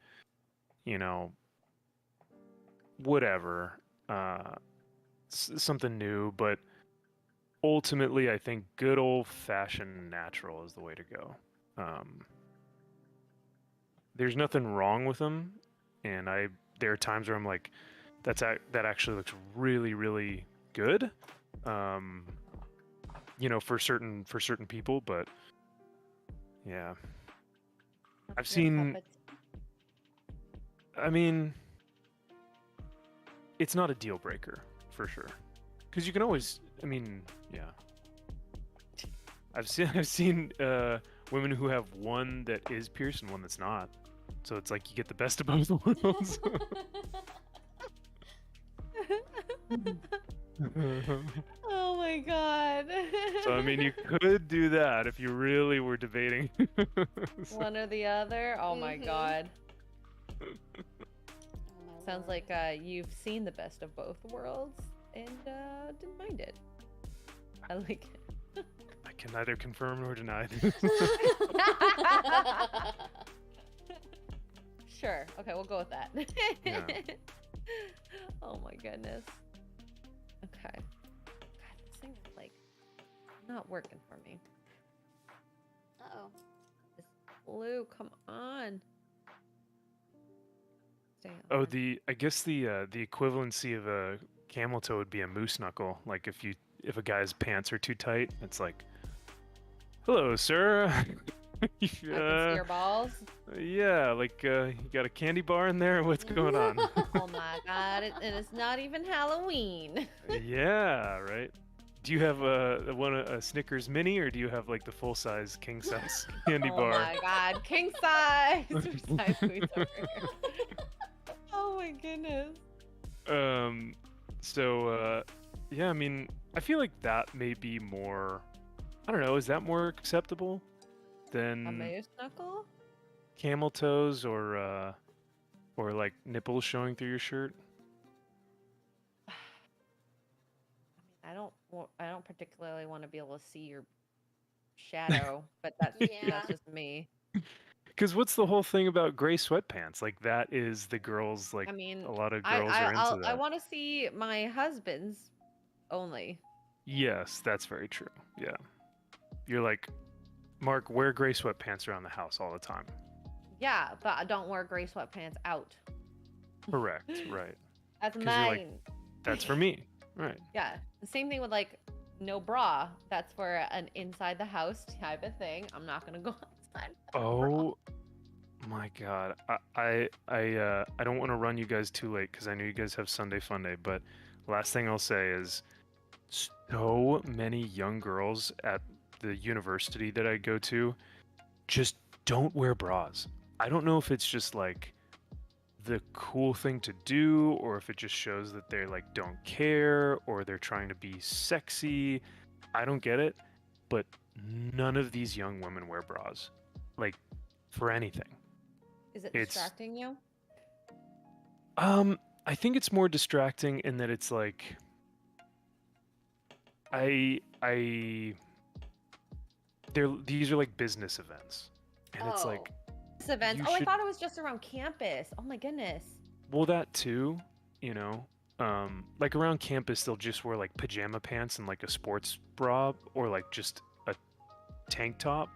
Speaker 2: whatever, something new. But ultimately, I think good old-fashioned natural is the way to go. There's nothing wrong with them, and there are times where I'm like, that actually looks really, really good. For certain people, but yeah. I've seen. I mean, it's not a deal breaker for sure, because you can always. I mean, yeah. I've seen women who have one that is pierced and one that's not, so it's like you get the best of both worlds.
Speaker 3: Oh my god.
Speaker 2: So I mean, you could do that if you really were debating.
Speaker 3: One or the other. Oh my
Speaker 1: Mhm.
Speaker 3: god.
Speaker 1: Oh my
Speaker 3: Sounds
Speaker 1: lord.
Speaker 3: like you've seen the best of both worlds and didn't mind it. I like it.
Speaker 2: I can neither confirm nor deny.
Speaker 3: Sure. Okay, we'll go with that.
Speaker 2: Yeah.
Speaker 3: Oh my goodness. Okay. God, this thing is like not working for me.
Speaker 1: Uh-oh.
Speaker 3: This blue, come on. Stay on
Speaker 2: Oh,
Speaker 3: there.
Speaker 2: I guess the equivalency of a camel toe would be a moose knuckle. Like if a guy's pants are too tight, it's like, hello, sir.
Speaker 3: I can see your balls.
Speaker 2: Yeah, like you got a candy bar in there. What's going on?
Speaker 3: Oh my god, and it's not even Halloween.
Speaker 2: Yeah, right. Do you have a Snickers mini, or do you have like the full size king size candy
Speaker 3: Oh
Speaker 2: bar?
Speaker 3: my god, king size. Size sweets over here. Oh my goodness.
Speaker 2: So yeah, I mean, I feel like that may be more. I don't know. Is that more acceptable
Speaker 3: A
Speaker 2: than
Speaker 3: moose knuckle?
Speaker 2: camel toes or like nipples showing through your shirt?
Speaker 3: I don't particularly want to be able to see your shadow, but
Speaker 1: Yeah.
Speaker 3: that's just me.
Speaker 2: Because what's the whole thing about gray sweatpants? Like that is the girls. Like
Speaker 3: I mean,
Speaker 2: a lot of
Speaker 3: I
Speaker 2: girls are into
Speaker 3: I
Speaker 2: that.
Speaker 3: want to see my husband's only.
Speaker 2: Yes, that's very true. Yeah, you're like Mark, wear gray sweatpants around the house all the time.
Speaker 3: Yeah, but I don't wear gray sweatpants out.
Speaker 2: Correct, right.
Speaker 3: That's
Speaker 2: 'Cause you're like,
Speaker 3: mine.
Speaker 2: that's for me. Right.
Speaker 3: Yeah. The same thing with like no bra. That's for an inside the house type of thing. I'm not gonna go outside. without a bra.
Speaker 2: Oh my God. I don't want to run you guys too late because I know you guys have Sunday Fun Day, but last thing I'll say is so many young girls at the university that I go to just don't wear bras. I don't know if it's just like the cool thing to do or if it just shows that they like don't care or they're trying to be sexy. I don't get it, but none of these young women wear bras. Like for anything.
Speaker 3: Is it
Speaker 2: It's-
Speaker 3: distracting you?
Speaker 2: I think it's more distracting in that it's like these are like business events. And it's like
Speaker 3: This event.
Speaker 2: you
Speaker 3: Oh, I
Speaker 2: should-
Speaker 3: thought it was just around campus. Oh my goodness.
Speaker 2: well that too, you know. Like around campus they'll just wear like pajama pants and like a sports bra or like just a tank top,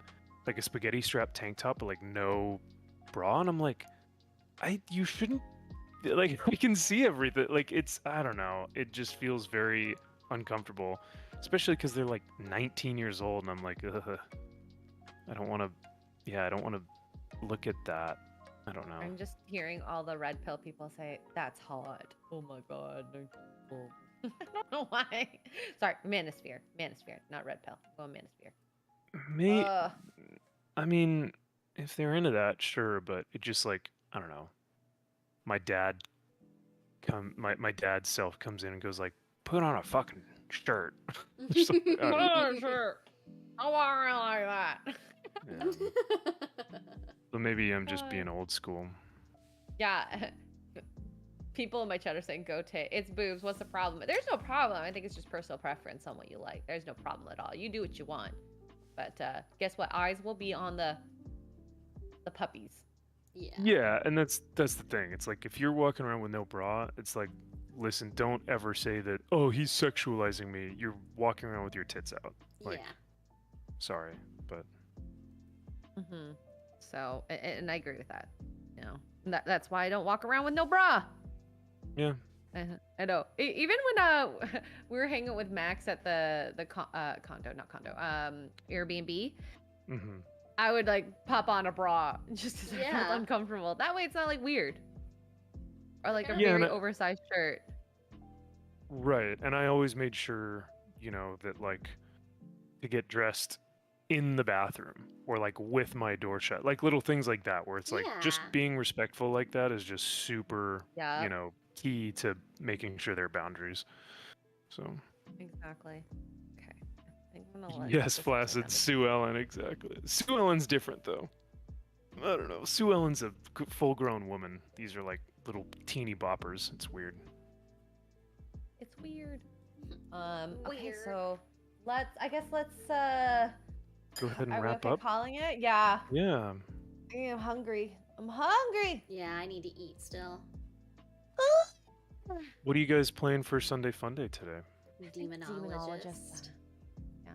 Speaker 2: like a spaghetti strap tank top, but like no bra. And I'm like, you shouldn't like I can see everything. Like it's I don't know. It just feels very uncomfortable, especially because they're like 19 years old, and I'm like, ugh, I don't want to. Yeah, I don't want to look at that. I don't know.
Speaker 3: I'm just hearing all the red pill people say, that's hot. Oh my god. I don't know why. Sorry, manosphere. Manosphere, not red pill. Oh, manosphere.
Speaker 2: Me,
Speaker 3: Ugh.
Speaker 2: I mean, if they're into that, sure, but it just like I don't know. My dad's self comes in and goes like, put on a fucking shirt. Or something. I don't know.
Speaker 3: Oh, sure. I want like that.
Speaker 2: Yeah. But maybe I'm just being old school.
Speaker 3: Yeah. People in my chat are saying, go Tay. It's boobs. What's the problem? There's no problem. I think it's just personal preference on what you like. There's no problem at all. You do what you want. But guess what? Eyes will be on the puppies.
Speaker 1: Yeah.
Speaker 2: Yeah, and that's the thing. It's like if you're walking around with no bra, it's like, listen, don't ever say that. Oh, he's sexualizing me. You're walking around with your tits out. Like,
Speaker 1: Yeah.
Speaker 2: sorry, but
Speaker 3: Mm-hmm. So, and I agree with that. You know, that's why I don't walk around with no bra.
Speaker 2: yeah.
Speaker 3: I know. Even when we were hanging with Max at the Airbnb,
Speaker 2: Mm-hmm.
Speaker 3: I would like pop on a bra just because I
Speaker 1: Yeah.
Speaker 3: felt uncomfortable. That way, it's not like weird or like a
Speaker 2: Yeah,
Speaker 3: very
Speaker 2: and
Speaker 3: oversized shirt.
Speaker 2: Right, and I always made sure, you know, that like to get dressed in the bathroom or like with my door shut, like little things like that, where it's like just
Speaker 1: Yeah.
Speaker 2: being respectful like that is just super,
Speaker 3: Yeah.
Speaker 2: you know, key to making sure there are boundaries. So
Speaker 3: Exactly. Okay. I think I'm gonna let
Speaker 2: yes,
Speaker 3: this
Speaker 2: Flaccid,
Speaker 3: go.
Speaker 2: Sue Ellen, exactly. Sue Ellen's different though. I don't know. Sue Ellen's a full-grown woman. These are like little teeny boppers. It's weird.
Speaker 3: It's weird. Okay,
Speaker 1: Weird.
Speaker 3: so let's
Speaker 2: Go ahead and
Speaker 3: are we
Speaker 2: wrap
Speaker 3: okay
Speaker 2: up.
Speaker 3: calling it? Yeah.
Speaker 2: Yeah.
Speaker 3: I'm hungry. I'm hungry.
Speaker 1: Yeah, I need to eat still.
Speaker 2: What are you guys playing for Sunday Fun Day today?
Speaker 1: Demonologist.
Speaker 3: Yeah.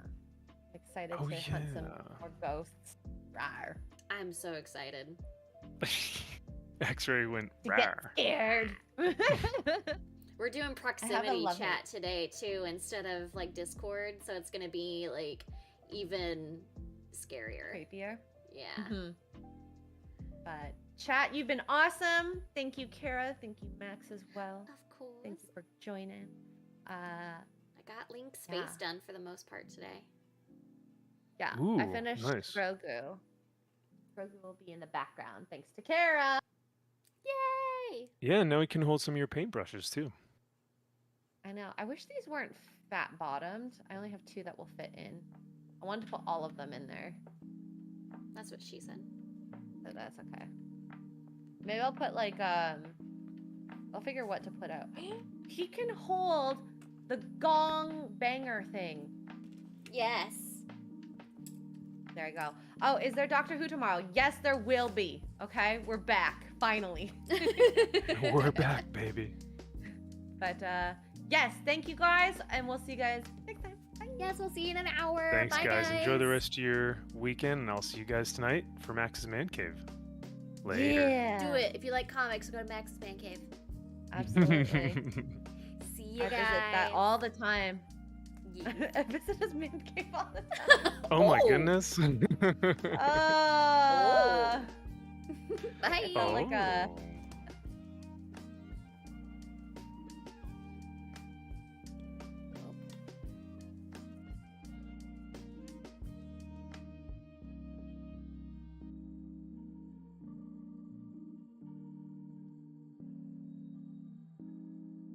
Speaker 3: Excited
Speaker 2: Oh,
Speaker 3: to hunt some
Speaker 2: yeah.
Speaker 3: more ghosts. Rawr.
Speaker 1: I'm so excited.
Speaker 2: X-Ray went
Speaker 3: To get
Speaker 2: rawr.
Speaker 3: scared.
Speaker 1: We're doing proximity
Speaker 3: love
Speaker 1: chat today too, instead of like Discord, so it's gonna be like even scarier.
Speaker 3: Creepier.
Speaker 1: Yeah.
Speaker 3: Mhm. But chat, you've been awesome. Thank you, Kara. Thank you, Max, as well.
Speaker 1: Of course.
Speaker 3: Thank you for joining.
Speaker 1: I got Link's face
Speaker 3: Yeah.
Speaker 1: done for the most part today.
Speaker 3: Yeah, I
Speaker 2: Ooh,
Speaker 3: finished
Speaker 2: nice.
Speaker 3: Grogu. Grogu will be in the background, thanks to Kara.
Speaker 1: Yay!
Speaker 2: Yeah, now we can hold some of your paintbrushes too.
Speaker 3: I know. I wish these weren't fat bottomed. I only have 2 that will fit in. I wanted to put all of them in there,
Speaker 1: That's what she said.
Speaker 3: so that's okay. Maybe I'll put like I'll figure what to put out. He can hold the gong banger thing.
Speaker 1: Yes.
Speaker 3: There you go. Oh, is there Doctor Who tomorrow? Yes, there will be. Okay, we're back finally.
Speaker 2: We're back, baby.
Speaker 3: But yes, thank you guys, and we'll see you guys next time. Bye.
Speaker 1: Yes, we'll see you in an hour.
Speaker 2: Thanks,
Speaker 1: Bye,
Speaker 2: guys. Enjoy the rest of your weekend, and I'll see you guys tonight for Max's Man Cave. Later.
Speaker 3: Yeah.
Speaker 1: Do it. If you like comics, go to Max's Man Cave.
Speaker 3: Absolutely.
Speaker 1: See you
Speaker 3: I
Speaker 1: guys.
Speaker 3: visit that all the time.
Speaker 1: Yeah.
Speaker 3: I visit his man cave all the time.
Speaker 2: Oh my goodness.
Speaker 3: Oh.
Speaker 1: Bye.
Speaker 3: Felt like a
Speaker 2: Oh.